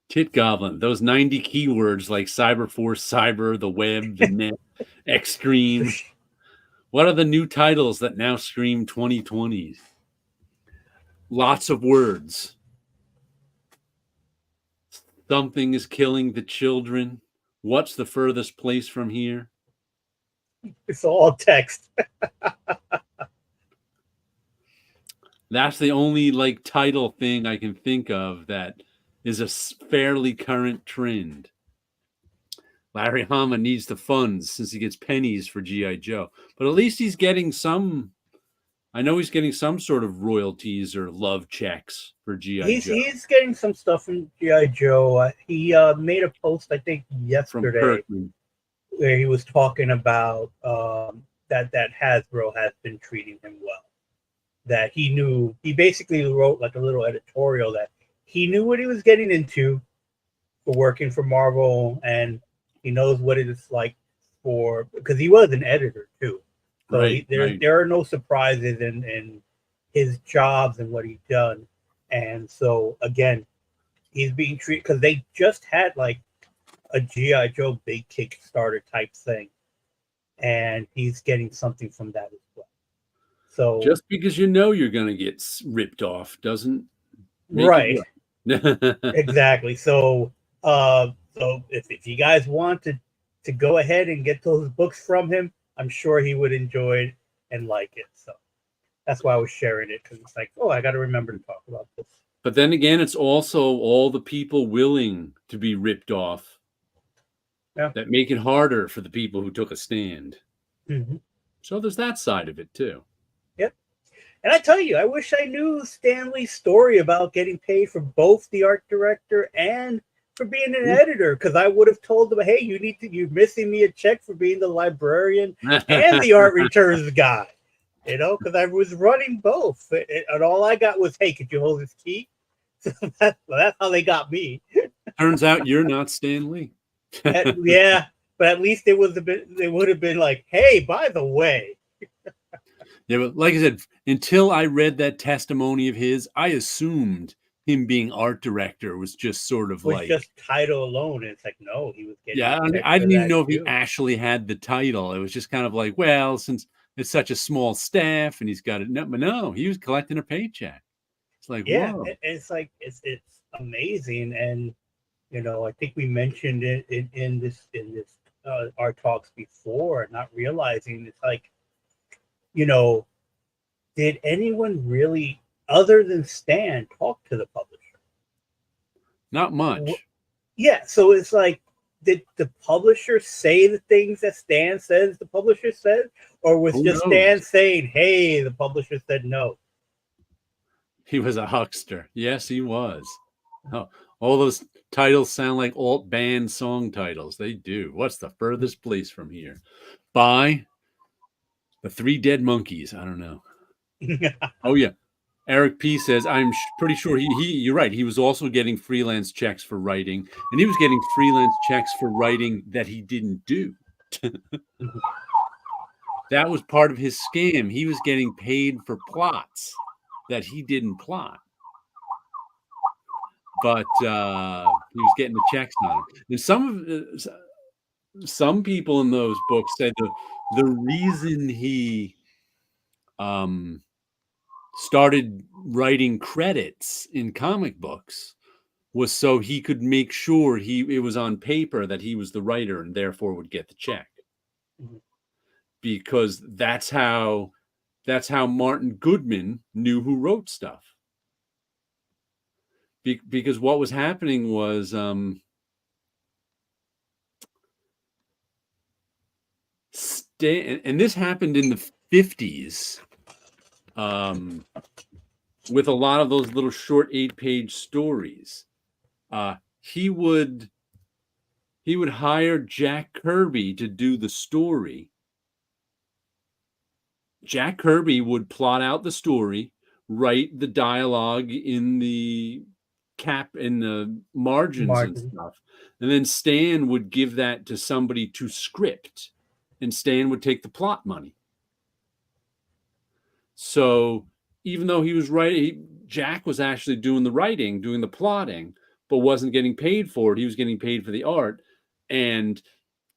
Tit Goblin, those 90 keywords like Cyberforce, Cyber, the web, the net, extreme. What are the new titles that now scream 2020s? Lots of words. Something is killing the children. What's the furthest place from here? It's all text. That's the only like title thing I can think of that is a fairly current trend. Larry Hama needs the funds since he gets pennies for G.I. Joe. But at least he's getting some. I know he's getting some sort of royalties or love checks for G.I. Joe. He's getting some stuff from G.I. Joe. He made a post, I think, From yesterday Kirkman. where he was talking about that Hasbro has been treating him well. That he knew, he basically wrote like a little editorial that he knew what he was getting into for working for Marvel, and he knows what it is like for, because he was an editor too. So Right, right. there are no surprises in his jobs and what he's done. And so again, he's being treated, because they just had like a G.I. Joe big Kickstarter type thing, and he's getting something from that as well. So Just because you know you're going to get ripped off doesn't make right, it right. exactly. So so if you guys want to go ahead and get those books from him, I'm sure he would enjoy it and like it. So that's why I was sharing it, because it's like, oh, I got to remember to talk about this. But then again, it's also all the people willing to be ripped off that make it harder for the people who took a stand. Mm-hmm. So there's that side of it too. Yep. And I tell you, I wish I knew Stanley's story about getting paid for both the art director and for being an editor, because I would have told them, hey, you're missing me a check for being the librarian and the art returns guy. You know, because I was running both, and all I got was, hey, could you hold this key? So that's how they got me. Turns out you're not Stan Lee. Yeah, but at least it was a bit. They would have been like, hey, by the way. Yeah, but like I said, until I read that testimony of his, I assumed him being art director was just sort of like just title alone. It's like, no, he was getting. Yeah, I didn't even know if he actually had the title. It was just kind of like, well, since it's such a small staff and he's got it. No, he was collecting a paycheck. It's like, yeah, whoa. it's like it's amazing, and you know, I think we mentioned it in this our talks before, not realizing it's like, you know, did anyone really, other than Stan, talk to the publisher? Not much. Yeah, so it's like, did the publisher say the things that Stan says the publisher said, or was just Stan saying, hey, the publisher said no? He was a huckster. Yes, he was. Oh, all those titles sound like alt band song titles. They do. What's the furthest place from here? By the Three Dead Monkeys. I don't know. Oh, yeah. Eric P says, I'm pretty sure you're right. He was also getting freelance checks for writing, and he was getting freelance checks for writing that he didn't do. That was part of his scam. He was getting paid for plots that he didn't plot, but he was getting the checks on it. And some people in those books said the reason he started writing credits in comic books was so he could make sure it was on paper that he was the writer and therefore would get the check. Mhm. Because that's how Martin Goodman knew who wrote stuff. Because what was happening was and this happened in the 50s with a lot of those little short 8-page stories. He would hire Jack Kirby to do the story. Jack Kirby would plot out the story, write the dialogue in the margins and stuff, and then Stan would give that to somebody to script, and Stan would take the plot money. So even though he was writing, Jack was actually doing the writing, doing the plotting, but wasn't getting paid for it. He was getting paid for the art. And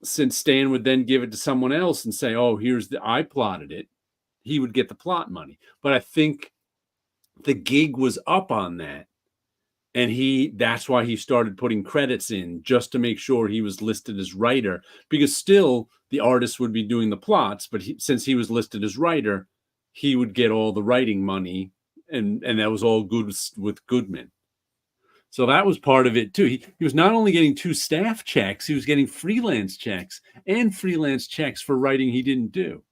since Stan would then give it to someone else and say, "Oh, I plotted it," he would get the plot money. But I think the gig was up on that. And that's why he started putting credits in, just to make sure he was listed as writer, because still the artist would be doing the plots, but since he was listed as writer, he would get all the writing money, and that was all good with Goodman. So that was part of it too. He was not only getting 2 staff checks, he was getting freelance checks and freelance checks for writing he didn't do.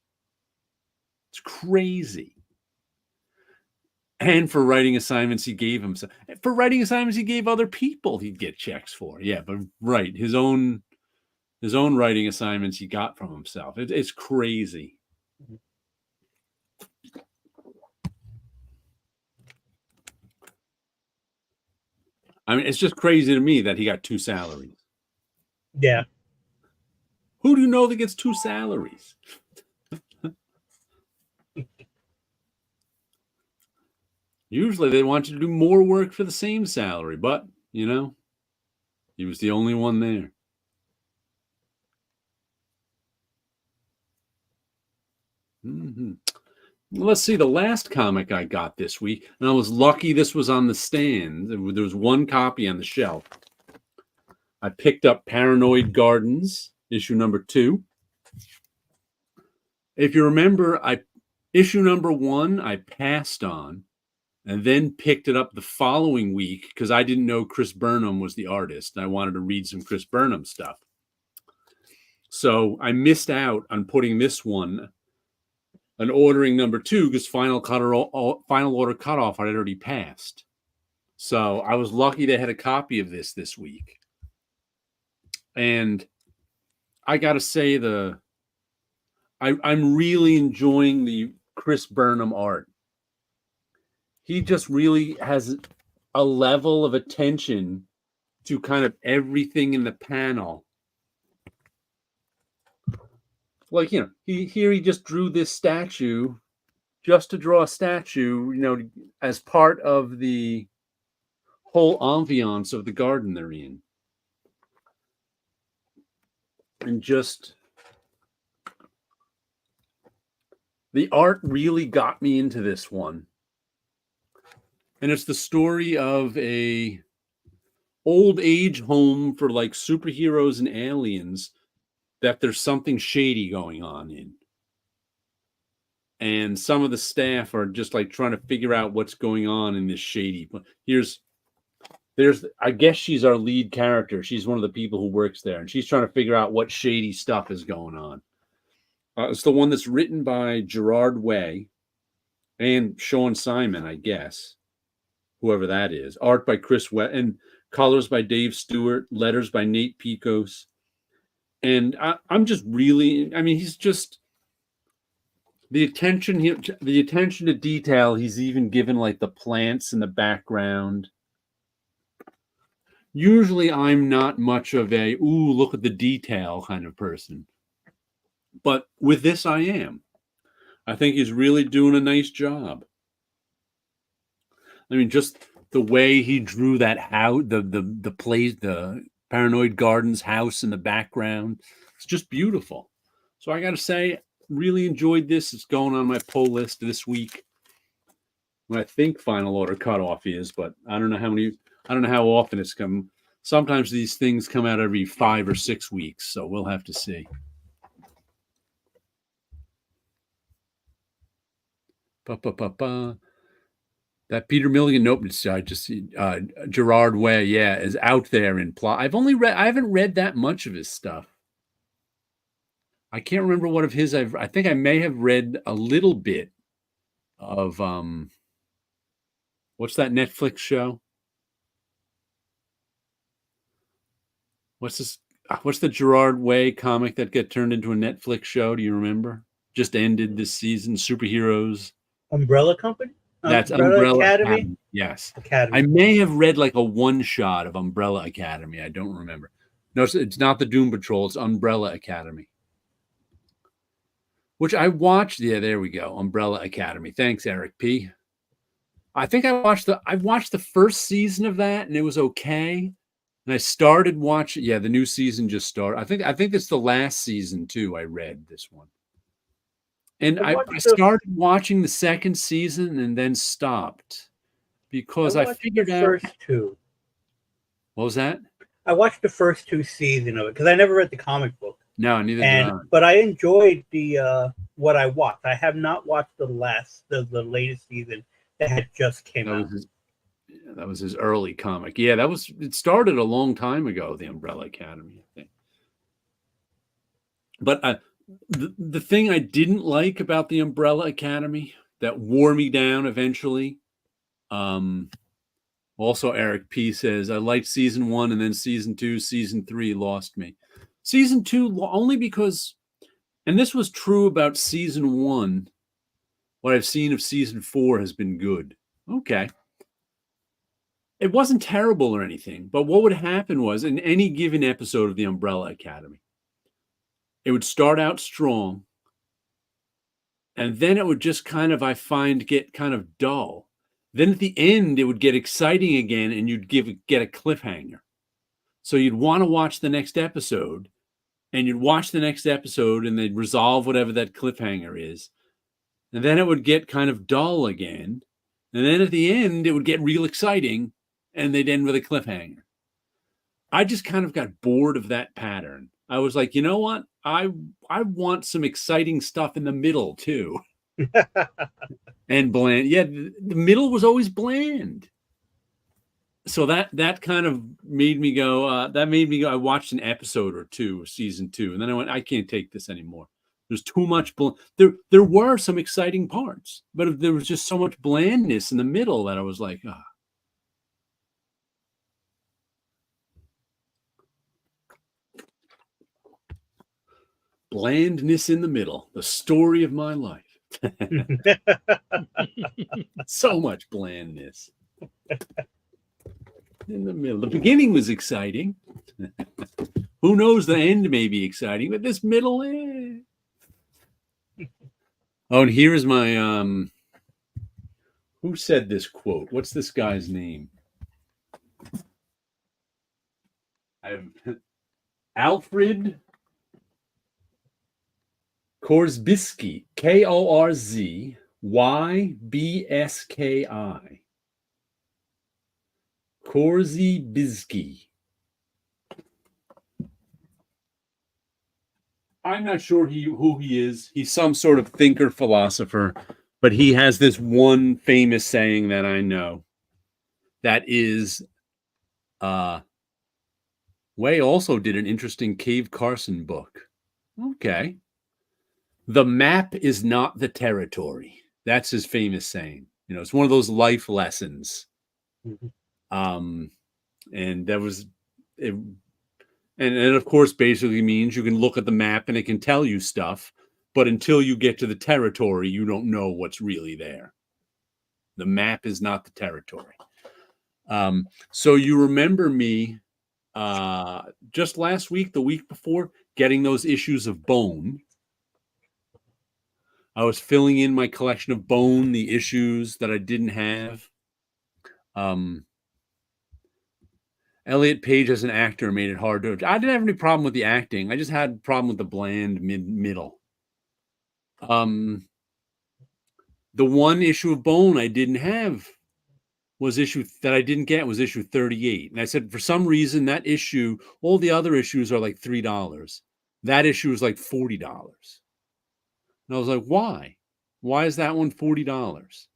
It's crazy. And for writing assignments he gave himself. For writing assignments he gave other people, he'd get checks for. Yeah, but right, his own writing assignments he got from himself. It's crazy. I mean, it's just crazy to me that he got 2 salaries. Yeah. Who do you know that gets 2 salaries? Usually they want you to do more work for the same salary, but, he was the only one there. Mm-hmm. Let's see, the last comic I got this week, and I was lucky this was on the stand. There was 1 copy on the shelf. I picked up Paranoid Gardens, issue number 2. If you remember, issue number 1 I passed on, and then picked it up the following week because I didn't know Chris Burnham was the artist, and I wanted to read some Chris Burnham stuff. So I missed out on putting this one and ordering number 2 because final order cutoff had already passed. So I was lucky they had a copy of this week. And I got to say, I'm really enjoying the Chris Burnham art. He just really has a level of attention to kind of everything in the panel. Like, he just drew this statue just to draw a statue, as part of the whole ambiance of the garden they're in. And just the art really got me into this one. And it's the story of a old age home for like superheroes and aliens that there's something shady going on in. And some of the staff are just like trying to figure out what's going on in this shady. I guess she's our lead character. She's one of the people who works there, and she's trying to figure out what shady stuff is going on. It's the one that's written by Gerard Way and Sean Simon, I guess. Whoever that is. Art by Chris West, and colors by Dave Stewart, letters by Nate Picos. And I'm just really, he's just the attention to detail. He's even given like the plants in the background. Usually I'm not much of a, ooh, look at the detail kind of person. But with this, I am. I think he's really doing a nice job. Just the way he drew that house, the Paranoid Gardens house in the background. It's just beautiful. So I got to say, really enjoyed this. It's going on my pull list this week. what I think final order cutoff is, but I don't know how often it's come. Sometimes these things come out every 5 or 6 weeks, so we'll have to see. That Peter Milligan, nope, it's just Gerard Way, yeah, is out there in plot. I haven't read that much of his stuff. I can't remember what of his I think I may have read a little bit of what's that Netflix show? What's the Gerard Way comic that got turned into a Netflix show? Do you remember? Just ended this season, Superheroes. Umbrella Company? That's Umbrella Academy. Yes. Academy. I may have read like a one shot of Umbrella Academy. I don't remember. No, it's not the Doom Patrol. It's Umbrella Academy. Which I watched. Yeah, there we go. Umbrella Academy. Thanks, Eric P. I think I watched the first season of that, and it was okay. And I started watching. Yeah, the new season just started. I think it's the last season too. I read this one, and I started watching the second season and then stopped because I figured the out first two. What was that? I watched the first 2 seasons of it because I never read the comic book. No, neither did I. But I enjoyed the what I watched. I have not watched the latest season that had just came out. That was his early comic. Yeah, it started a long time ago, the Umbrella Academy, I think. But the thing I didn't like about the Umbrella Academy that wore me down eventually, also Eric P says, I liked season 1 and then season 2, season 3 lost me. Season 2, only because, and this was true about season 1, what I've seen of season 4 has been good. Okay. It wasn't terrible or anything, but what would happen was in any given episode of the Umbrella Academy, it would start out strong, and then it would just kind of, I find, get kind of dull. Then at the end, it would get exciting again, and you'd get a cliffhanger. So you'd want to watch the next episode, and you'd watch the next episode, and they'd resolve whatever that cliffhanger is. And then it would get kind of dull again. And then at the end, it would get real exciting, and they'd end with a cliffhanger. I just kind of got bored of that pattern. I was like, you know what? I want some exciting stuff in the middle, too. And bland. Yeah, the middle was always bland. So that kind of made me go, I watched an episode or two of season 2, and then I went, I can't take this anymore. There's too much there were some exciting parts, but there was just so much blandness in the middle that I was like, ah. Blandness in the middle, the story of my life. So much blandness. In the middle. The beginning was exciting. Who knows, the end may be exciting, but this middle, Oh, and here's my who said this quote? What's this guy's name? I have Alfred Korzybski, Korzybski. Korzybski. I'm not sure who he is. He's some sort of thinker, philosopher, but he has this one famous saying that I know. That is, Way also did an interesting Cave Carson book. Okay. The map is not the territory. That's his famous saying. You know, it's one of those life lessons. Mm-hmm. And that was it. And it, of course, basically means you can look at the map and it can tell you stuff, but until you get to the territory, you don't know what's really there. The map is not the territory. So you remember me just last week, the week before, getting those issues of Bone. I was filling in my collection of Bone, the issues that I didn't have. Elliot Page as an actor made it hard to. I didn't have any problem with the acting. I just had a problem with the bland middle. the one issue of Bone I didn't have was issue 38. And I said, for some reason, that issue, all the other issues are like $3. That issue is like $40. And I was like, why? Why is that one $40?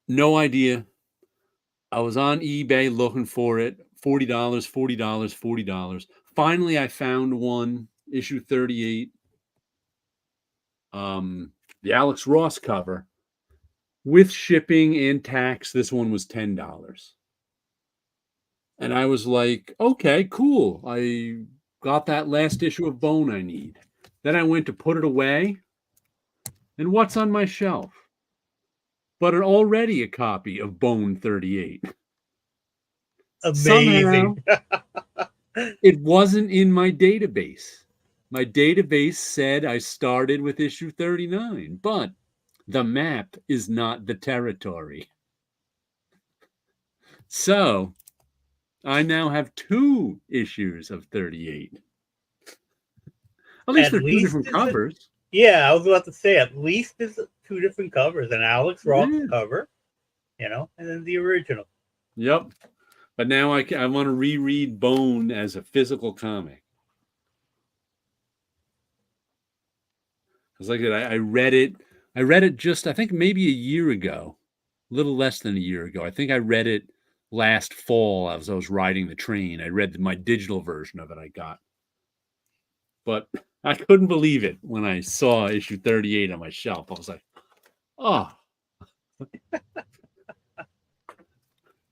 No idea. I was on eBay looking for it. $40, $40, $40. Finally, I found one, issue 38. The Alex Ross cover. With shipping and tax, this one was $10. And I was like, okay, cool. I got that last issue of Bone I need. Then I went to put it away. And what's on my shelf? But already a copy of Bone 38. Amazing. Somehow, it wasn't in my database. My database said I started with issue 39, but the map is not the territory. So I now have 2 issues of 38. At least they're 2 different covers. Yeah, I was about to say, at least there's 2 different covers. An Alex Ross cover, and then the original. Yep. But now I want to reread Bone as a physical comic. Because like I said, I read it. I read it just, I think, maybe a year ago. A little less than a year ago. I think I read it last fall as I was riding the train. I read my digital version of it I got. But I couldn't believe it when I saw issue 38 on my shelf. I was like, oh.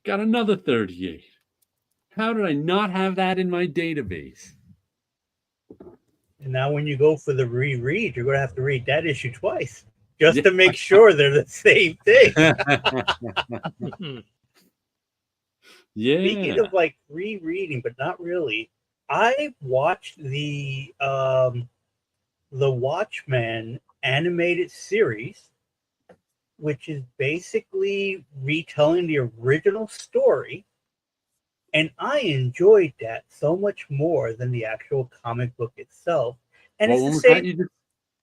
Got another 38. How did I not have that in my database? And now when you go for the reread, you're going to have to read that issue twice just to make sure they're the same thing. Yeah. Speaking of like rereading, but not really, I watched the Watchmen animated series, which is basically retelling the original story. And I enjoyed that so much more than the actual comic book itself. And it's the same.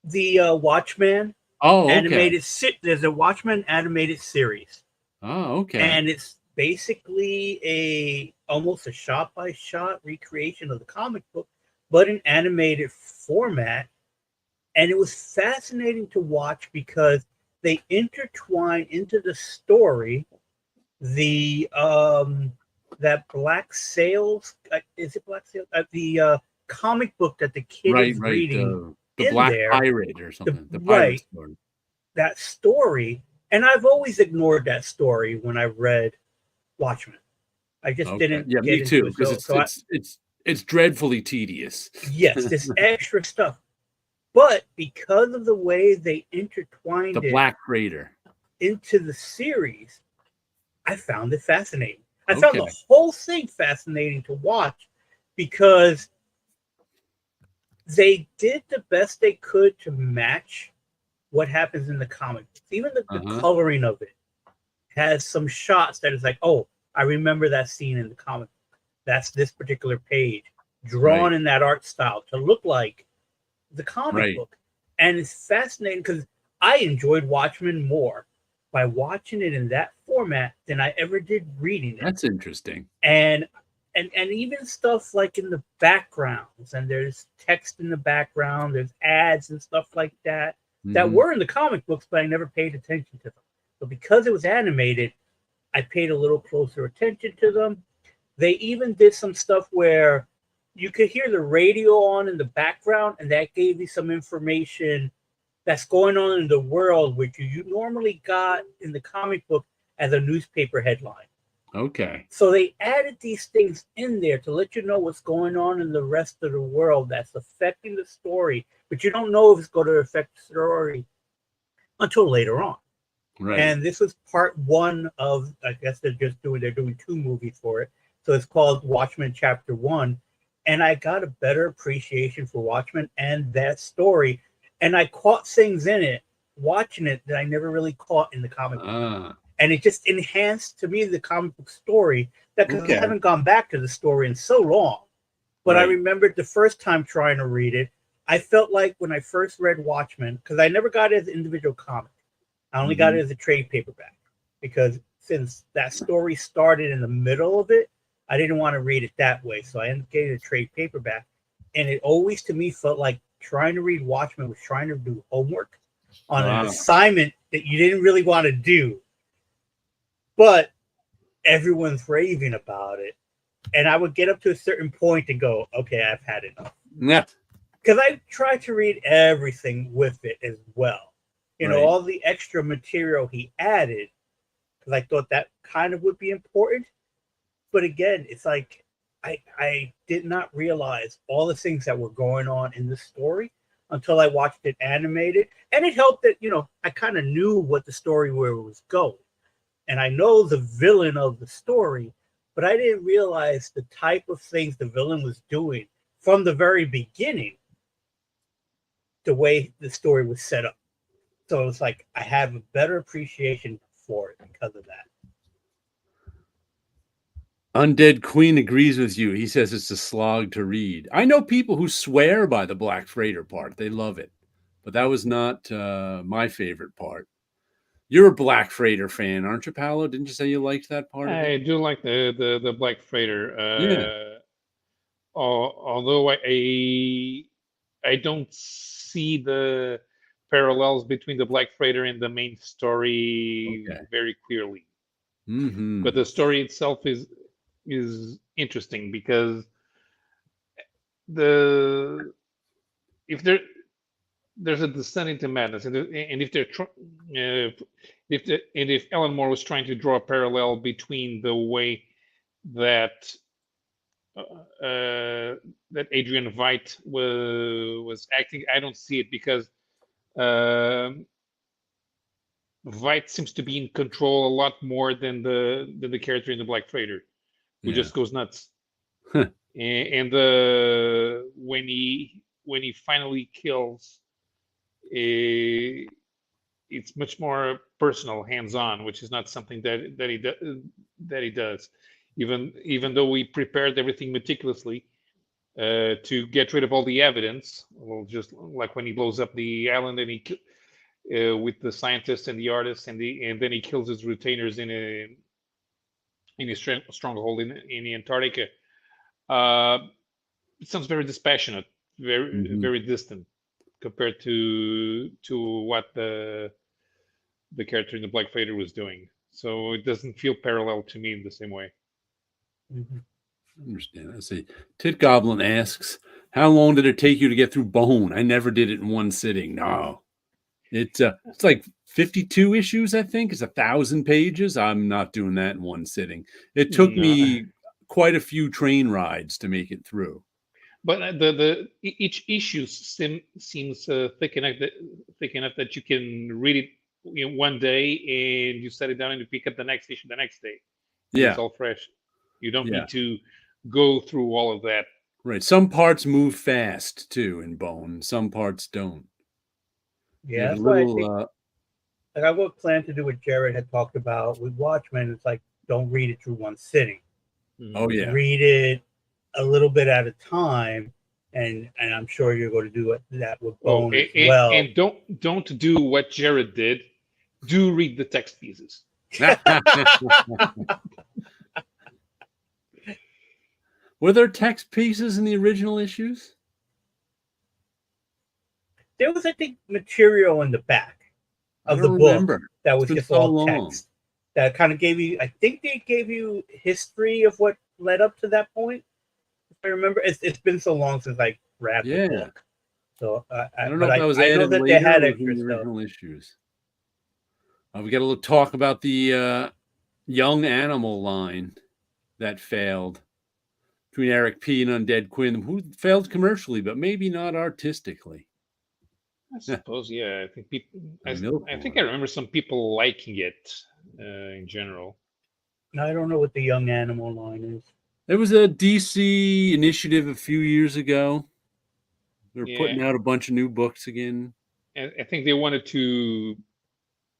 The Watchmen animated. There's a Watchmen animated series. Oh, okay. And it's basically almost a shot-by-shot recreation of the comic book, but in animated format. And it was fascinating to watch because they intertwine into the story the that Black Sails, is it Black Sails? The comic book that the kid is reading. The Black Pirate or something. The pirate story. That story. And I've always ignored that story when I read Watchmen. I just didn't get me too, into it. Because it's dreadfully tedious. Yes, this extra stuff. But because of the way they intertwined the Black Raider into the series, I found it fascinating. I found the whole thing fascinating to watch because they did the best they could to match what happens in the comic. Even the coloring of it has some shots that is like, oh, I remember that scene in the comic. That's this particular page drawn in that art style to look like the comic book. And it's fascinating because I enjoyed Watchmen more by watching it in that format than I ever did reading it. That's interesting. And even stuff like in the backgrounds, and there's text in the background, there's ads and stuff like that that were in the comic books, but I never paid attention to them. But because it was animated, I paid a little closer attention to them. They even did some stuff where you could hear the radio on in the background, and that gave you some information that's going on in the world, which you normally got in the comic book as a newspaper headline. Okay. So they added these things in there to let you know what's going on in the rest of the world that's affecting the story, but you don't know if it's going to affect the story until later on. Right. And this was part 1 of, I guess they're doing 2 movies for it. So it's called Watchmen Chapter 1. And I got a better appreciation for Watchmen and that story. And I caught things in it, watching it, that I never really caught in the comic book. And it just enhanced, to me, the comic book story. Because I haven't gone back to the story in so long. But I remembered the first time trying to read it, I felt like when I first read Watchmen, because I never got it as an individual comic. I only got it as a trade paperback because since that story started in the middle of it, I didn't want to read it that way. So I ended up getting a trade paperback. And it always to me felt like trying to read Watchmen was trying to do homework on an assignment that you didn't really want to do. But everyone's raving about it. And I would get up to a certain point and go, okay, I've had enough. Yeah. Because I tried to read everything with it as well. You know, all the extra material he added, because I thought that kind of would be important. But again, it's like I did not realize all the things that were going on in the story until I watched it animated. And it helped that, you know, I kind of knew what the story where it was going. And I know the villain of the story, but I didn't realize the type of things the villain was doing from the very beginning, the way the story was set up. So it's like I have a better appreciation for it because of that. Undead Queen agrees with you. He says it's a slog to read. I know people who swear by the Black Freighter part. They love it. But that was not my favorite part. You're a Black Freighter fan, aren't you, Paolo? Didn't you say you liked that part? I do like the Black Freighter. Yeah. Although I don't see the parallels between the Black Freighter and the main story very clearly. But the story itself is interesting because there's a descent into madness, and if Alan Moore was trying to draw a parallel between the way that that Adrian Veidt was acting, I don't see it because Veidt seems to be in control a lot more than the character in the Black Freighter, who just goes nuts. and when he finally kills, it's much more personal, hands-on, which is not something that he does. Even though we prepared everything meticulously to get rid of all the evidence, well, just like when he blows up the island and he with the scientists and the artists and then he kills his retainers in a stronghold in the Antarctica. It sounds very dispassionate, very distant compared to what the character in the Black Freighter was doing. So it doesn't feel parallel to me in the same way. I understand. I see. Tit Goblin asks, how long did it take you to get through Bone? I never did it in one sitting. No. It's like 52 issues, I think. It's 1,000 pages. I'm not doing that in one sitting. It took me quite a few train rides to make it through. But each issue seems thick enough that you can read it in one day and you set it down and you pick up the next issue the next day. Yeah, it's all fresh. You don't need to go through all of that. Right. Some parts move fast too in Bone. Some parts don't. Yeah, that's why I think, like I would plan to do what Jared had talked about with Watchmen. It's like don't read it through one sitting. Oh yeah, read it a little bit at a time, and I'm sure you're going to do that with Bone as well. And don't do what Jared did. Do read the text pieces. Were there text pieces in the original issues? There was, I think, material in the back of the book that was just all text. That kind of gave you, I think they gave you history of what led up to that point. If I remember, it's been so long since I grabbed the book. So I don't know if that was added later they had extra in the original issues. We got to talk about the Young Animal line that failed between Eric P. and Undead Quinn, who failed commercially, but maybe not artistically. I suppose, I think people. I think I remember some people liking it in general. I don't know what the Young Animal line is. There was a DC initiative a few years ago. They were putting out a bunch of new books again. And I think they wanted to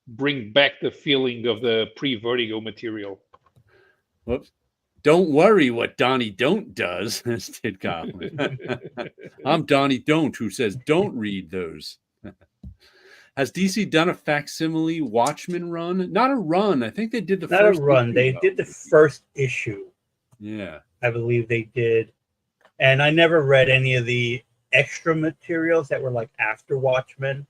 bring back the feeling of the pre-Vertigo material. Whoops. Don't worry what Donnie Don't does, as Ted Goblin. I'm Donnie Don't, who says don't read those. Has DC done a facsimile Watchmen run? Not a run. I think they did the Not a first run. issue, They though. did the first issue. Yeah. I believe they did. And I never read any of the extra materials that were like after Watchmen.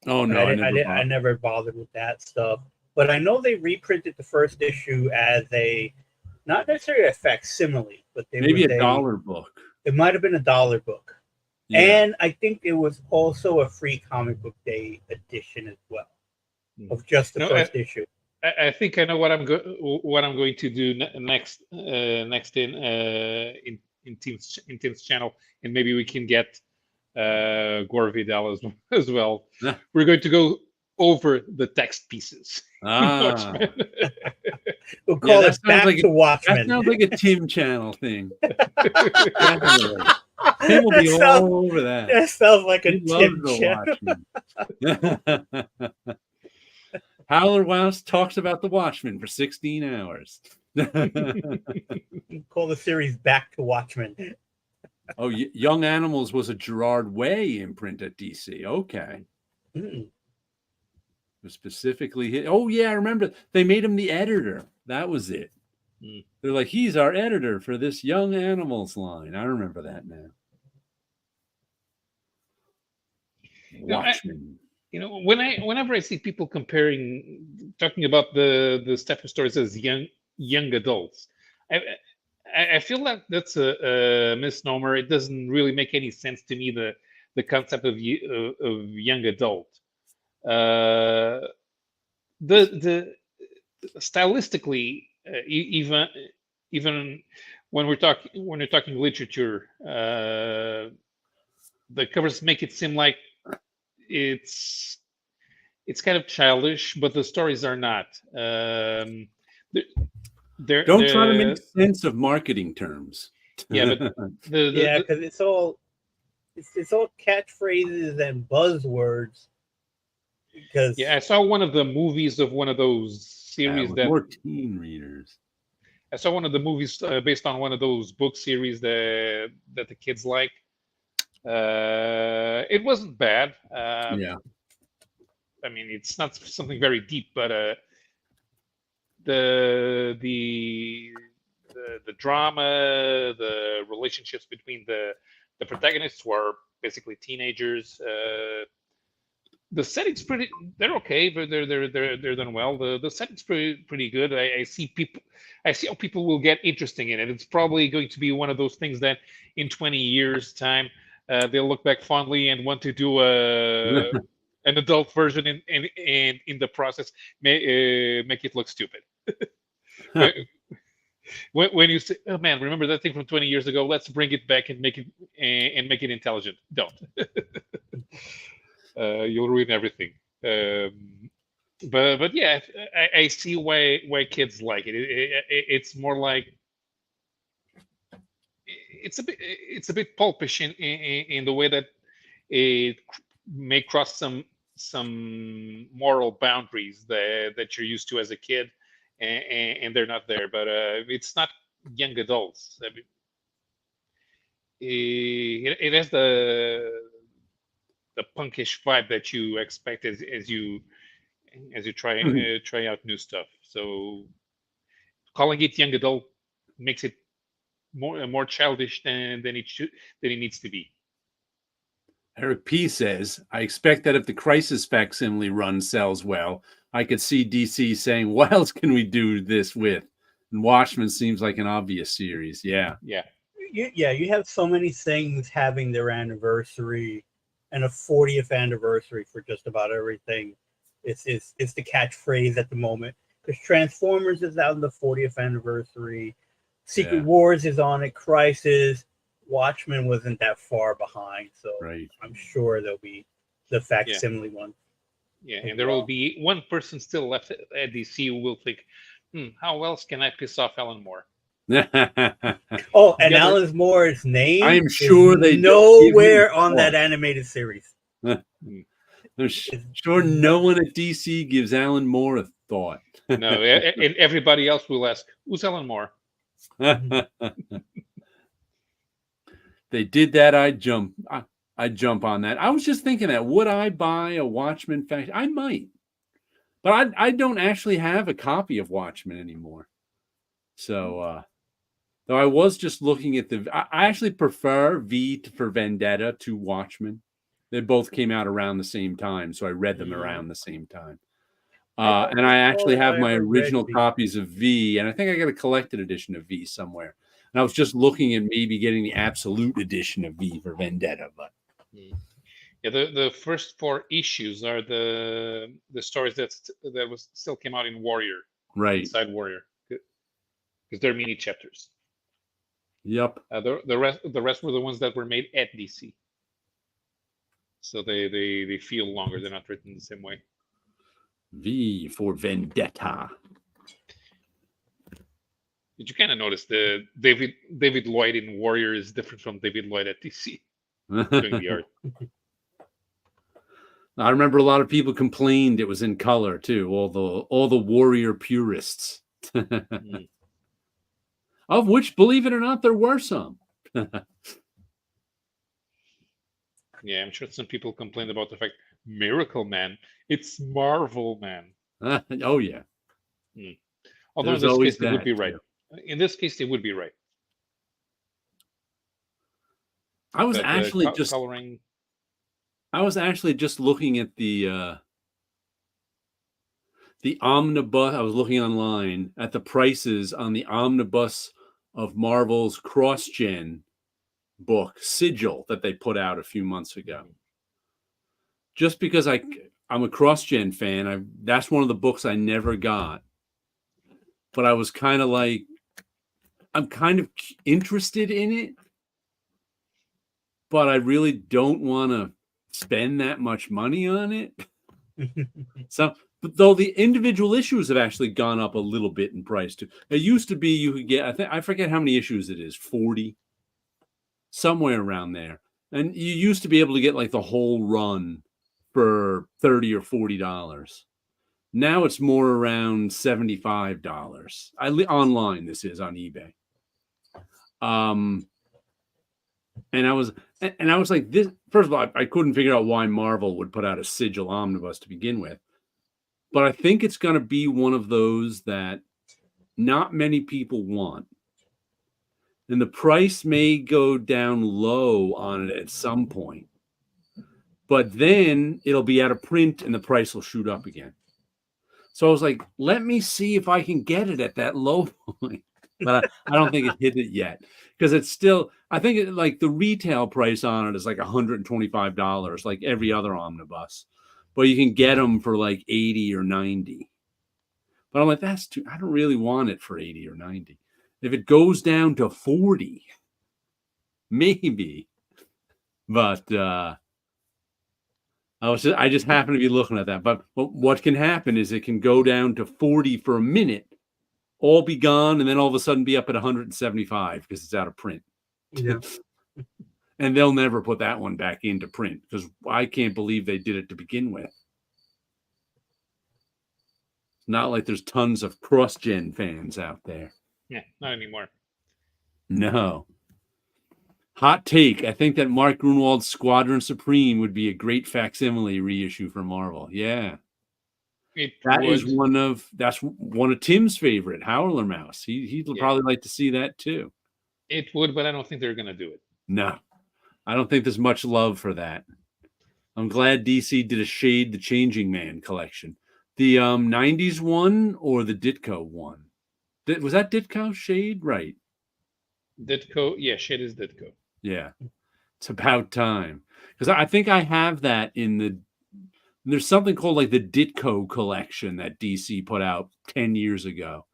Oh no, I never bothered with that stuff. But I know they reprinted the first issue as a, not necessarily a facsimile, but maybe a dollar book. It might have been a dollar book. Yeah. And I think it was also a free comic book day edition as well, of just the first issue. I think I know what I'm going to do next in Tim's channel, and maybe we can get Gore Vidal as well. Yeah. We're going to go over the text pieces. Ah. We'll call it Back to Watchmen. That sounds like a Tim channel thing. Definitely. Tim will be all over that. That sounds like a Tim channel. Howler Wouse talks about the Watchmen for 16 hours. Call the series Back to Watchmen. Oh, Young Animals was a Gerard Way imprint at DC. Okay. Specifically, oh yeah, I remember they made him the editor. That was it. They're like, he's our editor for this Young Animals line. I remember that now. Watchmen. Whenever I see people talking about the Stephen stories as young adults, I feel like that's a misnomer. It doesn't really make any sense to me, the concept of young adult. The stylistically, even when we're talking literature, the covers make it seem like it's kind of childish, but the stories are not. Don't try to make sense of marketing terms. Yeah, but because it's all catchphrases and buzzwords. Because I saw one of the movies of one of those series that more teen readers. I saw one of the movies based on one of those book series that the kids like. It wasn't bad. Yeah. I mean, it's not something very deep, but the drama, the relationships between the protagonists, who are basically teenagers. The setting's they're okay, but they're done well. The setting's pretty good. I see how people will get interesting in it. It's probably going to be one of those things that in 20 years' time they'll look back fondly and want to do an adult version and in the process make it look stupid. When you say, "Oh man, remember that thing from 20 years ago? Let's bring it back and make it intelligent." Don't. You'll ruin everything. But yeah, I see why kids like it. It's more like it's a bit pulpish in the way that it may cross some moral boundaries that you're used to as a kid, and they're not there. But it's not young adults. I mean, it has the punkish vibe that you expect as you try out new stuff. So calling it young adult makes it more childish than it needs to be. Eric P says, I expect that if the Crisis facsimile run sells well, I could see DC saying, what else can we do this with? And Watchmen seems like an obvious series. Yeah. You have so many things having their anniversary and a 40th anniversary for just about everything. It's the catchphrase at the moment. Because Transformers is out on the 40th anniversary. Secret Wars is on it. Crisis. Watchmen wasn't that far behind. So I'm sure there'll be the facsimile one. Yeah, and there will be one person still left at DC who will think, how else can I piss off Alan Moore? Oh, and Alan Moore's name I am sure they nowhere on that animated series. There's sure no one at DC gives Alan Moore a thought. No, and everybody else will ask, who's Alan Moore? They did that, I'd jump. I'd jump on that. I was just thinking that would I buy a Watchmen faction? I might, but I don't actually have a copy of Watchmen anymore. So, though I was just looking at I actually prefer for Vendetta to Watchmen. They both came out around the same time, so I read them around the same time. And I actually have my original copies of V, and I think I got a collected edition of V somewhere. And I was just looking at maybe getting the absolute edition of V for Vendetta, but yeah, the first 4 issues are the stories that was still came out in Warrior, right, inside Warrior, because they're mini chapters. Yep. The rest were the ones that were made at DC, so they feel longer. They're not written the same way. V for Vendetta. Did you kind of notice the David Lloyd in Warrior is different from David Lloyd at DC doing the art? I remember a lot of people complained it was in color too. All the Warrior purists, of which, believe it or not, there were some. Yeah, I'm sure some people complained about the fact Miracle Man. It's Marvel Man. Oh yeah. Although in this case they would be right. In this case they would be right. I was actually just coloring. I was actually just looking at the omnibus. I was looking online at the prices on the omnibus of Marvel's cross-gen book Sigil that they put out a few months ago. Just because I'm a cross-gen fan, that's one of the books I never got. But I was kind of like, I'm kind of interested in it, but I really don't want to spend that much money on it. So, but though the individual issues have actually gone up a little bit in price too. It used to be you could get, I forget how many issues it is, 40, somewhere around there. And you used to be able to get like the whole run for $30 or $40. Now it's more around $75. Online, this is on eBay. And I was like, this. First of all, I couldn't figure out why Marvel would put out a Sigil omnibus to begin with, but I think it's going to be one of those that not many people want, and the price may go down low on it at some point, but then it'll be out of print and the price will shoot up again. So I was like, let me see if I can get it at that low point. But I don't think it hit it yet because it's still, I think like the retail price on it is like $125, like every other omnibus, but you can get them for like 80 or 90. But I'm like, that's too, I don't really want it for 80 or 90. If it goes down to 40, maybe. But I just happen to be looking at that. But what can happen is it can go down to 40 for a minute, all be gone, and then all of a sudden be up at 175 because it's out of print. Yeah. And they'll never put that one back into print because I can't believe they did it to begin with. It's not like there's tons of cross-gen fans out there. Yeah, not anymore. No. Hot take. I think that Mark Grunwald's Squadron Supreme would be a great facsimile reissue for Marvel. Yeah. That's one of Tim's favorite, Howler Mouse. He'd probably like to see that too. It would, but I don't think they're going to do it. No, I don't think there's much love for that. I'm glad DC did a Shade the Changing Man collection. The 90s one or the Ditko one? Was that Ditko? Shade? Right. Ditko. Yeah, Shade is Ditko. Yeah. It's about time. Because I think I have that there's something called like the Ditko collection that DC put out 10 years ago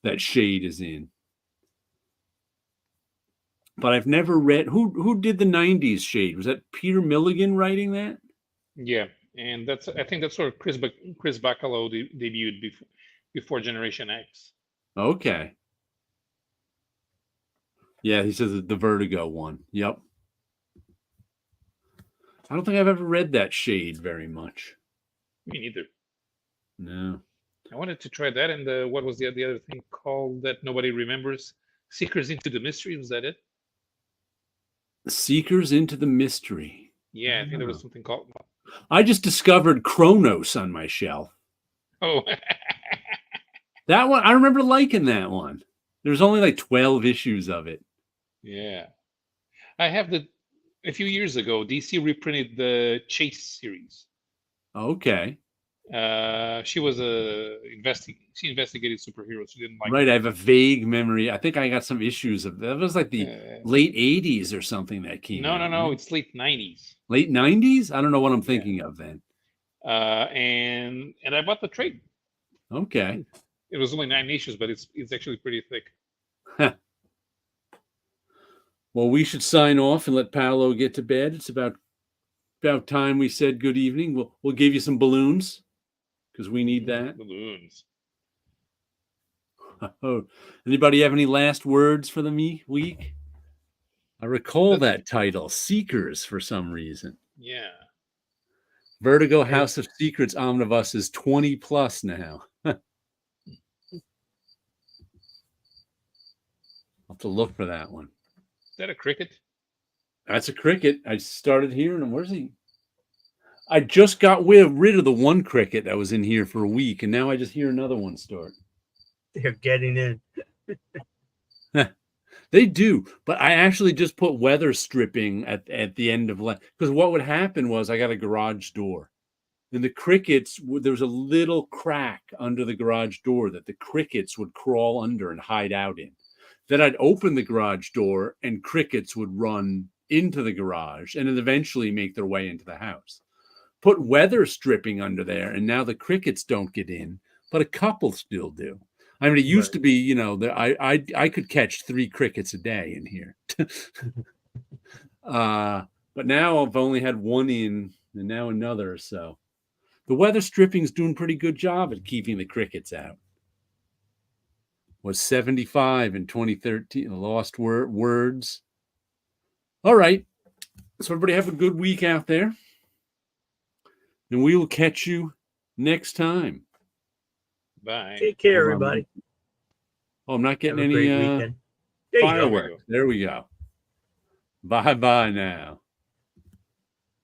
that Shade is in. But I've never read who did the 90s Shade. Was that Peter Milligan writing that? Yeah, and I think that's where Chris Bacalo debuted before Generation X. Okay. Yeah, he says the Vertigo one. Yep. I don't think I've ever read that Shade very much. Me neither. No. I wanted to try that, and what was the other thing called that nobody remembers? Seekers into the Mystery. Was that it? Seekers into the Mystery. Yeah, I think there was something called. I just discovered Kronos on my shelf. Oh, That one, I remember liking that one. There's only like 12 issues of it. yeah. I have a few years ago, DC reprinted the Chase series. Okay. She was she investigated superheroes. She didn't like Right. I have a vague memory. I think I got some issues of that. Was like the late 80s or something that came out. No. Right? It's late 90s. Late 90s? I don't know what I'm thinking of then. And I bought the trade. Okay. It was only 9 issues, but it's actually pretty thick. Well, we should sign off and let Paolo get to bed. It's about time we said good evening. We'll give you some balloons because we need that. Balloons. Oh, anybody have any last words for the week? I recall that title, Seekers, for some reason. Yeah. Vertigo House of Secrets Omnibus is 20 plus now. I'll have to look for that one. Is that a cricket? That's a cricket. I started hearing him. Where's he? I just got rid of the one cricket that was in here for a week, and now I just hear another one start. They're getting in. They do, but I actually just put weather stripping at the end of because what would happen was I got a garage door, and the crickets, there was a little crack under the garage door that the crickets would crawl under and hide out in. Then I'd open the garage door and crickets would run into the garage and then eventually make their way into the house. Put weather stripping under there, and now the crickets don't get in, but a couple still do. I mean, it used to be, I could catch 3 crickets a day in here. But now I've only had one in and now another. So the weather stripping is doing a pretty good job at keeping the crickets out. Was 75 in 2013. Lost words. All right. So everybody have a good week out there. And we will catch you next time. Bye. Take care, everybody. Oh, I'm not getting Have a any great weekend. fireworks. There we go. Bye-bye now.